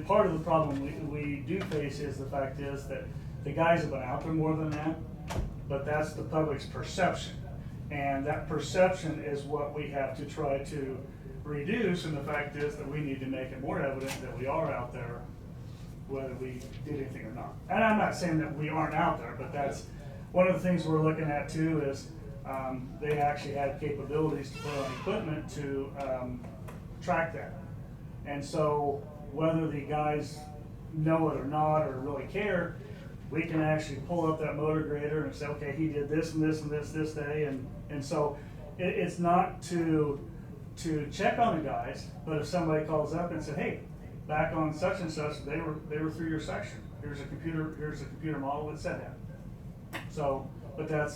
part of the problem we do face is the fact is that the guys have been out there more than that, but that's the public's perception. And that perception is what we have to try to reduce, and the fact is that we need to make it more evident that we are out there, whether we did anything or not. And I'm not saying that we aren't out there, but that's one of the things we're looking at too is they actually had capabilities to put on equipment to track that. And so whether the guys know it or not or really care, we can actually pull up that motor grader and say, okay, he did this and this and this day. And so it's not to check on the guys, but if somebody calls up and said, hey, back on such and such, they were through your section. Here's a computer model that said that. So, but that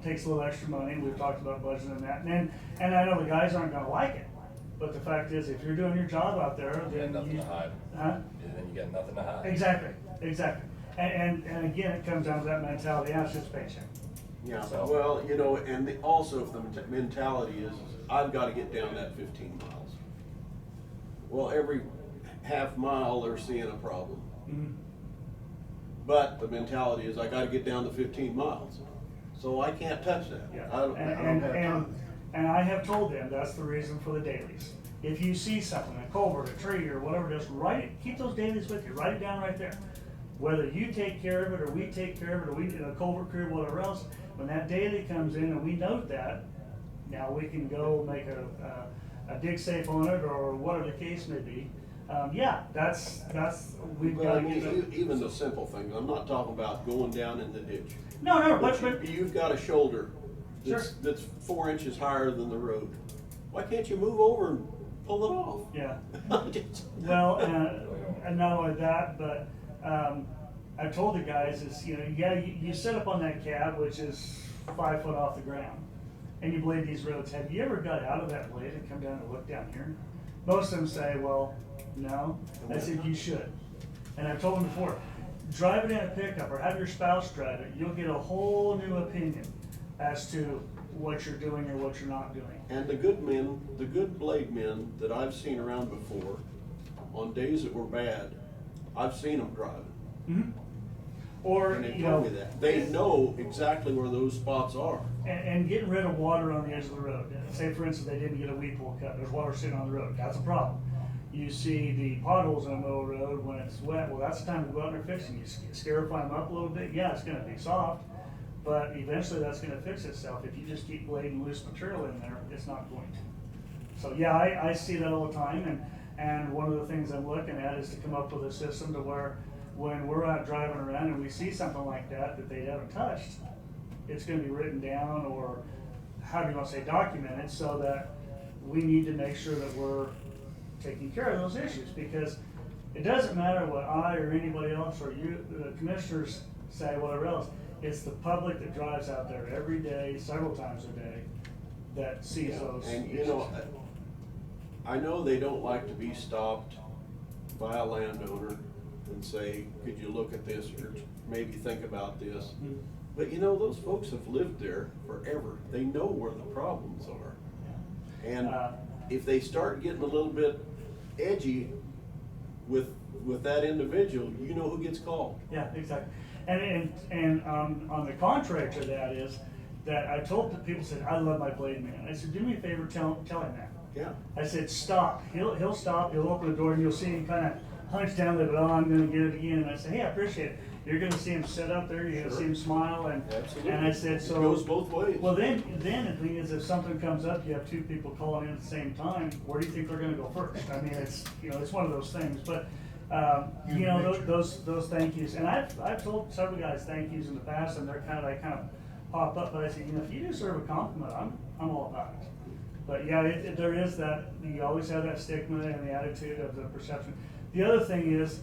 takes a little extra money. We've talked about budgeting that, and I know the guys aren't going to like it. But the fact is, if you're doing your job out there, You then got nothing to hide. Huh? Then you got nothing to hide. Exactly. And again, it comes down to that mentality. It's just paycheck. Yeah, So- well, you know, and also if the mentality is I've got to get down that 15 miles. Well, every half mile they're seeing a problem. Mhm. But the mentality is I got to get down the 15 miles. So I can't touch that. Yeah, I don't have time. and I have told them that's the reason for the dailies. If you see something, a culvert, a tree, or whatever, just write it, keep those dailies with you, write it down right there. Whether you take care of it, or we take care of it, or we, a culvert crew, whatever else, when that daily comes in and we note that, now we can go make a dig safe on it, or whatever the case may be. Yeah, that's, we've Well, got I to mean, get the. even the simple things. I'm not talking about going down in the ditch. No, But but, you've got a shoulder Sure. that's 4 inches higher than the road. Why can't you move over and pull it off? yeah. Well, and not only that, but I told the guys is, you know, yeah, you set up on that cab, which is 5 foot off the ground, and you blade these roads. Have you ever got out of that blade and come down and look down here? Most of them say, well, no. I said, you should. And I've told them before, drive it in a pickup or have your spouse drive it. You'll get a whole new opinion as to what you're doing or what you're not doing. And the good men, the good blade men that I've seen around before, on days that were bad, I've seen them driving. Mm-hmm. Or, And they you told know, me that. They know exactly where those spots are. and getting rid of water on the edge of the road. Say, for instance, they didn't get a weed pool cut. There's water sitting on the road. That's a problem. You see the potholes in the middle of the road when it's wet. Well, that's the time to go out there fixing. You scarify them up a little bit. Yeah, it's going to be soft, but eventually that's going to fix itself. If you just keep blading loose material in there, it's not going to. So yeah, I see that all the time, and one of the things I'm looking at is to come up with a system to where when we're out driving around and we see something like that they haven't touched, it's going to be written down, or how do you want to say documented, so that we need to make sure that we're taking care of those issues, because it doesn't matter what I or anybody else or you, the commissioners, say, whatever else. It's the public that drives out there every day, several times a day, that sees those. And you know, I know they don't like to be stopped by a landowner and say, could you look at this, or maybe think about this? Mhm. But you know, those folks have lived there forever. They know where the problems are. And if they start getting a little bit edgy with that individual, you know who gets called. Yeah, exactly. And on the contrary to that is that I told the people, said, I love my blade man. I said, do me a favor, tell him that. Yeah. I said, stop. He'll stop, he'll open the door, and you'll see him kind of hunch down, like, oh, I'm gonna get it again. And I said, hey, I appreciate it. You're gonna see him sit up there, you're gonna see him smile, Absolutely. and I said, so. It goes both ways. Well, then the thing is, if something comes up, you have two people calling in at the same time, where do you think they're gonna go first? I mean, it's, it's one of those things, but, those thank yous, and I've told several guys thank yous in the past, and they're kind of pop up, but I said, if you deserve a compliment, I'm all about it. But yeah, there is that, you always have that stigma and the attitude of the perception. The other thing is,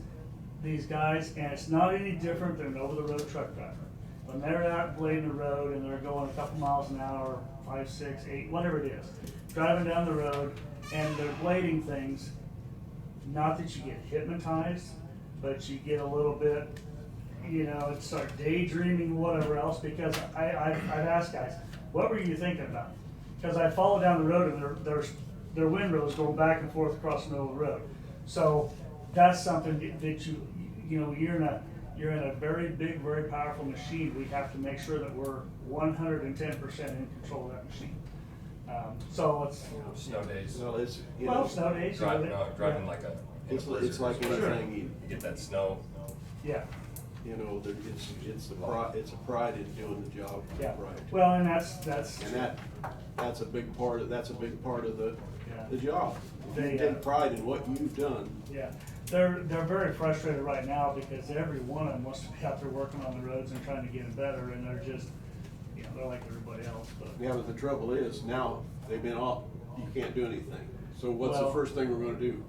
these guys, and it's not any different than an over-the-road truck driver. When they're out blading the road and they're going a couple miles an hour, 5, 6, 8, whatever it is, driving down the road and they're blading things, not that you get hypnotized, but you get a little bit, it's start daydreaming, whatever else, because I've asked guys, what were you thinking about? Because I follow down the road and their windrows going back and forth across the middle of the road. So that's something that you're in a very big, very powerful machine. We have to make sure that we're 110% in control of that machine. So it's Snow days. Well, it's, snow days. Driving like a. it's like Sure. anything, You get that snow. Yeah. it's a pride in doing the job Yeah. right. Well, and that's And that's a big part of the Yeah. job. They, You take pride in what you've done. Yeah, they're very frustrated right now because every one of them wants to be out there working on the roads and trying to get it better, and they're just, they're like everybody else, but. Yeah, but the trouble is, now they've been off, you can't do anything. So what's the Well- first thing we're gonna do?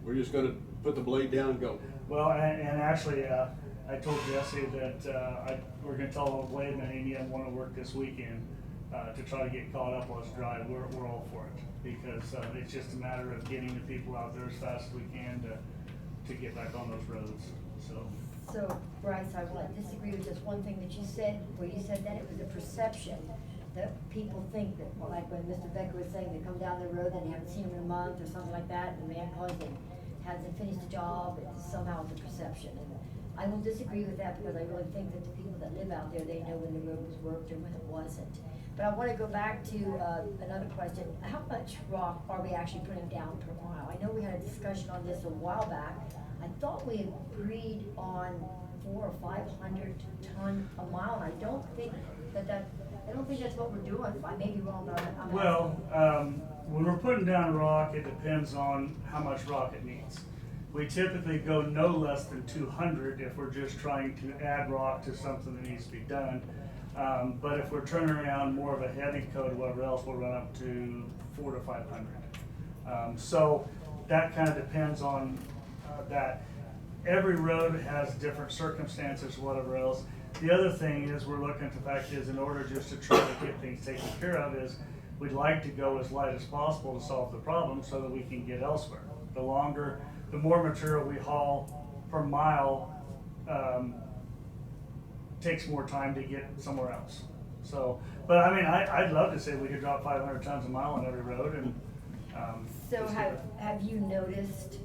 We're just gonna put the blade down and go. Well, and actually, I told Jesse that, we're gonna tell old Blade man he didn't wanna work this weekend, to try to get caught up on his drive. We're all for it, because, it's just a matter of getting the people out there as fast as we can to get back on those roads, so. So, Bryce, I will disagree with just one thing that you said, where you said that it was a perception, that people think that, well, like when Mr. Becker was saying, they come down the road and they haven't seen him in a month or something like that, and the man calls and hasn't finished the job, somehow it's a perception. And I will disagree with that, because I really think that the people that live out there, they know when the road was worked or when it wasn't. But I wanna go back to, another question. How much rock are we actually putting down per mile? I know we had a discussion on this a while back. I thought we agreed on 400 or 500 ton a mile, and I don't think that's what we're doing. I may be wrong, but I'm Well, when we're putting down rock, it depends on how much rock it needs. We typically go no less than 200 if we're just trying to add rock to something that needs to be done. But if we're turning around more of a heavy coat or whatever else, we'll run up to 400 to 500. So that kind of depends on that. Every road has different circumstances, whatever else. The other thing is, we're looking at the fact is, in order just to try to get things taken care of, is we'd like to go as light as possible to solve the problem so that we can get elsewhere. The more material we haul per mile, takes more time to get somewhere else. So, but I mean, I'd love to say we could drop 500 tons a mile on every road and, So just get it. have you noticed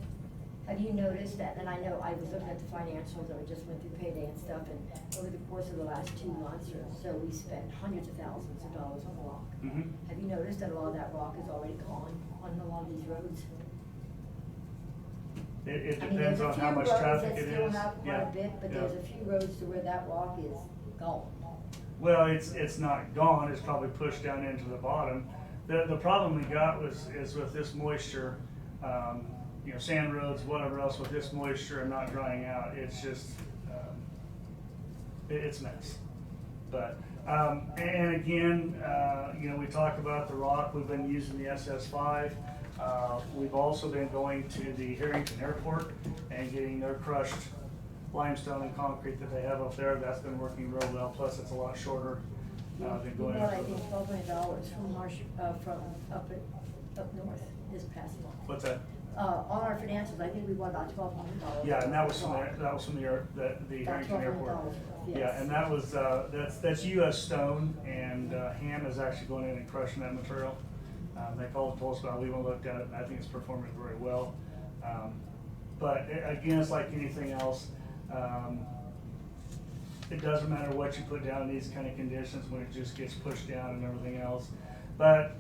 that, and I know I was looking at the financials, I just went through Payday and stuff, and over the course of the last 2 months or so, we spent hundreds of thousands of dollars on rock. Mhm. Have you noticed that a lot of that rock is already gone on a lot of these roads? It I mean, depends there's a on few how much roads traffic that it still is. have quite Yeah, a bit, but yeah. there's a few roads to where that rock is gone. Well, it's not gone, it's probably pushed down into the bottom. The problem we got is with this moisture, sand roads, whatever else, with this moisture and not drying out, it's just, it's a mess. But, and again, we talk about the rock, we've been using the SS5. We've also been going to the Harrington Airport and getting their crushed limestone and concrete that they have up there. That's been working real well, plus it's a lot shorter. than We going bought, after I those. think, $1,200 from from up north this past month. What's that? On our financials, I think we bought about $1,200. Yeah, and that was from the About Harrington Airport. $1,200, yes. Yeah, and that was, that's US Stone, and Ham is actually going in and crushing that material. They called and told us about it, we went and looked at it, and I think it's performing very well. But again, it's like anything else. It doesn't matter what you put down in these kind of conditions when it just gets pushed down and everything else. But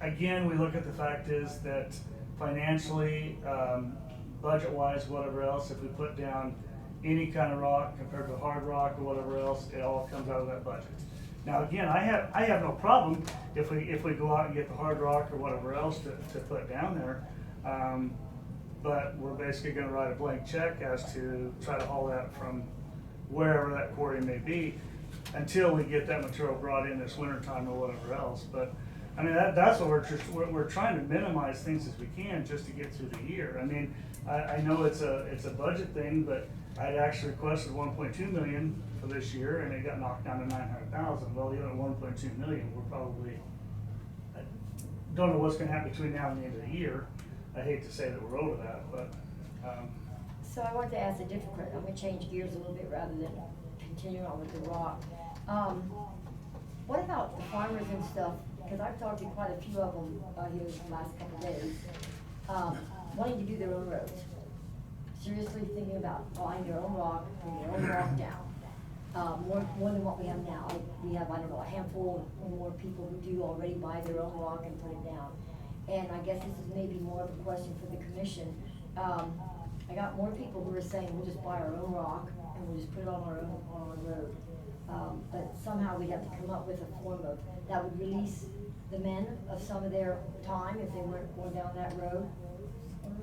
again, we look at the fact is that financially, budget-wise, whatever else, if we put down any kind of rock compared to hard rock or whatever else, it all comes out of that budget. Now, again, I have no problem if we go out and get the hard rock or whatever else to put down there. But we're basically gonna write a blank check as to try to haul that from wherever that quarry may be until we get that material brought in this wintertime or whatever else. But I mean, that's what we're trying to minimize things as we can just to get through the year. I mean, I know it's a budget thing, but I'd actually requested 1.2 million for this year, and it got knocked down to 900,000. Well, even at 1.2 million, we're probably, I don't know what's going to happen between now and the end of the year. I hate to say that we're over that, but. So I want to ask a different question. I'm gonna change gears a little bit rather than continue on with the rock. What about the farmers and stuff? Because I've talked to quite a few of them here the last couple of days, wanting to do their own roads. Seriously thinking about buying their own rock, bringing their own rock down. More than what we have now. We have, I don't know, a handful or more people who do already buy their own rock and put it down. And I guess this is maybe more of a question for the commission. I got more people who are saying we'll just buy our own rock and we'll just put it on our road. But somehow we'd have to come up with a form of, that would release the men of some of their time if they weren't going down that road,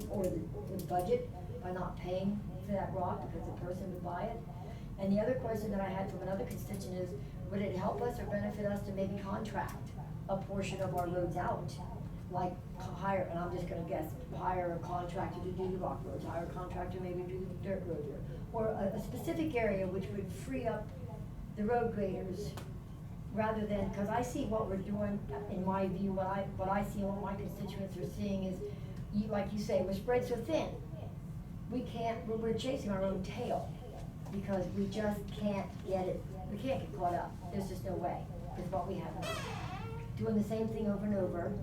or the budget by not paying for that rock because the person would buy it. And the other question that I had from another constituent is, would it help us or benefit us to maybe contract a portion of our roads out? Like hire, and I'm just gonna guess, hire a contractor to do the rock roads, hire a contractor maybe to do the dirt roads, or a specific area which would free up the road graders, rather than, cause I see what we're doing, in my view, what I see and what my constituents are seeing is, like you say, we're spread so thin. We're chasing our own tail, because we just can't get it, we can't get caught up, there's just no way, with what we have now. Doing the same thing over and over,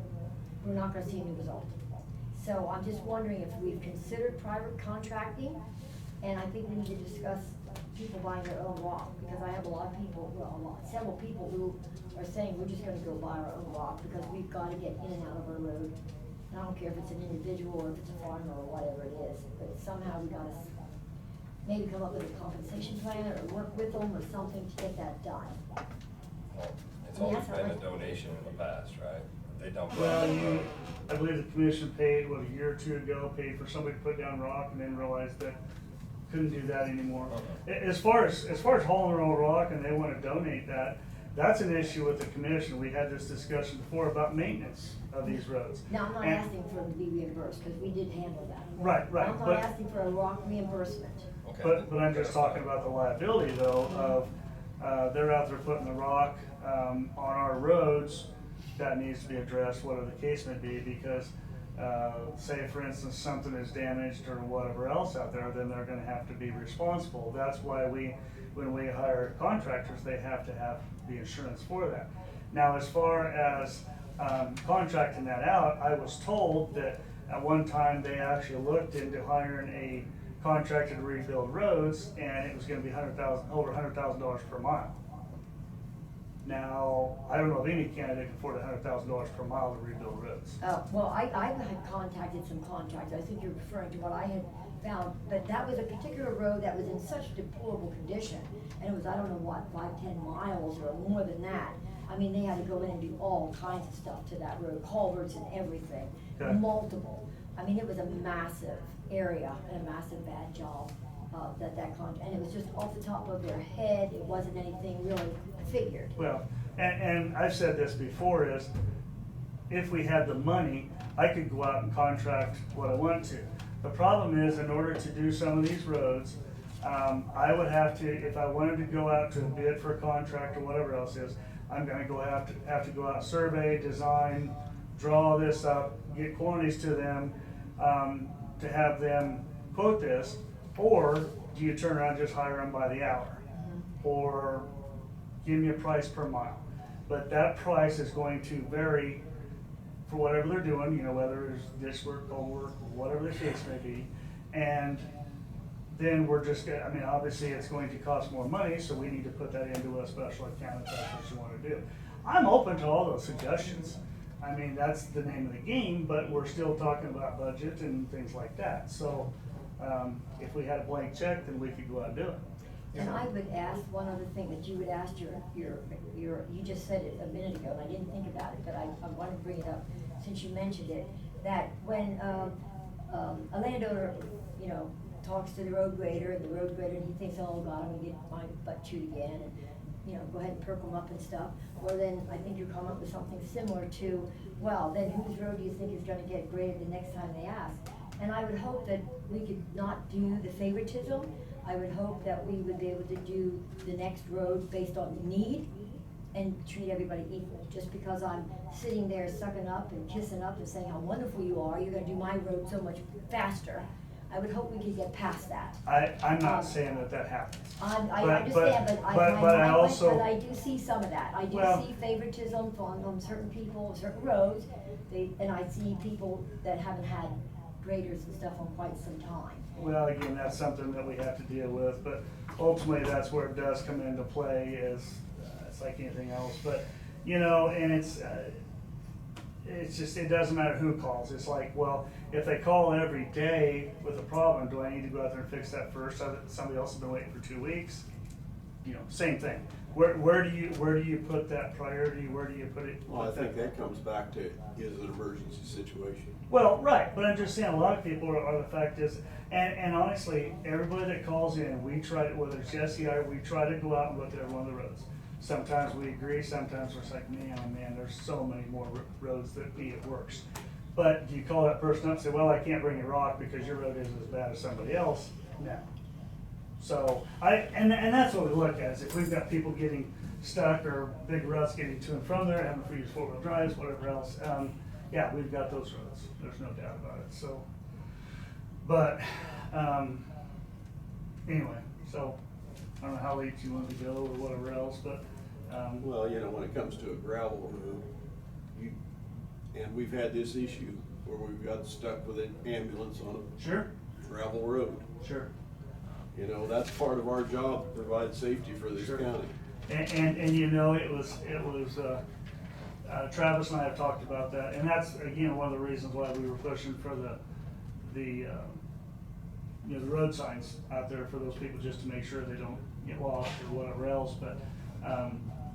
we're not gonna see any result. So I'm just wondering if we've considered private contracting, and I think we need to discuss people buying their own rock, because I have a lot of people, several people who are saying we're just gonna go buy our own rock because we've gotta get in and out of our road. And I don't care if it's an individual or if it's a farmer or whatever it is, but somehow we gotta maybe come up with a compensation plan or work with them or something to get that done. Well, it's always been a donation in the past, right? They dump it Well, on the road. I believe the commission paid, a year or two ago, paid for somebody to put down rock and then realized that couldn't do that anymore. As far as hauling their own rock and they wanna donate that, that's an issue with the commission. We had this discussion before about maintenance of these roads. Now, I'm not And- asking for them to be reimbursed, because we did handle that. Right, I'm not but, asking for a rock reimbursement. Okay. but I'm just talking about the liability though of, they're out there putting the rock, on our roads. That needs to be addressed, whatever the case may be, because, say for instance, something is damaged or whatever else out there, then they're gonna have to be responsible. That's why when we hire contractors, they have to have the insurance for that. Now, as far as, contracting that out, I was told that at one time they actually looked into hiring a contractor to rebuild roads, and it was gonna be over $100,000 per mile. Now, I don't know if any candidate can afford $100,000 per mile to rebuild roads. Well, I had contacted some contractors, I think you're referring to what I had found, but that was a particular road that was in such deplorable condition, and it was, I don't know what, 5-10 miles or more than that. I mean, they had to go in and do all kinds of stuff to that road, culverts and everything, Okay. multiple. I mean, it was a massive area and a massive bad job, and it was just off the top of their head, it wasn't anything really figured. Well, and I've said this before is, if we had the money, I could go out and contract what I want to. The problem is, in order to do some of these roads, I would have to, if I wanted to go out to bid for a contract or whatever else is, I'm gonna have to go out, survey, design, draw this up, get quantities to them, to have them quote this, or do you turn around and just hire them by the hour? Or give me a price per mile. But that price is going to vary for whatever they're doing, you know, whether it's dish work, coal work, whatever the case may be. And then we're just, I mean, obviously it's going to cost more money, so we need to put that into a special account if that's what you wanna do. I'm open to all those suggestions. I mean, that's the name of the game, but we're still talking about budget and things like that. So, if we had a blank check, then we could go out and do it. And I would ask one other thing that you would ask you just said it a minute ago, and I didn't think about it, but I want to bring it up since you mentioned it, that when, a landowner, you know, talks to the road grader, and the road grader, and he thinks, oh God, I'm gonna get my butt chewed again, and, you know, go ahead and perk them up and stuff. Well, then I think you come up with something similar to, well, then whose road do you think is gonna get graded the next time they ask? And I would hope that we could not do the favoritism. I would hope that we would be able to do the next road based on need and treat everybody equal. Just because I'm sitting there sucking up and kissing up and saying how wonderful you are, you're gonna do my road so much faster. I would hope we could get past that. I'm not saying that happens. I But- understand, but I do see some of that. I do Well- see favoritism on certain people, certain roads, and I see people that haven't had graders and stuff on quite some time. Well, again, that's something that we have to deal with, but ultimately, that's where it does come into play, is, it's like anything else, but, you know, and it's just, it doesn't matter who calls. It's like, well, if they call every day with a problem, do I need to go out there and fix that first? Somebody else has been waiting for 2 weeks? You know, same thing. Where do you put that priority? Where do you put it? Well, I think that comes back to, is it an emergency situation? Well, right, but I'm just saying, a lot of people are the fact is, and honestly, everybody that calls in, we try to, whether it's Jesse or I, we try to go out and look at every one of the roads. Sometimes we agree, sometimes we're just like, man, oh man, there's so many more roads that need it works. But do you call that person up and say, well, I can't bring you rock because your road isn't as bad as somebody else? No. So, and that's what we look at, is if we've got people getting stuck or big ruts getting to and from there, having to use four-wheel drives, whatever else, yeah, we've got those roads, there's no doubt about it, so. But, anyway, so, I don't know how late you want to go or whatever else, but, Well, you know, when it comes to a gravel road, and we've had this issue where we've got stuck with an ambulance on a sure, gravel road. sure. You know, that's part of our job, to provide safety for this Sure. county. And you know, it was, Travis and I have talked about that, and that's, again, one of the reasons why we were pushing for the road signs out there for those people, just to make sure they don't get lost or whatever else, but,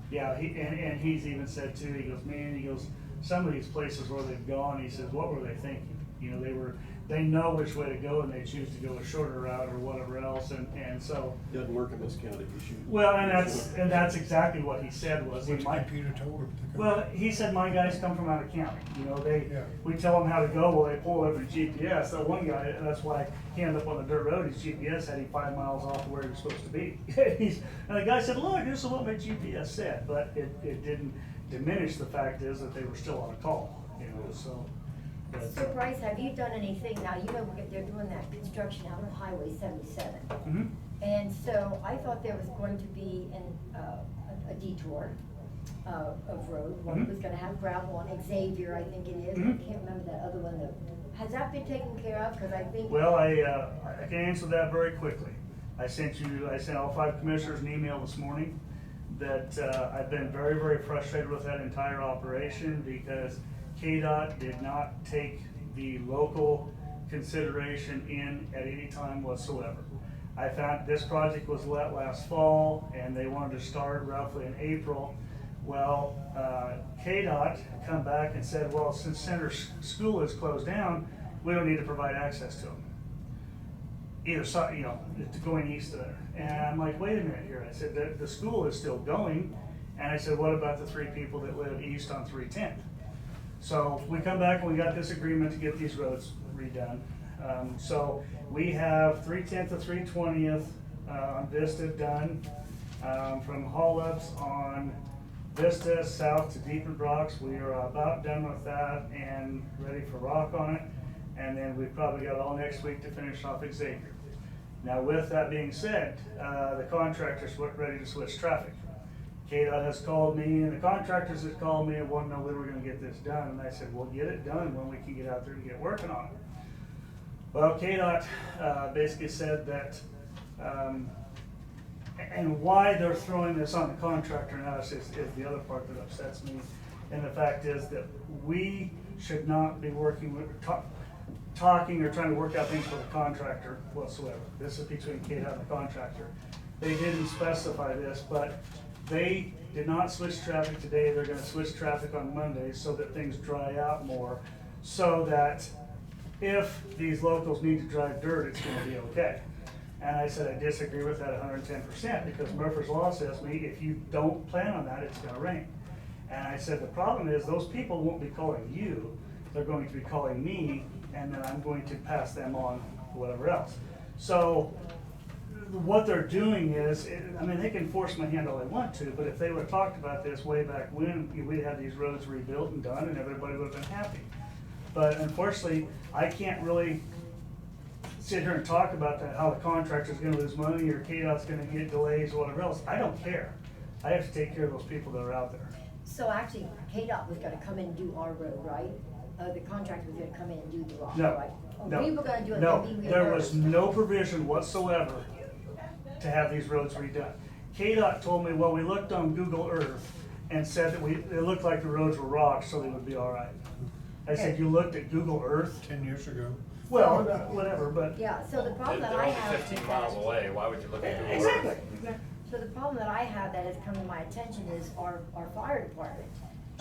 yeah, and he's even said too, he goes, man, he goes, some of these places where they've gone, he says, what were they thinking? You know, they know which way to go and they choose to go a shorter route or whatever else, and so. Doesn't work in this county, you shoot. Well, and that's exactly what he said was, What the computer told him to go. well, he said, my guys come from out of county, you know, Yeah. we tell them how to go, well, they pull over the GPS. That one guy, that's why he ended up on the dirt road, his GPS had him 5 miles off of where he was supposed to be. And the guy said, look, this is what my GPS said, but it didn't diminish the fact is that they were still on a call, you know, so. but- So Bryce, have you done anything, now, you know, they're doing that construction out on Highway 77. Mhm. And so I thought there was going to be a detour of road, one Mhm. was gonna have gravel on Xavier, I think it is, Mhm. I can't remember that other one, has that been taken care of? Cause I think. Well, I can answer that very quickly. I sent all 5 commissioners an email this morning that I've been very, very frustrated with that entire operation because KDOT did not take the local consideration in at any time whatsoever. I found this project was let last fall and they wanted to start roughly in April. Well, KDOT come back and said, well, since Center School is closed down, we don't need to provide access to them. Either side, you know, going east of there. And I'm like, wait a minute here. I said, the school is still going. And I said, what about the 3 people that live east on 310th? So we come back and we got this agreement to get these roads redone. So we have 310th to 320th on Vista done. From haul ups on Vista south to Deep Rocks, we are about done with that and ready for rock on it. And then we've probably got all next week to finish off Xavier. Now with that being said, the contractors were ready to switch traffic. KDOT has called me and the contractors have called me and want to know when we're gonna get this done. And I said, we'll get it done when we can get out there and get working on it. Well, KDOT basically said that, and why they're throwing this on the contractor now is the other part that upsets me. And the fact is that we should not be working with, talking or trying to work out things for the contractor whatsoever. This is between KDOT and the contractor. They didn't specify this, but they did not switch traffic today. They're gonna switch traffic on Monday so that things dry out more, so that if these locals need to drive dirt, it's gonna be okay. And I said, I disagree with that 110%, because Murphy's Law says me, if you don't plan on that, it's gonna rain. And I said, the problem is those people won't be calling you, they're going to be calling me, and then I'm going to pass them on to whatever else. So what they're doing is, I mean, they can force my hand all they want to, but if they would have talked about this way back when, we'd have these roads rebuilt and done, and everybody would have been happy. But unfortunately, I can't really sit here and talk about that, how the contractor's gonna lose money or KDOT's gonna get delays or whatever else. I don't care. I have to take care of those people that are out there. So actually, KDOT was gonna come in and do our road, right? The contractor was gonna come in and do the rock, No, right? Oh, no, we were gonna do it, no, then we there was reimbursed. no provision whatsoever to have these roads redone. KDOT told me, well, we looked on Google Earth and said that it looked like the roads were rocks, so they would be all right. I said, you looked at Google Earth? 10 years ago. Well, whatever, but. Yeah, so the problem that They're I only have. 15 is miles that- away, why would you look at Google Earth? Exactly, exactly. So the problem that I have that has come to my attention is our fire department.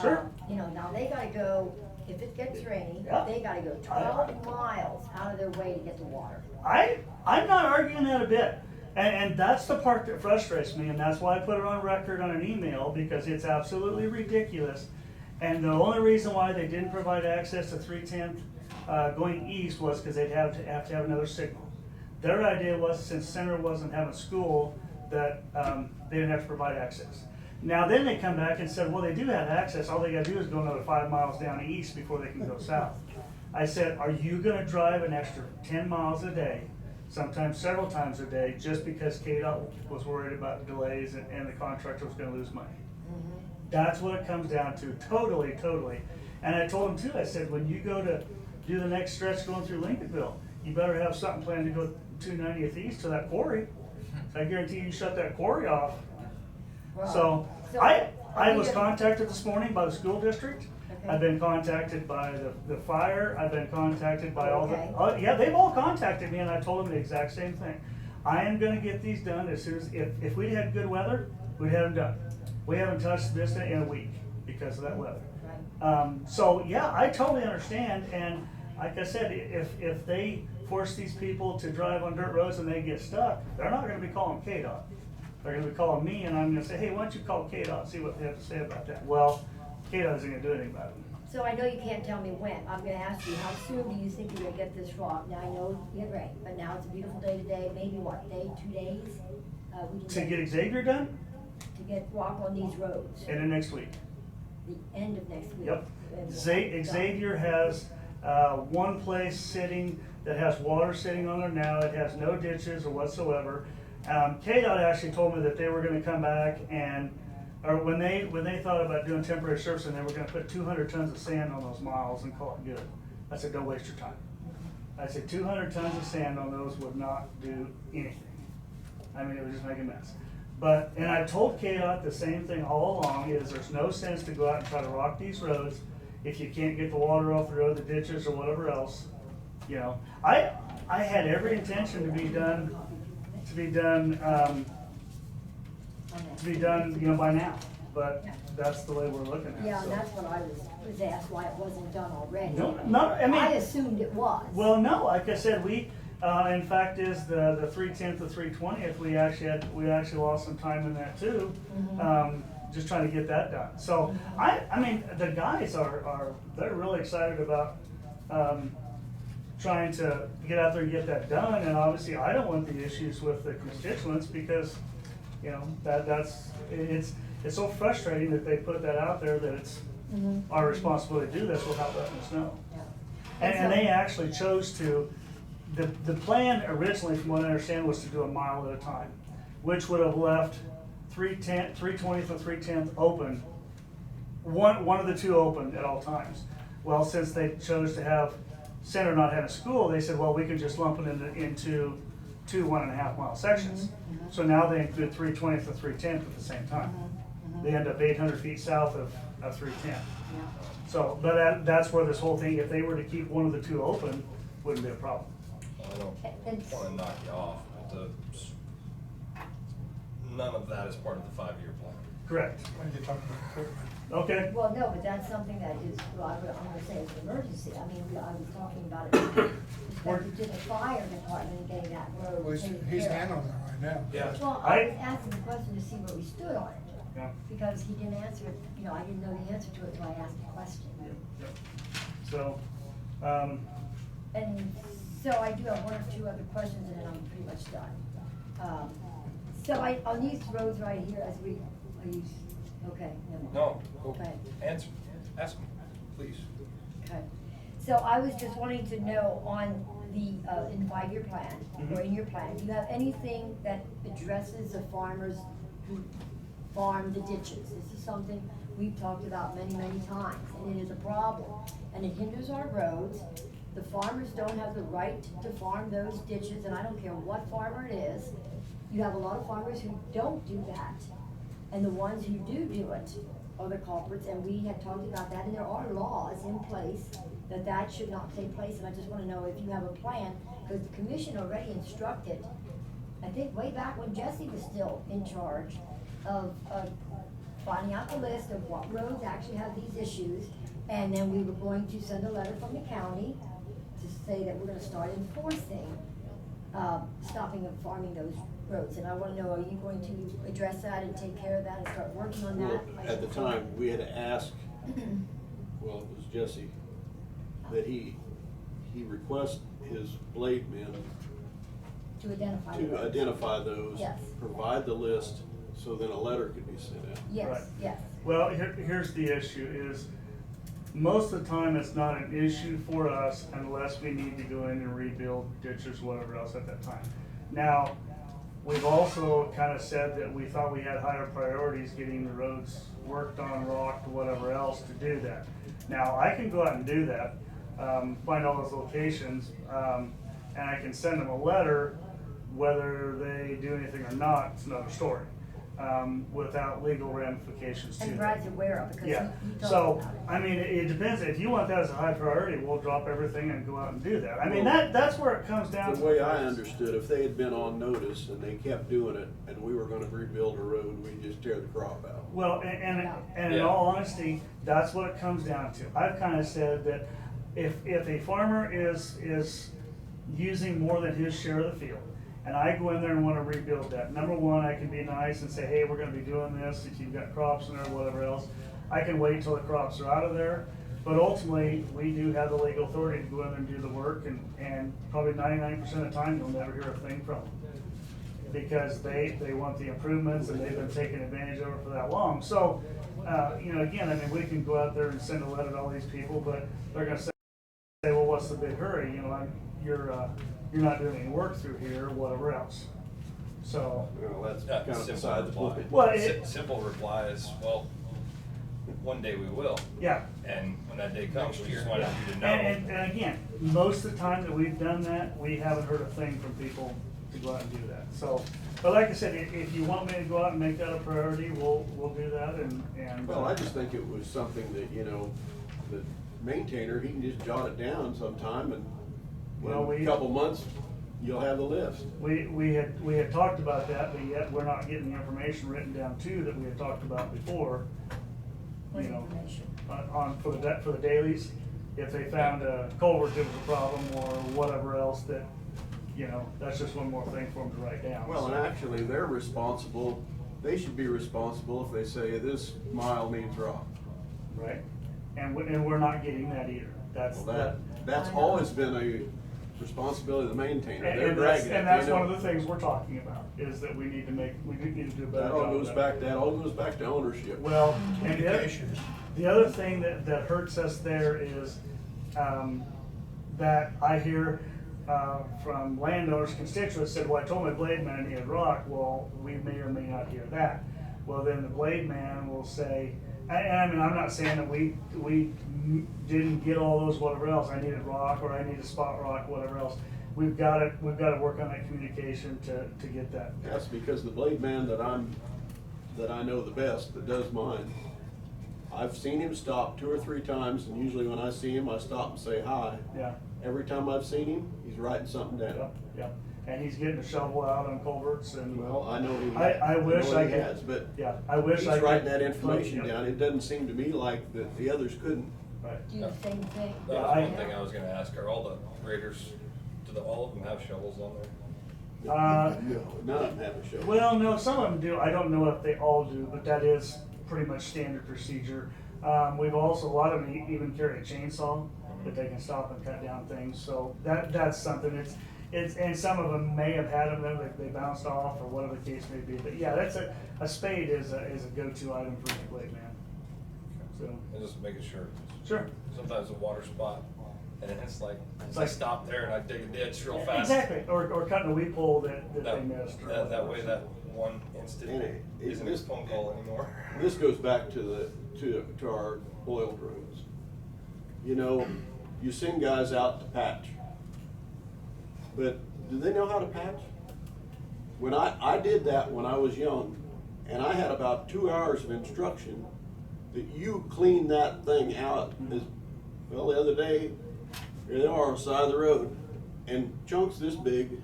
Sure. You know, now they gotta go, if it gets rainy, Yeah. they gotta go 12 miles out of their way to get the water. I'm not arguing that a bit. And that's the part that frustrates me, and that's why I put it on record on an email, because it's absolutely ridiculous. And the only reason why they didn't provide access to 310th going east was because they'd have to have another signal. Their idea was, since Center wasn't having school, that they didn't have to provide access. Now then they come back and said, well, they do have access, all they gotta do is go another 5 miles down east before they can go south. I said, are you gonna drive an extra 10 miles a day, sometimes several times a day, just because KDOT was worried about delays and the contractor was gonna lose money? That's what it comes down to, totally. And I told him too, I said, when you go to do the next stretch going through Lincolnville, you better have something planned to go 290th east to that quarry. I guarantee you shut that quarry off. Wow. So I was contacted this morning by the school district. Okay. I've been contacted by the fire. I've been contacted by all Okay. the, yeah, they've all contacted me, and I told them the exact same thing. I am gonna get these done as soon as, if we'd had good weather, we'd have them done. We haven't touched this in a week because of that weather. Right. So yeah, I totally understand, and like I said, if they force these people to drive on dirt roads and they get stuck, they're not gonna be calling KDOT. They're gonna be calling me, and I'm gonna say, hey, why don't you call KDOT and see what they have to say about that? Well, KDOT isn't gonna do anything about it. So I know you can't tell me when. I'm gonna ask you, how soon do you think you're gonna get this rock? Now, I know you had rain, but now it's a beautiful day today, maybe what, day, 2 days? We can To get Xavier done, to get rock on these roads, and then next week. the end of next week. Yep. And we'll have it done. Xavier has one place sitting that has water sitting on there now. It has no ditches or whatsoever. KDOT actually told me that they were gonna come back and, or when they thought about doing temporary surfacing, they were gonna put 200 tons of sand on those miles and call it good. I said, don't waste your time. I said, 200 tons of sand on those would not do anything. I mean, it would just make a mess. But, and I told KDOT the same thing all along, is there's no sense to go out and try to rock these roads if you can't get the water off the road, the ditches or whatever else. You know, I had every intention to be done, you know, by now, but that's the way we're looking at it. Yeah, and so. that's what I was asked, why it wasn't done already. No, I mean. I assumed it was. Well, no, like I said, we, in fact, is the 310th to 320th, we actually lost some time in that too. Just trying to get that done. So, I mean, the guys they're really excited about, trying to get out there and get that done, and obviously I don't want the issues with the constituents because, you know, it's so frustrating that they put that out there that it's our responsibility to do this without letting us know. Yeah. And they actually chose to, the plan originally, from what I understand, was to do a mile at a time, which would have left 320th and 310th open, one of the two open at all times. Well, since they chose to have Center not have a school, they said, well, we can just lump it into two 1.5 mile sections. So now they include 320th and 310th at the same time. They end up 800 feet south of 310. Yeah. So, but that's where this whole thing, if they were to keep one of the two open, wouldn't be a problem. I don't And- wanna knock you off, but none of that is part of the 5-year plan. Correct. When you talk about equipment. Okay. Well, no, but that's something that is, well, I'm gonna say it's an emergency. I mean, I was talking about it, respect to the fire department and getting that road Well, he's taken he's care of. handling that right now. Yeah. Well, I- I was asking the question to see where we stood on it. Yeah. Because he didn't answer it, you know, I didn't know the answer to it, so I asked the question. So, And so I do have one or two other questions and then I'm pretty much done. So on these roads right here, as we, are you, okay, never mind. No, go, Okay. answer, ask me, please. Okay, so I was just wanting to know on the, in the 5-year plan, or in your plan, do you have anything that addresses the farmers who farm the ditches? This is something we've talked about many, many times, and it is a problem, and it hinders our roads. The farmers don't have the right to farm those ditches, and I don't care what farmer it is. You have a lot of farmers who don't do that, and the ones who do it are the culprits, and we had talked about that, and there are laws in place that should not take place, and I just wanna know if you have a plan, because the commission already instructed, I think way back when Jesse was still in charge of finding out the list of what roads actually have these issues, and then we were going to send a letter from the county to say that we're gonna start enforcing, stopping of farming those roads, and I wanna know, are you going to address that and take care of that and start working on Well, that? at the time, we had asked, well, it was Jesse, that he request his blade men To identify the to roads. identify those, Yes. provide the list, so then a letter could be sent out. Yes, Right. yes. well, here's the issue is, most of the time, it's not an issue for us unless we need to go in and rebuild ditches, whatever else at that time. Now, we've also kind of said that we thought we had higher priorities getting the roads worked on, rocked, whatever else to do that. Now, I can go out and do that, find all those locations, and I can send them a letter. Whether they do anything or not, it's another story, without legal ramifications to And that. Brad's aware of it, because Yeah, he told so, me about it. I mean, it depends, if you want that as a high priority, we'll drop everything and go out and do that. I mean, that's where it comes down to. The way I understood, if they had been on notice and they kept doing it, and we were gonna rebuild a road, we'd just tear the crop out. Well, and in Yeah. all honesty, that's what it comes down to. I've kind of said that if a farmer is using more than his share of the field, and I go in there and want to rebuild that, number one, I can be nice and say, hey, we're gonna be doing this, if you've got crops in there, whatever else. I can wait till the crops are out of there, but ultimately, we do have the legal authority to go in there and do the work, and probably 99% of the time, you'll never hear a thing from them. Because they want the improvements and they've been taking advantage of it for that long. So, you know, again, I mean, we can go out there and send a letter to all these people, but they're gonna say, well, what's the big hurry? You know, you're not doing any work through here, whatever else. So, Well, that's Yeah, kind of simple beside the reply. point. Well, Simple reply is, well, one day we will, yeah. and when that day comes, we just wanted you to know. And again, most of the time that we've done that, we haven't heard a thing from people to go out and do that. So, but like I said, if you want me to go out and make that a priority, we'll do that and. Well, I just think it was something that, you know, the maintainer, he can just jot it down sometime, and Well, in a couple months, you'll have the list. We had talked about that, but yet we're not getting the information written down too that we had talked about before. What You know, information? for the dailies, if they found a culvert that was a problem or whatever else that, you know, that's just one more thing for them to write down. Well, and actually, they're responsible, they should be responsible if they say this mile needs rock. Right, and we're not getting that either. That's, Well, that's always been responsibility of the maintainer. And They're and that's, dragging it. and that's They one of know. the things we're talking about, is that we need to do a better That job. all of goes back, that all goes back to ownership. Well, and Communications. the other thing that hurts us there is, that I hear, from landowners, constituents said, well, I told my blade man I needed rock. Well, we may or may not hear that. Well, then the blade man will say, I mean, I'm not saying that we didn't get all those whatever else, I needed rock, or I need a spot rock, whatever else. We've got to work on that communication to get that. That's because the blade man that I know the best, that does mine, I've seen him stop 2 or 3 times, and usually when I see him, I stop and say hi. Yeah. Every time I've seen him, he's writing something down. Yep, yep. And he's getting a shovel out on culverts and. Well, I know he, I wish know I he could. has, but Yeah, I wish he's I could. writing that information Yep. down. It doesn't seem to me like the others couldn't. Right. Do the same thing. Yeah, That was I- one thing I was gonna ask, are all the graders, all of them have shovels on there? No, none of them have a shovel. Well, no, some of them do. I don't know if they all do, but that is pretty much standard procedure. We've also, a lot of them even carry a chainsaw that they can stop and cut down things. So that's something. And some of them may have had them, they bounced off or whatever the case may be. But yeah, that's a spade is a go-to item for the blade man. So And just making sure. sure. Sometimes a water spot, and it's like, It's I like- stop there and I dig a ditch real fast. Exactly. Or cutting a weed pole that they That, missed. Or that way whatever. that one instant And it- isn't this- a phone call anymore. This goes back to our oil drones. You know, you send guys out to patch, but do they know how to patch? When I did that when I was young, and I had about 2 hours of instruction that you clean that thing out. Well, the other day, here they are on the side of the road, and chunks this big.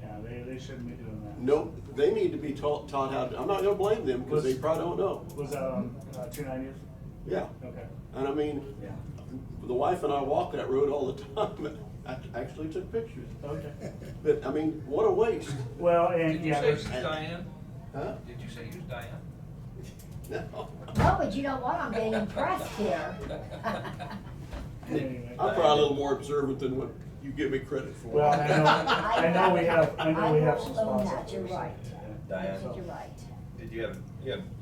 Yeah, they shouldn't be doing that. Nope, they need to be taught how to. I'm not gonna blame them because they probably don't know. Was that on 290th? Yeah. Okay. And I mean, Yeah. the wife and I walk that road all the time. I actually took pictures. Okay. But I mean, what a waste. Well, and Did you yeah, say there's, use Diane? Huh? Did you say use Diane? No. No, but you know what? I'm getting impressed here. anyway. I'm probably a little more observant than what you give me credit for. Well, I know we have some I will own spots. that, you're right. Diane? I think you're right. Did you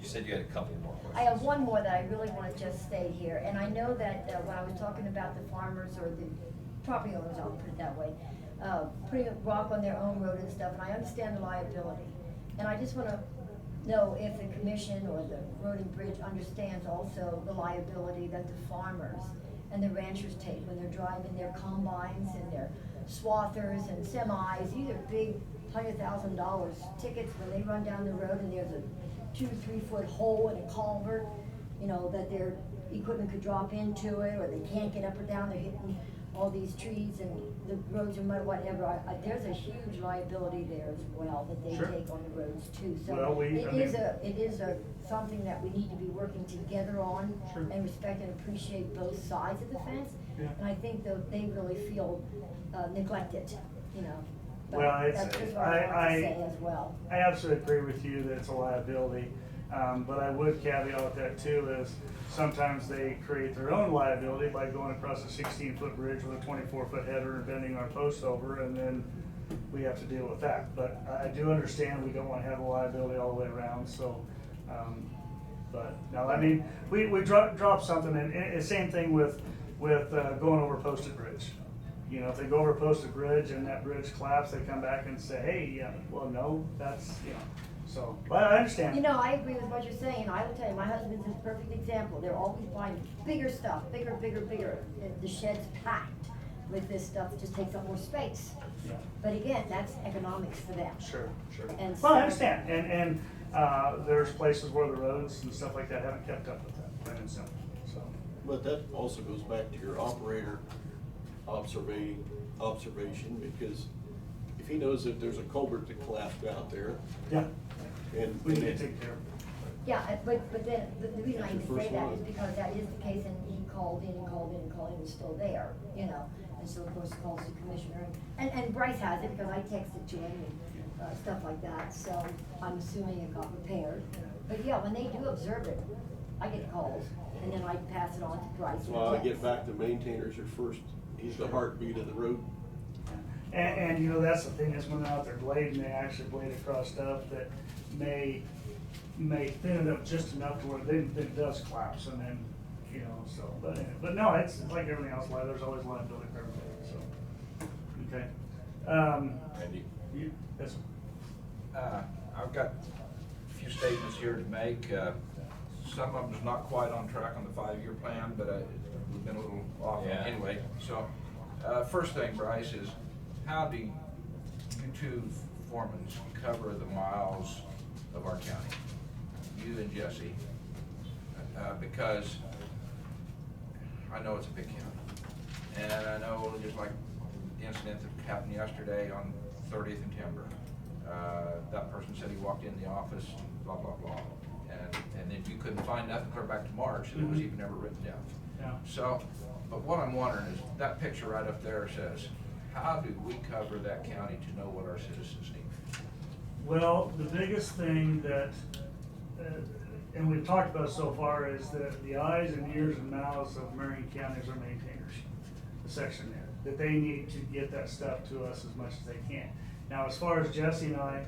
said you had a couple more questions. I have one more that I really want to just state here, and I know that when I was talking about the farmers or the property owners, I'll put it that way, putting a rock on their own road and stuff, and I understand the liability. And I just want to know if the commission or the road and bridge understands also the liability that the farmers and the ranchers take when they're driving their combines and their swathers and semis. These are big $100,000 tickets when they run down the road and there's a 2-3 foot hole in a culvert, you know, that their equipment could drop into it, or they can't get up or down, they're hitting all these trees and the roads are mud, whatever. There's a huge liability there as well that they Sure. take on the roads too. Well, So it is something that we need to be working together on Sure. and respect and appreciate both sides of the fence. Yeah. And I think that they really feel neglected, you know. But Well, it's, that's just what I want to say as well. I absolutely agree with you that it's a liability. But I would caveat that too is sometimes they create their own liability by going across a 16-foot bridge with a 24-foot header and bending our posts over, and then we have to deal with that. But I do understand we don't want to have a liability all the way around, so, but no, I mean, we drop something, and it's same thing with going over Posted Bridge. You know, if they go over Posted Bridge and that bridge collapses, they come back and say, hey, yeah, well, no, that's, you know, so, but I understand. You know, I agree with what you're saying. I will tell you, my husband's a perfect example. They're always buying bigger stuff, bigger. The shed's packed with this stuff, it just takes up more space. Yeah. But again, that's economics for them. Sure. And Well, I so- understand, and there's places where the roads and stuff like that haven't kept up with that, plain and simple, so. But that also goes back to your operator observation, because if he knows that there's a culvert that collapsed out there, Yeah, and. we need to take care of it. Yeah, but then, the reason I That's even your say first that one. is because that is the case, and he called in, and it's still there, you know? And so, of course, calls the commissioner, and Bryce has it, because I texted to him, and stuff like that, so I'm assuming it got repaired. But yeah, when they do observe it, I get calls, and then I pass it on to Bryce. Well, I get back, the maintainers are first, he's the heartbeat of the road And you know, that's the thing, is when they're out there blading, they actually blade across stuff that may thin it up just enough to where it does collapse, and then, you know, so, but no, it's like everything else, there's always liability for everything, so, okay. Randy? Yes, I've got a few statements here to make. Some of them's not quite on track on the 5-year plan, but we've been a little off Yeah. anyway. So, first thing, Bryce, is how do you two foremen cover the miles of our county? You and Jesse, because I know it's a big county, and I know just like the incident that happened yesterday on 30th and Timber. That person said he walked in the office, blah, blah, blah, and then you couldn't find nothing clear back to March, and it was even never written down. yeah. So, but what I'm wondering is, that picture right up there says, how do we cover that county to know what our citizens need? Well, the biggest thing that, and we've talked about so far, is that the eyes and ears and mouths of Marion County are maintainers, the section there, that they need to get that stuff to us as much as they can. Now, as far as Jesse and I,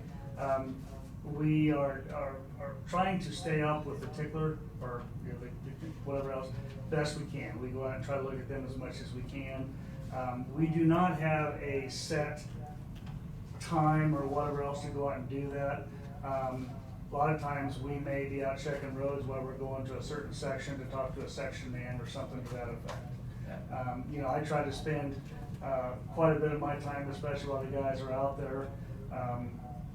we are trying to stay up with the tickler, or you know, whatever else, best we can. We go out and try to look at them as much as we can. We do not have a set time or whatever else to go out and do that. A lot of times we may be out checking roads while we're going to a certain section to talk to a section man or something to that effect. You know, I try to spend quite a bit of my time, especially while the guys are out there,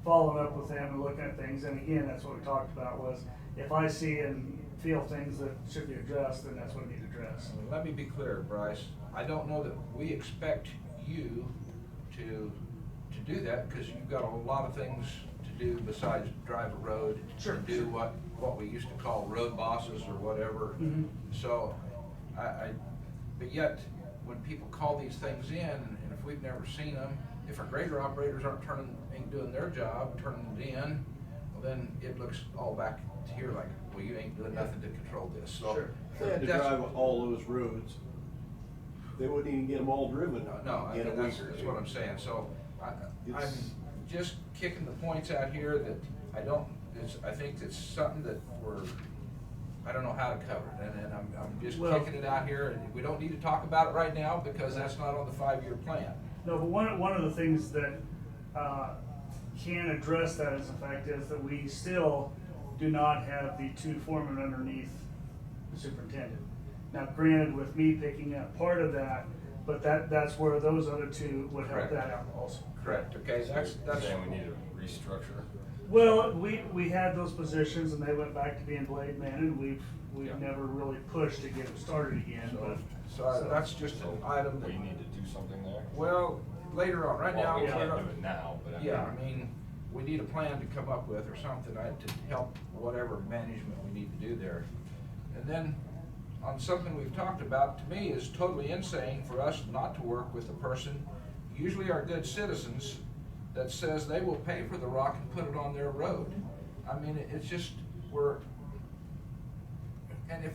following up with them and looking at things. And again, that's what we talked about, was if I see and feel things that should be addressed, then that's what we need addressed. Let me be clear, Bryce. I don't know that we expect you to do that, because you've got a lot of things to do besides drive a road. Sure, and do sure. what we used to call road bosses or whatever. Mhm. So, but yet, when people call these things in, and if we've never seen them, if our grader operators ain't doing their job, turning it in, well, then it looks all back to here like, well, you ain't doing nothing to control this. So, Sure. If they had to that's- drive all those roads, they wouldn't even get them all driven No, in a week that's or that's two. what I'm saying. So, I'm It's- just kicking the points out here that I think it's something that I don't know how to cover it, and I'm just Well- kicking it out here, and we don't need to talk about it right now, because that's not on the 5-year plan. No, but one of the things that can address that as a fact is that we still do not have the 2 foremen underneath the superintendent. Now, granted, with me picking up part of that, but that's where those other 2 would help Correct. that out also. Correct, okay, that's. Saying we need to restructure. Well, we had those positions and they went back to being blade men, and we've Yeah. never really pushed to get them started again, but. So that's just an item that, We need to do something there. well, later on, right now. Well, we we're can't not- do it now, but I Yeah, mean- I mean, we need a plan to come up with or something to help whatever management we need to do there. And then, on something we've talked about, to me, is totally insane for us not to work with a person, usually our good citizens, that says they will pay for the rock and put it on their road. I mean, it's just, and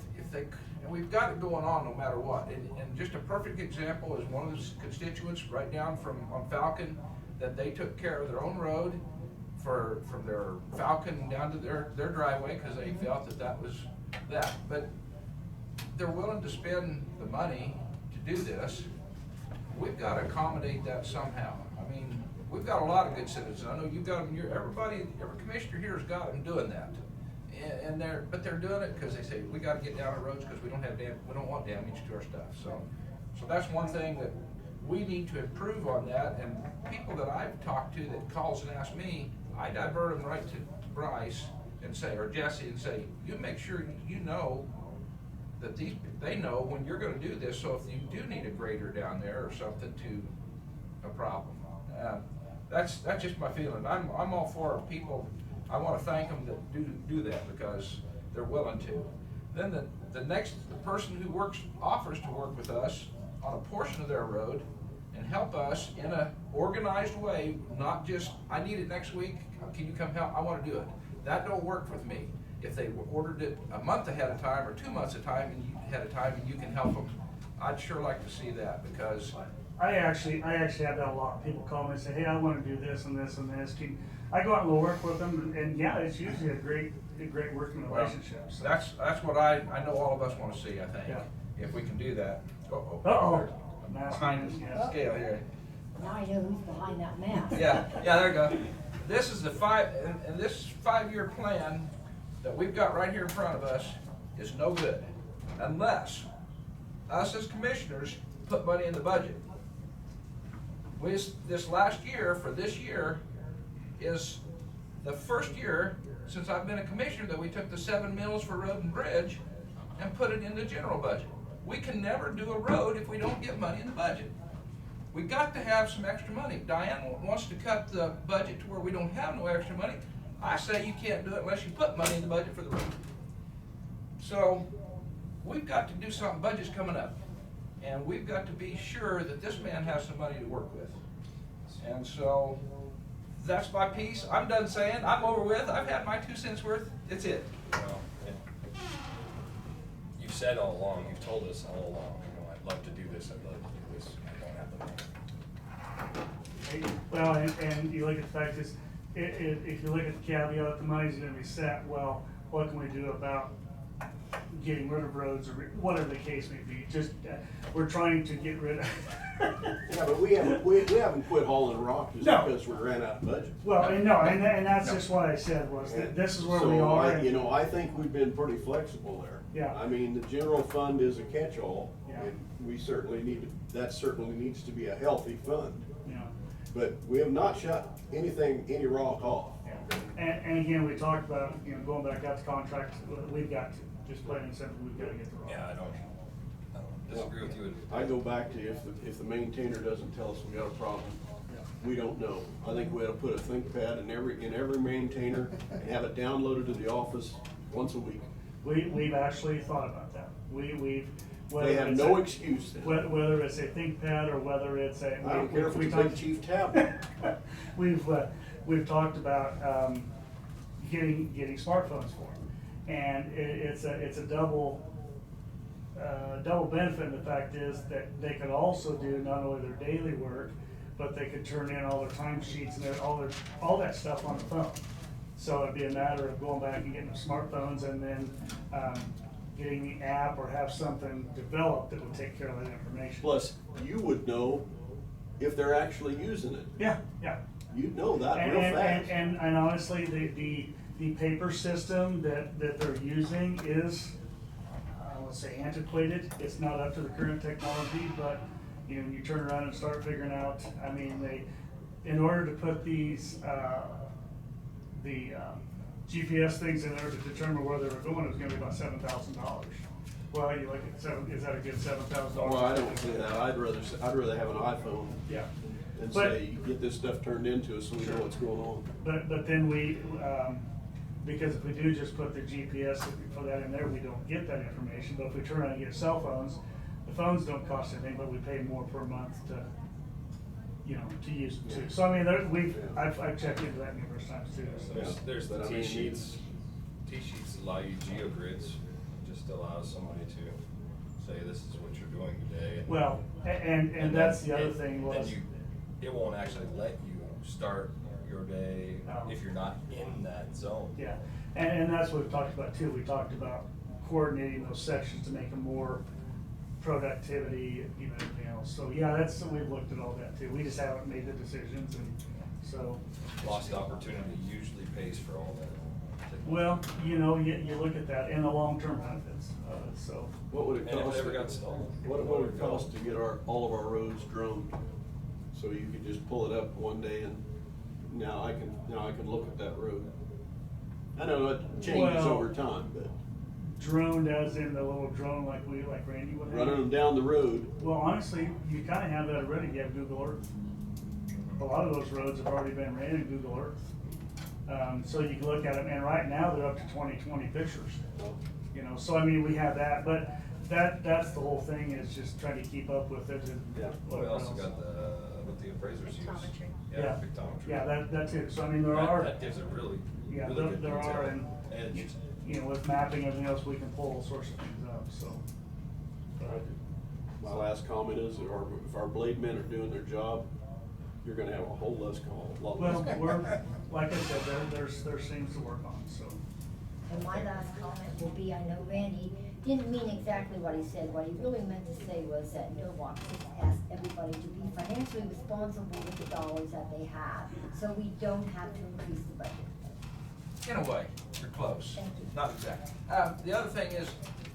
and we've got it going on no matter what. And just a perfect example is one of the constituents right down on Falcon, that they took care of their own road from their Falcon down to their driveway, because they felt that was that. But they're willing to spend the money to do this. We've got to accommodate that somehow. I mean, we've got a lot of good citizens. I know you've got them, every commissioner here has got them doing that. And but they're doing it because they say, we gotta get down the roads because we don't want damage to our stuff. So that's one thing that we need to improve on that. And people that I've talked to that calls and asks me, I divert them right to Bryce and say, or Jesse, and say, you make sure you know that they know when you're gonna do this, so if you do need a grader down there or something to a problem. That's just my feeling. I'm all for people. I wanna thank them that do that, because they're willing to. Then the person who offers to work with us on a portion of their road and help us in a organized way, not just, I need it next week, can you come help? I wanna do it. That don't work with me. If they ordered it a month ahead of time or 2 months ahead of time and you can help them, I'd sure like to see that, because I actually have that a lot. People call me and say, hey, I wanna do this and this and this. I go out and go work with them, and yeah, it's usually a great working Well, relationship, so. that's what I know all of us wanna see, I think. Yeah. If we can do that. Uh-oh. There's- Behind the Yeah. scale here. Now I know who's behind that mask. Yeah, there you go. This is and this 5-year plan that we've got right here in front of us is no good unless us as commissioners put money in the budget. This last year, for this year, is the first year since I've been a commissioner that we took the 7 mills for road and bridge and put it in the general budget. We can never do a road if we don't get money in the budget. We got to have some extra money. Diane wants to cut the budget to where we don't have no extra money. I say you can't do it unless you put money in the budget for the road. So we've got to do something. Budget's coming up, and we've got to be sure that this man has some money to work with. And so that's my piece. I'm done saying. I'm over with. I've had my 2 cents worth. It's it. Well, you've said all along, you've told us all along, I'd love to do this, I'd love to do this, I don't have the money. Well, and you look at the fact is, if you look at the caveat, the money's gonna be set, well, what can we do about getting rid of roads or whatever the case may be? Just, we're trying to get rid of. Yeah, but we haven't quit hauling rock just No. because we ran out of budget. Well, and no, and that's just what I said was that this is where we So are. I think we've been pretty flexible there. Yeah. I mean, the general fund is a catch-all, Yeah. and we certainly that certainly needs to be a healthy fund. Yeah. But we have not shut any rock off. Yeah. And again, we talked about, going back out to contracts, we've got to, just plain and simple, we've gotta get the rock. Yeah, I don't disagree with you. I go back to if the maintainer doesn't tell us we got a problem, we don't know. I think we ought to put a ThinkPad in every maintainer and have it downloaded to the office once a week. We've actually thought about that. We've. They have no excuse then. Whether it's a ThinkPad or whether it's a. I don't care if it's a big chief tablet. We've talked about, getting smartphones for them. And it's a double benefit, and the fact is that they could also do not only their daily work, but they could turn in all their timesheets and all that stuff on the phone. So it'd be a matter of going back and getting the smartphones and then, getting the app or have something developed that would take care of that information. Plus, you would know if they're actually using it. Yeah. You'd know that And, real and, fast. and honestly, the paper system that they're using is, I won't say antiquated, it's not up to the current technology, but, you turn around and start figuring out, I mean, in order to put these, GPS things in there to determine where they were going, it was gonna be about $7,000. Well, you look at is that a good $7,000? Well, I don't say that. I'd rather have an iPhone Yeah. and But- say, get this stuff turned into us so we know what's going on. But then because if we do just put the GPS for that in there, we don't get that information. But if we turn around and get cell phones, the phones don't cost anything, but we pay more per month to use them too. So I mean, I've checked into that numerous times too, so. There's the But I mean, T-sheets allow you geogrids, just allows somebody to say, this is what you're doing today. Well, and that's the other thing was. It won't actually let you start your day Oh. if you're not in that zone. Yeah, and that's what we've talked about too. We talked about coordinating those sections to make them more productivity, everything else. So yeah, we've looked at all that too. We just haven't made the decisions, and so. Lost opportunity usually pays for all that. Well, you look at that and the long-term benefits of it, so. What would it And if cost? it ever got stolen. What would it cost to get all of our roads droned? So you could just pull it up one day and now I can look at that road. I know it changes Well, over time, but Droned as in the little drone like Randy would have. running them down the road, Well, honestly, you kinda have that already. You have Google Earth. A lot of those roads have already been ran in Google Earth. So you can look at them, and right now they're up to 2020 pictures. So I mean, we have that, but that's the whole thing, is just trying to keep up with it and Yeah. Well, we whatever also else. got what the appraisers use. Pictometry. Yeah, pictometry. Yeah, that too. So I mean, there That- are. That gives a really Yeah, good there detail are, and, edge. with mapping and everything else, we can pull all sorts of things up, so. But well, last comment is, if our blade men are doing their job, you're gonna have a whole lot less. Well, we're, like I said, there's things to work on, so. And my last comment will be, I know Randy didn't mean exactly what he said. What he really meant to say was that Millwalk just asked everybody to be financially responsible with the dollars that they have, so we don't have to increase the budget. In a way, you're close. Thank you. Not exactly. The other thing is,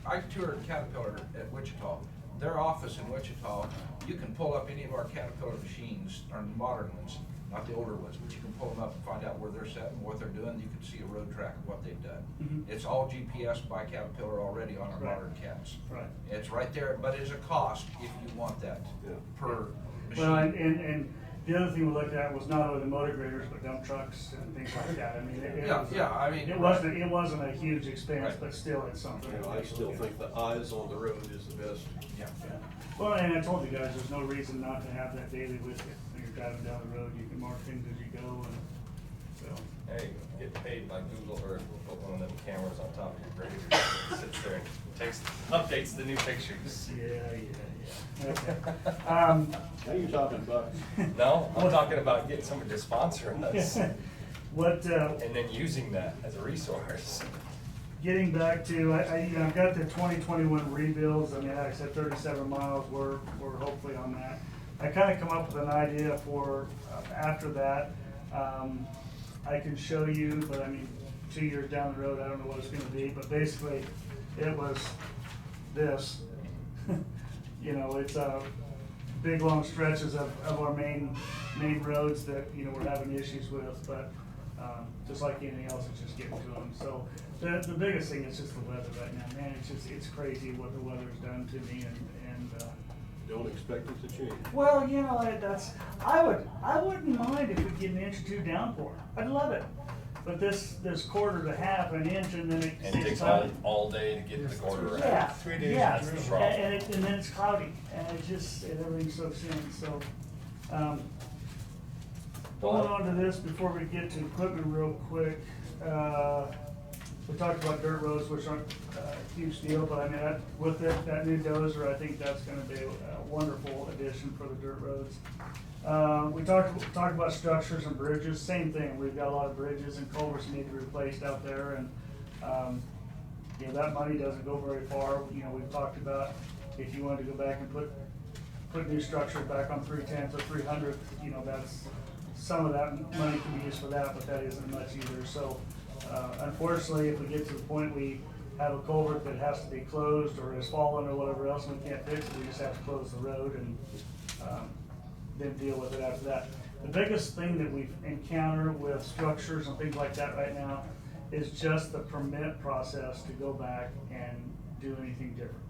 I toured Caterpillar at Wichita. Their office in Wichita, you can pull up any of our Caterpillar machines, our modern ones, not the older ones, but you can pull them up and find out where they're set and what they're doing. You can see a road track of what they've done. Mhm. It's all GPS by Caterpillar already on our Right. modern cats. Right. It's right there, but it's a cost if you want that Yeah. per Well, machine. and the other thing we looked at was not only the motor graders, but dump trucks and things like that. I mean, it wasn't a huge expense, Right. but still, it's something. You know, I still think the eyes on the road is the best. Yeah. Yeah. Well, and I told you guys, there's no reason not to have that daily with you. When you're driving down the road, you can mark things as you go, and so. Hey, get paid by Google Earth, we'll put one of them cameras on top of your grader, that sits there and updates the new pictures. Yeah. Okay. Now you're talking bucks. No, I'm talking about getting somebody to sponsor us, What, and then using that as a resource. getting back to, I've got the 2021 rebuilds. I mean, like I said, 37 miles, we're hopefully on that. I kind of come up with an idea for, after that, I can show you, but I mean, 2 years down the road, I don't know what it's gonna be, but basically, it was this. You know, it's, big, long stretches of our main roads that, you know, we're having issues with, but, just like anything else, it's just getting to them. So, the biggest thing is just the weather right now, man. It's crazy what the weather's done to me, and Don't expect it to change. well, you know, I wouldn't mind if we get an inch or two downpour. I'd love it. But this quarter to half an inch, and then And it takes all day to get the quarter right. Yeah, 3 days. yeah, That's the problem. and then it's cloudy, and everything soaks in, so, going on to this, before we get to equipment real quick, we talked about dirt roads, which aren't a huge deal, but I mean, with that new dozer, I think that's gonna be a wonderful addition for the dirt roads. We talked about structures and bridges, same thing, we've got a lot of bridges and culverts that need to be replaced out there, and, you know, that money doesn't go very far. You know, we've talked about if you wanted to go back and put new structure back on 310th or 300th, you know, some of that money can be used for that, but that isn't much either. So, unfortunately, if we get to the point we have a culvert that has to be closed or has fallen or whatever else, and we can't fix it, we just have to close the road and, then deal with it after that. The biggest thing that we've encountered with structures and things like that right now is just the permit process to go back and do anything different,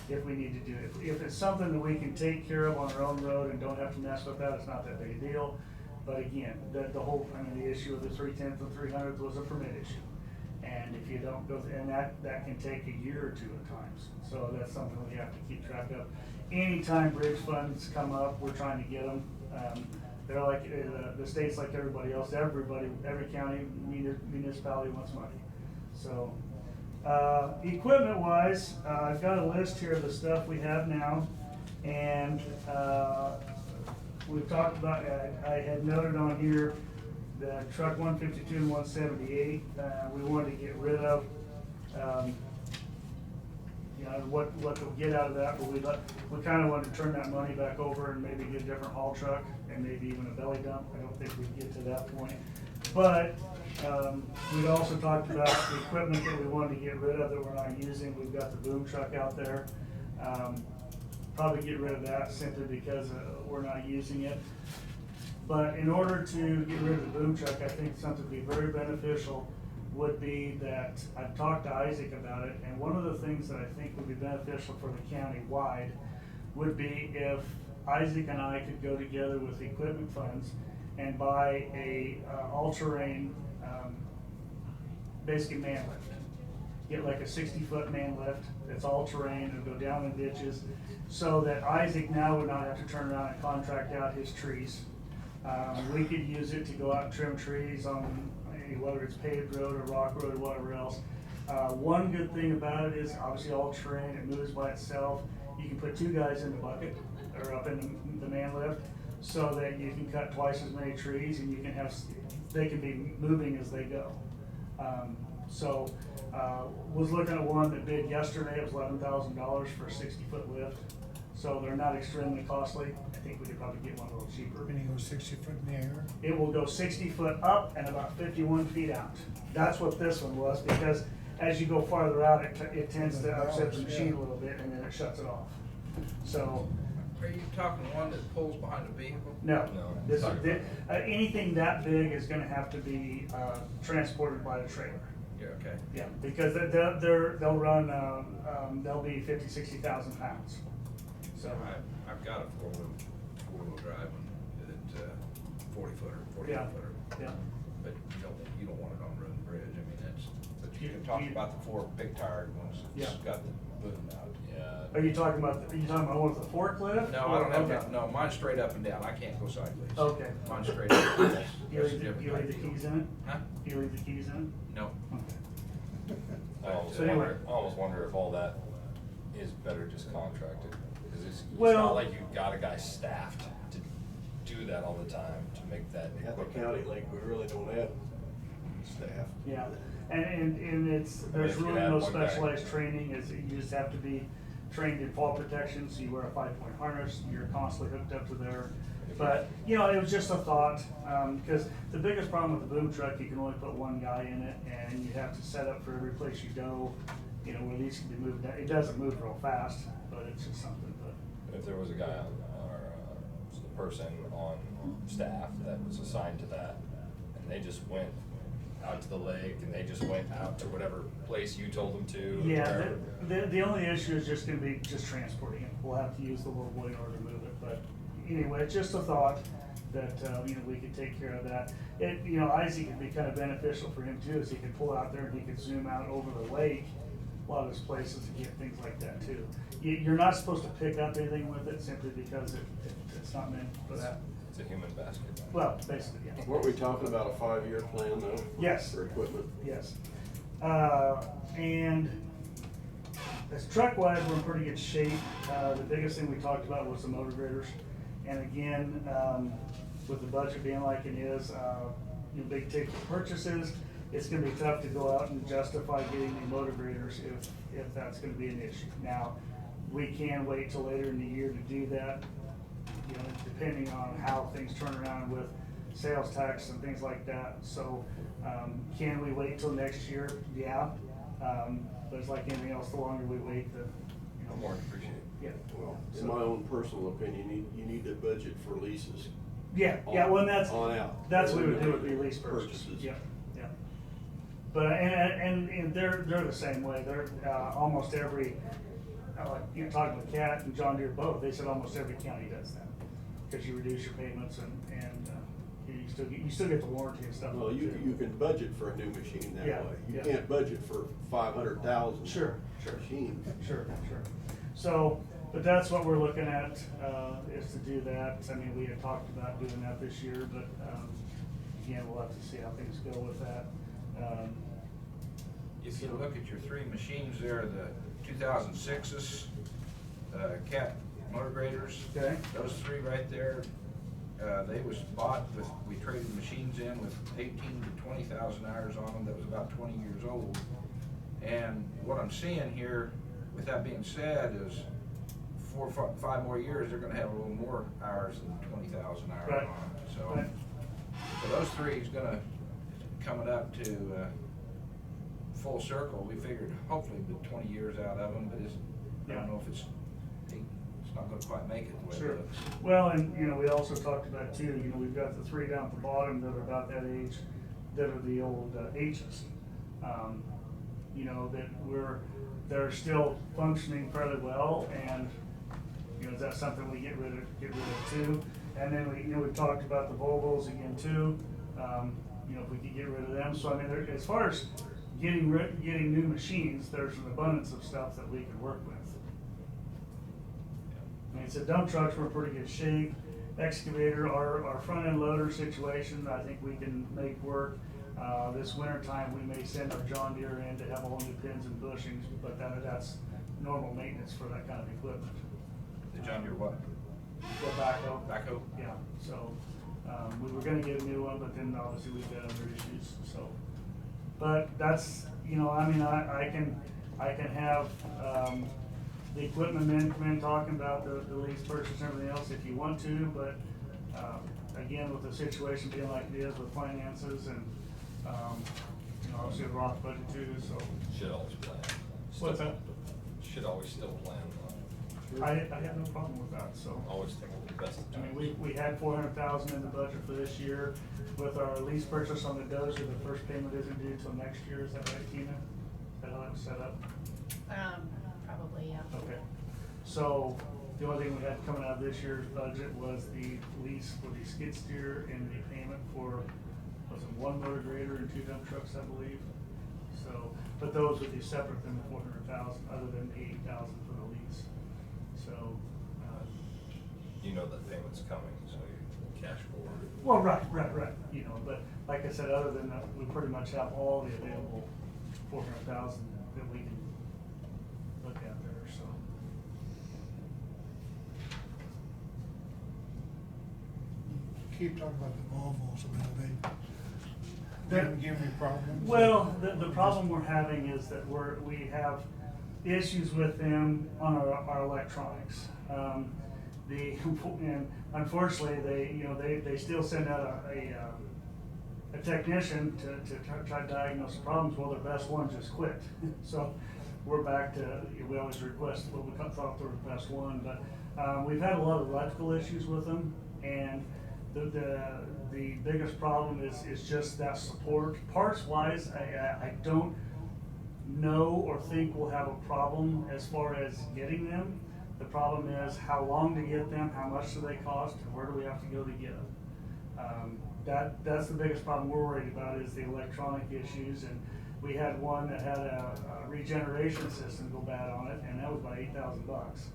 if we need to do it. If it's something that we can take care of on our own road and don't have to mess with that, it's not that big a deal. But again, the issue of the 310th and 300th was a permit issue. And if you don't go, and that can take a year or two at times. So that's something we have to keep track of. Anytime bridge funds come up, we're trying to get them. They're like, the state's like everybody else, every county, municipality wants money. So, equipment wise, I've got a list here of the stuff we have now. And, we've talked about, I had noted on here the truck 152 and 178, we wanted to get rid of. You know, what we'll get out of that, but we kind of wanted to turn that money back over and maybe get a different haul truck and maybe even a belly dump. I don't think we'd get to that point. But we'd also talked about the equipment that we wanted to get rid of that we're not using. We've got the boom truck out there. Probably get rid of that simply because we're not using it. But in order to get rid of the boom truck, I think something would be very beneficial would be that I've talked to Isaac about it, and one of the things that I think would be beneficial for the county wide would be if Isaac and I could go together with the equipment funds and buy a all-terrain, basically man lift. Get like a 60-foot man lift that's all-terrain and go down in ditches, so that Isaac now would not have to turn around and contract out his trees. We could use it to go out and trim trees on whether it's paved road or rock road or whatever else. One good thing about it is obviously all terrain, it moves by itself. you can put 2 guys in the bucket, or up in the man lift, so that you can cut twice as many trees, and you can have, they can be moving as they go. Was looking at one that bid yesterday, it was $11,000 for a 60-foot lift, so they're not extremely costly. I think we could probably get one a little cheaper. And you go 60 foot in the air? It will go 60 foot up and about 51 feet out. That's what this one was, because as you go farther out, it tends to upset the machine a little bit, and then it shuts it off. So, Are you talking one that pulls behind a vehicle? no, No, this is, talking anything that big is gonna have to be, transported by the trailer. Yeah, okay. Yeah, because they'll run, they'll be 50, 60,000 pounds. So, I've got a four-wheel drive one, it's 40-footer, 40 Yeah. footer. yeah. But you don't want it on road and bridge, I mean, but you can Do talk you- about the 4 big tired ones that's Yeah. got the boom out. Yeah. Are you talking about one with the forklift? No, I don't have Okay. that, no, mine's straight up and down, I can't go sideways. Okay. Mine's straight up and down. You That's a leave different you leave type the deal. keys in it? Huh? You leave the keys in No. it? Okay. I So anyway. almost wonder if all that is better just contracted, because it's Well- not like you've got a guy staffed to do that all the time, to make that At the equipment. county lake, we really don't have staff. Yeah, and it's, I mean, there's if you really had no one guy- specialized training, you just have to be trained in fall protection, so you wear a 5-point harness, you're constantly hooked up to there. But, it was just a thought, because the biggest problem with the boom truck, you can only put 1 guy in it, and you have to set up for every place you go, where these can be moved. It doesn't move real fast, but it's just something, but. If there was a guy on, or a person on staff that was assigned to that, and they just went out to the lake, and they just went out to whatever place you told them to. or Yeah, wherever. the only issue is just gonna be just transporting it. We'll have to use the little boy in order to move it, but anyway, it's just a thought that, we could take care of that. Isaac could be kind of beneficial for him too, as he could pull out there and he could zoom out over the lake, a lot of those places and get things like that too. You're not supposed to pick up anything with it simply because it's not meant for that. It's a human basket. Well, basically, yeah. Weren't we talking about a 5-year plan though? Yes. For equipment? Yes. And as truck wise, we're in pretty good shape. The biggest thing we talked about was the motor graders. And again, with the budget being like it is, big ticket purchases, it's gonna be tough to go out and justify getting the motor graders if that's gonna be an issue. Now, we can wait till later in the year to do that, depending on how things turn around with sales tax and things like that. So, can we wait till next year? Yeah. But it's like anything else, the longer we wait, the, More appreciated. yeah. Well, in my own personal opinion, you need to budget for leases. Yeah, well, and that's, On out. that's what we would do with the lease purchases. Yeah, yeah. But, and they're the same way. They're, almost every, like, you're talking with Cat and John Deere both, they said almost every county does that. Cause you reduce your payments and you still get the warranty and stuff. Well, you can budget for a new machine that Yeah, way. You yeah. can't budget for 500,000. Sure. Machine. Sure. So, but that's what we're looking at, is to do that. I mean, we had talked about doing that this year, but, again, we'll have to see how things go with that. If you look at your 3 machines there, the 2006s, Cat motor graders. Okay. Those 3 right there, they was bought with, we traded machines in with 18 to 20,000 hours on them, that was about 20 years old. And what I'm seeing here, with that being said, is 4 or 5 more years, they're gonna have a little more hours than 20,000 hours Right. on them. So, Right. so those 3 is gonna, coming up to, full circle. We figured hopefully with 20 years out of them, but I don't know if it's not gonna quite make it the way Sure. it looks. Well, and, we also talked about too, we've got the 3 down at the bottom that are about that age, that are the old H's. That they're still functioning fairly well, and, is that something we get rid of too? And then we've talked about the Volvos again too, if we could get rid of them. So I mean, as far as getting new machines, there's an abundance of stuff that we can work with. I mean, so dump trucks were in pretty good shape. Excavator, our front end loader situation, I think we can make work. This winter time, we may send our John Deere in to have all new pins and bushings, but that's normal maintenance for that kind of equipment. The John Deere what? The backhoe. Backhoe? Yeah, so, we were gonna get a new one, but then obviously we've got other issues, so. But that's, you know, I mean, I can have, the equipment men come in talking about the lease purchase and everything else if you want to, but, again, with the situation being like it is with finances and, you know, obviously the Roth budget too, so. Should always plan. What's that? Should always still plan. I have no problem with that, so. Always think of the best of I mean, times. we had 400,000 in the budget for this year. With our lease purchase on the Dozer, the first payment isn't due till next year, is that right, Tina? Is that how that was set up? Probably, yeah. Okay. So, the only thing we had coming out of this year's budget was the lease for the skid steer and the payment for, was it 1 motor grader and 2 dump trucks, I believe? So, but those would be separate than the 400,000, other than the 80,000 for the lease. So, You know that payment's coming, so you cash forward. well, right, you know, but like I said, other than that, we pretty much have all the available 400,000 that we can look at there, so. Keep talking about the Volvos, and how they That- give you problems. Well, the problem we're having is that we have issues with them on our electronics. And unfortunately, they still send out a technician to try to diagnose the problems. Well, their best one just quit. So we're back to, we always request what we thought were the best one, but we've had a lot of electrical issues with them, and the biggest problem is just that support. Parts wise, I don't know or think we'll have a problem as far as getting them. The problem is how long to get them, how much do they cost, and where do we have to go to get them. That's the biggest problem we're worried about, is the electronic issues. And we had one that had a regeneration system go bad on it, and that was about $8,000.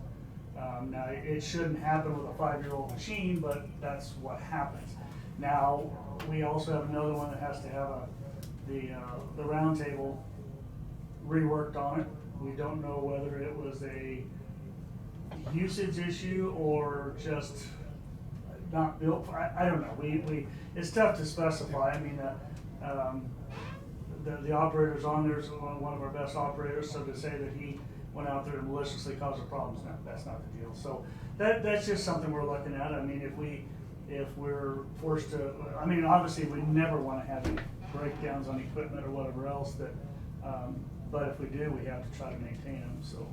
Now, it shouldn't happen with a 5-year-old machine, but that's what happens. Now, we also have another one that has to have the round table reworked on it. We don't know whether it was a usage issue or just not built. I don't know. It's tough to specify. I mean, the operator's on there is one of our best operators, so to say that he went out there and maliciously caused a problem, that's not the deal. So that's just something we're looking at. I mean, if we're forced to, I mean, obviously we never want to have any breakdowns on equipment or whatever else that, but if we do, we have to try to maintain them. So,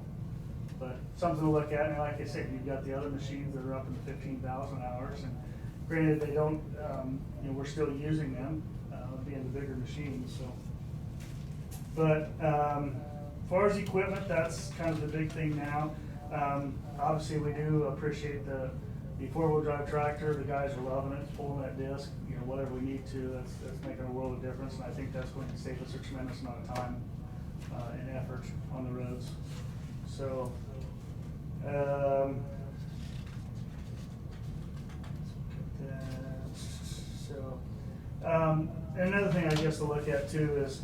but something to look at. And like I said, you've got the other machines that are up in the 15,000 hours, and granted they don't, we're still using them, being the bigger machines. So, but as far as equipment, that's kind of the big thing now. Obviously, we do appreciate the 4-wheel drive tractor. The guys are loving it, pulling that disc, whatever we need to. That's making a world of difference, and I think that's going to save us a tremendous amount of time and effort on the roads. So, another thing I guess to look at too is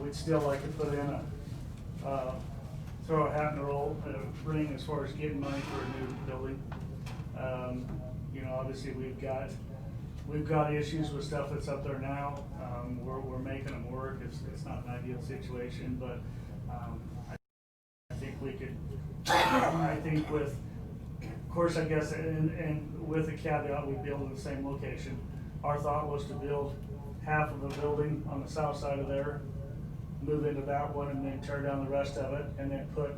we'd still like to put in throw a hat in the ring as far as getting money for a new building. Obviously we've got issues with stuff that's up there now. We're making them work. It's not an ideal situation, but I think we could. I think with, of course, I guess, and with a caveat, we'd build in the same location. Our thought was to build half of the building on the south side of there, move into that one, and then tear down the rest of it, and then put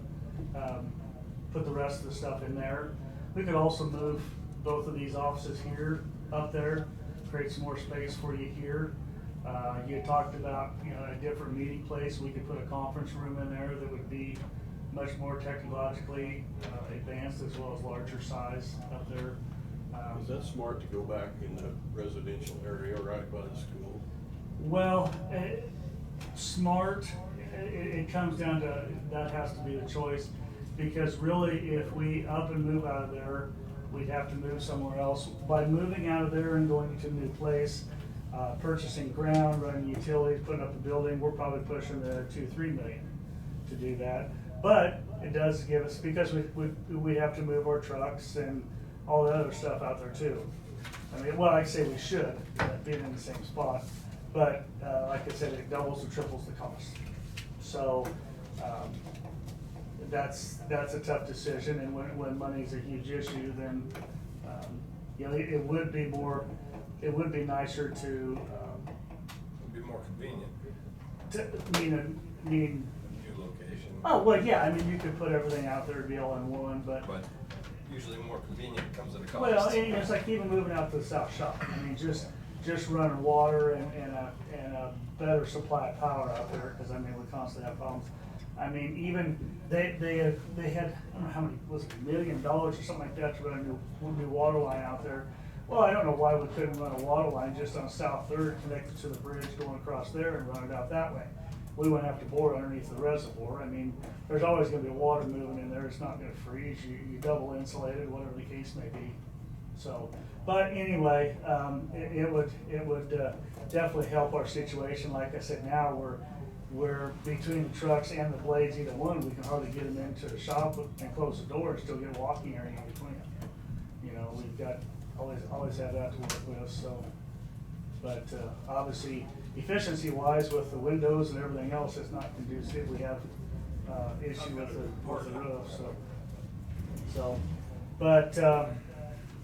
the rest of the stuff in there. We could also move both of these offices here up there, create some more space for you here. You had talked about a different meeting place. We could put a conference room in there that would be much more technologically advanced, as well as larger size up there. Is that smart to go back in the residential area right by the school? Well, smart, it comes down to, that has to be the choice, because really if we up and move out of there, we'd have to move somewhere else. By moving out of there and going to a new place, purchasing ground, running utilities, putting up a building, we're probably pushing the $2-3 million to do that. But it does give us, because we have to move our trucks and all the other stuff out there too. I mean, well, I say we should, being in the same spot, but, like I said, it doubles or triples the cost. So, that's a tough decision, and when money's a huge issue, then, you know, it would be nicer to, It'd be more convenient, mean, new location. oh, well, yeah, I mean, you could put everything out there, it'd be all in one, but. But usually more convenient comes at a cost. Well, and it's like even moving out to the south shop, I mean, just running water and a better supply of power out there, cause I mean, we constantly have problems. I mean, even, they had, I don't know how many, was it $1 million or something like that to run a new water line out there. Well, I don't know why we couldn't run a water line just on South Third, connected to the bridge going across there and run it out that way. We wouldn't have to bore underneath the reservoir. I mean, there's always gonna be water moving in there, it's not gonna freeze, you double insulated, whatever the case may be. So, but anyway, it would definitely help our situation. Like I said, now we're between the trucks and the blades, either one, we can hardly get them into the shop and close the door and still get a walking area in between them. You know, we've got, always have that to work with, so. But, obviously, efficiency wise with the windows and everything else, it's not conducive. We have, issue with the roof, so. But,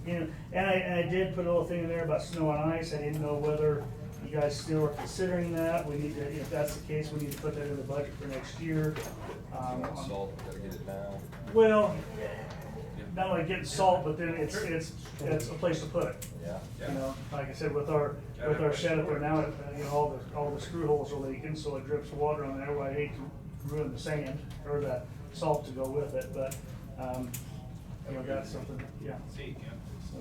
you know, and I did put a little thing in there about snow and ice. I didn't know whether you guys still are considering that. We need to, if that's the case, we need to put that in the budget for next year. Salt, we gotta get it now. Well, not only getting salt, but then it's a place to put it. Yeah. You know, like I said, with our shed up there now, you know, all the screw holes are leaking, so it drips water on there. Well, I hate to ruin the sand or the salt to go with it, but, you know, that's something, yeah. See, Ken. So,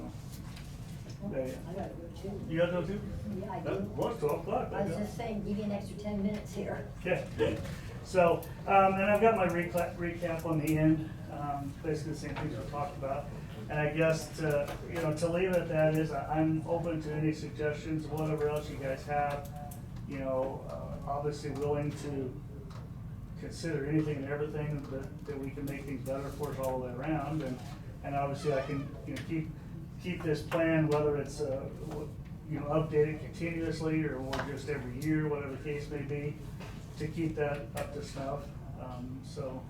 I gotta go too. you gotta go too? Yeah, I do. Well, it's 12 o'clock. I was just saying, give me an extra 10 minutes here. Okay, so, and I've got my recap on the end, basically the same things we talked about. And I guess you know, to leave it at that is, I'm open to any suggestions, whatever else you guys have. You know, obviously willing to consider anything and everything that we can make things better for us all the way around. And obviously I can, you know, keep this plan, whether it's, you know, updated continuously or just every year, whatever the case may be, to keep that up to snuff. So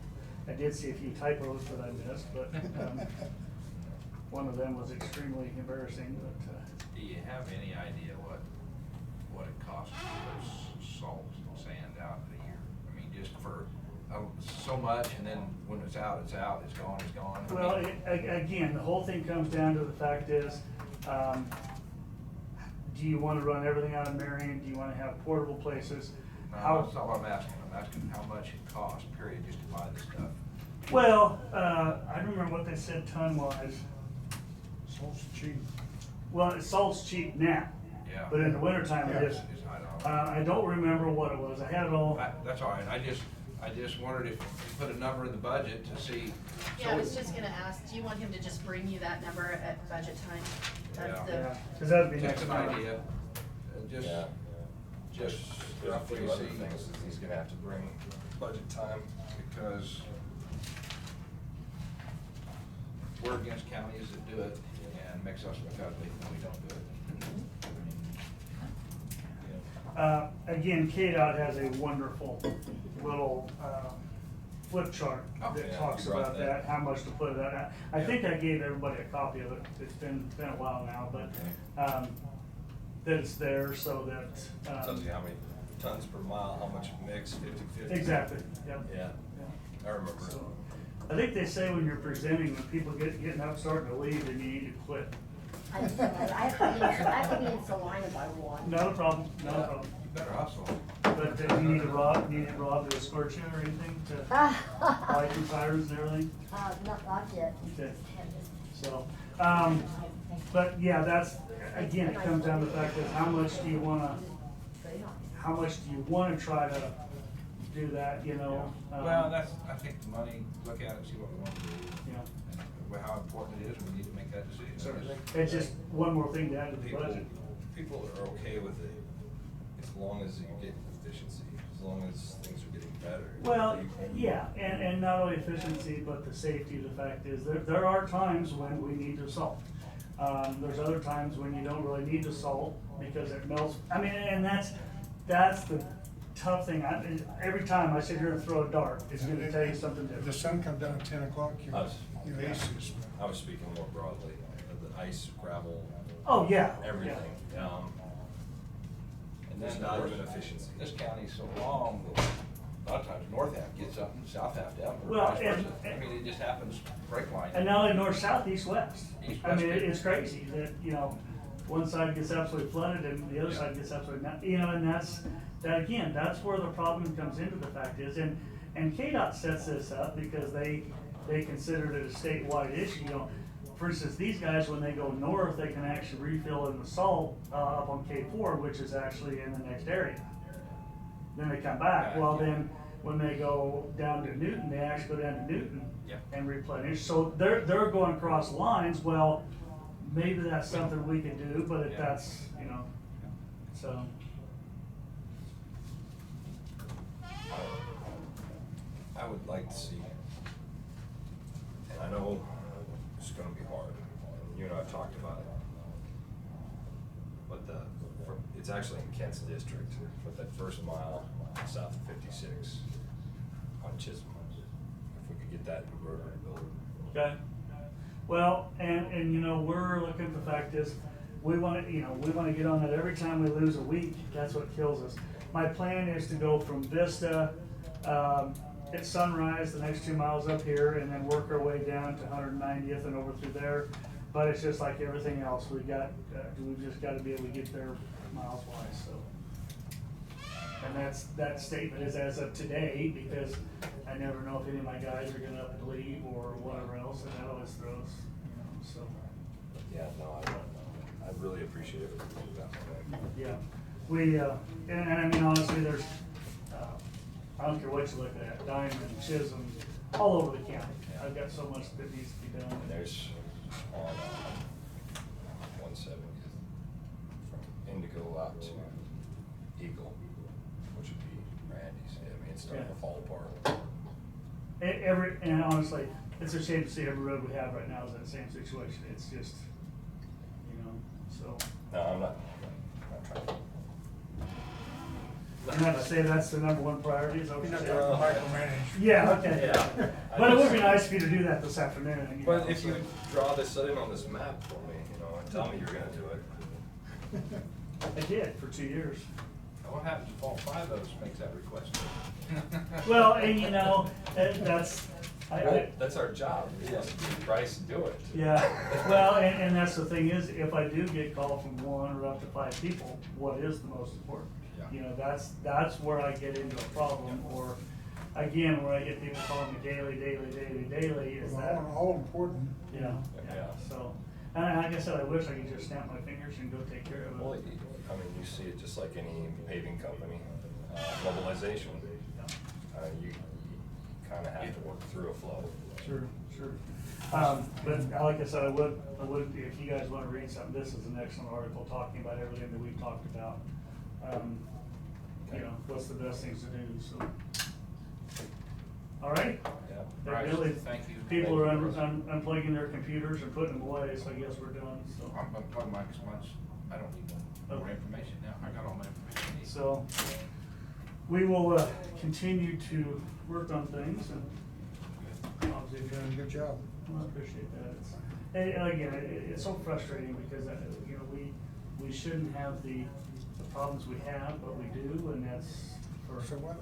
I did see a few typos that I missed, but one of them was extremely embarrassing, but. Do you have any idea what it costs to put salt and sand out in a year? I mean, just for so much, and then when it's out, it's out, it's gone, it's gone. I Well, mean, again, the whole thing comes down to the fact is, do you wanna run everything out of Marion? Do you wanna have portable places? No, that's not what I'm asking. I'm asking how much it costs, period, just to buy this stuff. Well, I don't remember what they said ton-wise. Salt's cheap. Well, salt's cheap now, Yeah. but in the wintertime it Yeah. isn't. I don't know. I don't remember what it was. I had it all. That's all right. I just wondered if you put a number in the budget to see. Yeah, I was just gonna ask, do you want him to just bring you that number at budget time? That's the- Yeah, cause that'd be Just next an month. idea. Just, Yeah. just There's a roughly few other see, things that he's gonna have to bring budget time. because we're against counties that do it and makes us look ugly when we don't do it. Again, KDOT has a wonderful little, flip chart Oh, that yeah, talks you brought about that, how much to put that. I think I gave everybody a copy of it. It's been a while now, but, that it's there so that, Tells you how many tons per mile, how much mix, 50/50. exactly, yep. Yeah, I remember. So, I think they say when you're presenting, when people getting up, starting to leave, then you need to quit. I have to be in Salina by 1. Not a problem, not a problem. You better hustle. But you need Rob to escort you or anything to light your sirens and everything? Not yet. Okay. So, but yeah, that's, again, it comes down to the fact that how much do you wanna try to do that, you know? Well, that's, I think the money, look at it, see what we want to do. Yeah. And how important it is, we need to make that decision. Certainly. It's just one more thing to add to the budget. People are okay with it as long as you get efficiency. as long as things are getting better. Well, yeah, and not only efficiency, but the safety. The fact is, there are times when we need to salt. There's other times when you don't really need to salt because it melts. I mean, and that's the tough thing. Every time I sit here and throw a dart, it's gonna tell you something If the different. sun comes down at 10 o'clock, you're Yeah. aces. I was speaking more broadly of the ice, gravel, Oh, yeah. everything. And There's then not north- even efficiency. This county's so long that a lot of times north half gets up and south half down, or Well, vice and- versa. I mean, it just happens, break line. And not only north, south, east, west. East, I mean, west. it's crazy that, one side gets absolutely flooded and the other side gets absolutely not, and that's where the problem comes into the fact is, and KDOT sets this up because they considered it a statewide issue, For instance, these guys, when they go north, they can actually refill in the salt, up on K4, which is actually in the next area. Then they come back, well then, when they go down to Newton, they actually go down to Newton Yep. and replenish, so they're going across lines, well, maybe that's something we can do, but if Yeah. that's, so. I would like to see, and I know it's gonna be hard, and you and I have talked about it. But it's actually in Kent's district, but that first mile south of 56 on Chisholm, if we could get that rotary built. Okay. Well, and we're looking at the fact is, we wanna get on that every time we lose a week, that's what kills us. My plan is to go from Vista, at Sunrise, the next 2 miles up here, and then work our way down to 190th and over through there. But it's just like everything else, we've just gotta be able to get there miles wise, so. And that statement is as of today, because I never know if any of my guys are gonna up and leave or whatever else, and that always throws, so. Yeah, no, I really appreciate it. Yeah, we, and I mean, honestly, there's, I don't care what you look at, Diamond, Chisholm, all over the county. I've got so much that needs to be done. And there's on 170 from Indigo out to Eagle, which would be Randy's. I mean, it's starting to fall apart. And honestly, it's a shame to see every road we have right now is in the same situation. It's just, so. No, I'm not trying to. You have to say that's the #1 priority, is that what You're you're not saying? gonna micromanage. Yeah, okay. Yeah. But it would be nice for you to do that this afternoon. But if you would draw this in on this map for me, and tell me you're gonna do it. I did for 2 years. What happens if all 5 of us makes that request? Well, and that's, Well, that's our job. We have to be Bryce and do it. yeah, well, and that's the thing is, if I do get called from 1 or up to 5 people, what is the most important? Yeah. That's where I get into a problem, or again, where I get people calling me daily, is that, All important. yeah, Yeah. so. And like I said, I wish I could just snap my fingers and go take care of Well, it. I mean, you see it just like any paving company, mobilization. You kind of have to work through a flow. Sure. But like I said, I would, if you guys wanna read something, this is an excellent article talking about everything that we've talked about. What's the best things to do, so. All right? Yeah. Right, Really, thank you. People are unplugging their computers and putting them away, so I guess we're done, so. I'm unplugging my expense. I don't need more Okay. information now. I got all my information I need. So, we will, continue to work on things and obviously, You're doing a good job. I appreciate that. And again, it's so frustrating because, we shouldn't have the problems we have, but we do, and that's for. So what,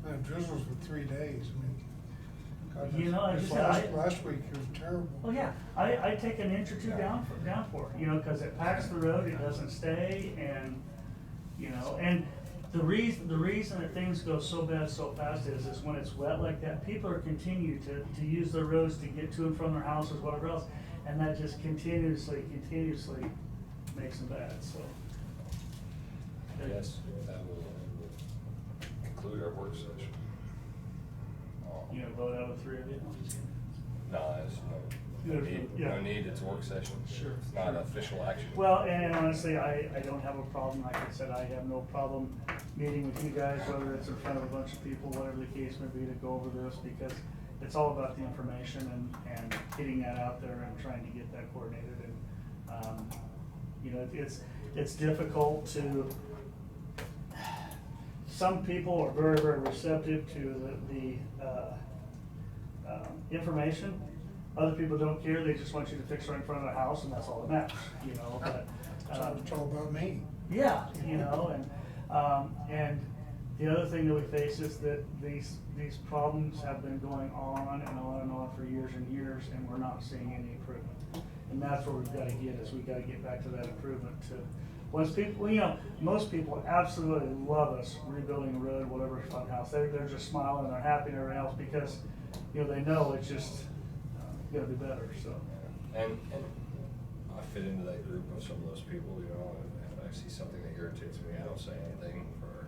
man, drizzles for 3 days, I mean. God, I this just, last week it was terrible. Oh, yeah, I take an inch or two downpour, cause it packs the road, it doesn't stay, and, and the reason that things go so bad so fast is when it's wet like that, people are continue to use their roads to get to and from their houses, whatever else, and that just continuously makes them bad, so. Yes, that will conclude our work session. You gonna vote out of 3 of you? No, that's, No need, Yeah. no need, it's a work session. Sure, It's not sure. official action. Well, and honestly, I don't have a problem, like I said, I have no problem meeting with you guys, whether it's in front of a bunch of people, whatever the case may be, to go over this, because it's all about the information and getting that out there and trying to get that coordinated, and, you know, it's difficult to, some people are very, very receptive to the information. Other people don't care, they just want you to fix right in front of their house, and that's all that matters, you know, but. It's all about me. Yeah, you know, and the other thing that we face is that these problems have been going on and on and on for years and years, and we're not seeing any improvement. And that's where we've gotta get, is we gotta get back to that improvement to, once people, you know, most people absolutely love us rebuilding a road, whatever, fun house, they're just smiling, they're happy and everything else, because, you know, they know it's just gonna be better, so. And I fit into that group of some of those people, you know, if I see something that irritates me, I don't say anything for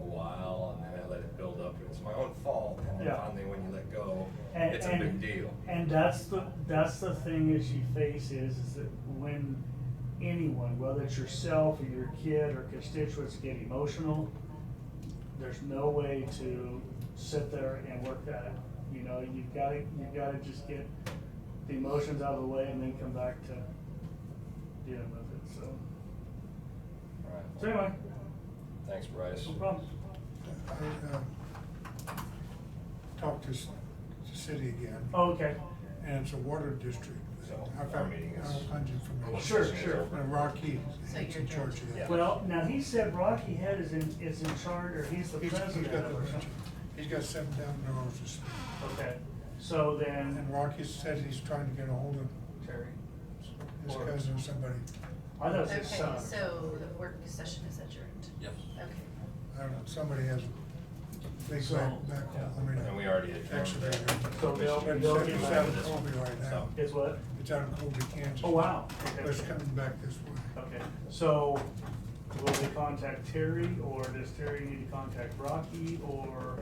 a while, and then I let it build up, and it's my own fault, and then Yeah. finally when you let go, And- it's a big deal. And that's the thing that you face is that when anyone, whether it's yourself or your kid or constituents, get emotional, there's no way to sit there and work that out. You know, you've gotta just get the emotions out of the way and then come back to dealing with it, so. All So right, anyway, thanks, Bryce. no problem. I talked to the city again, Oh, okay. and it's a water district. So, I our found meeting is- all kinds of information. Sure, sure. And Rocky So is you're in charge of Yeah. that. Well, now he said Rocky Head is in charge, or he's the He's president got of the it or budget. something. He's got $7,000 to spend. Okay, so then. And Rocky said he's trying to get a hold of Terry. his Or- cousin or somebody. I thought it was Okay, his son. so the work session is adjourned. Yes. Okay. I don't know, somebody has a big So- back, I mean. And we already adjourned that. excavator. So they'll But get it's back out to of this one. Colby right now. So- Is what? It's out of Colby, Kansas. Oh, wow. But it's Okay. coming back this way. Okay, so will they contact Terry, or does Terry need to contact Rocky, or?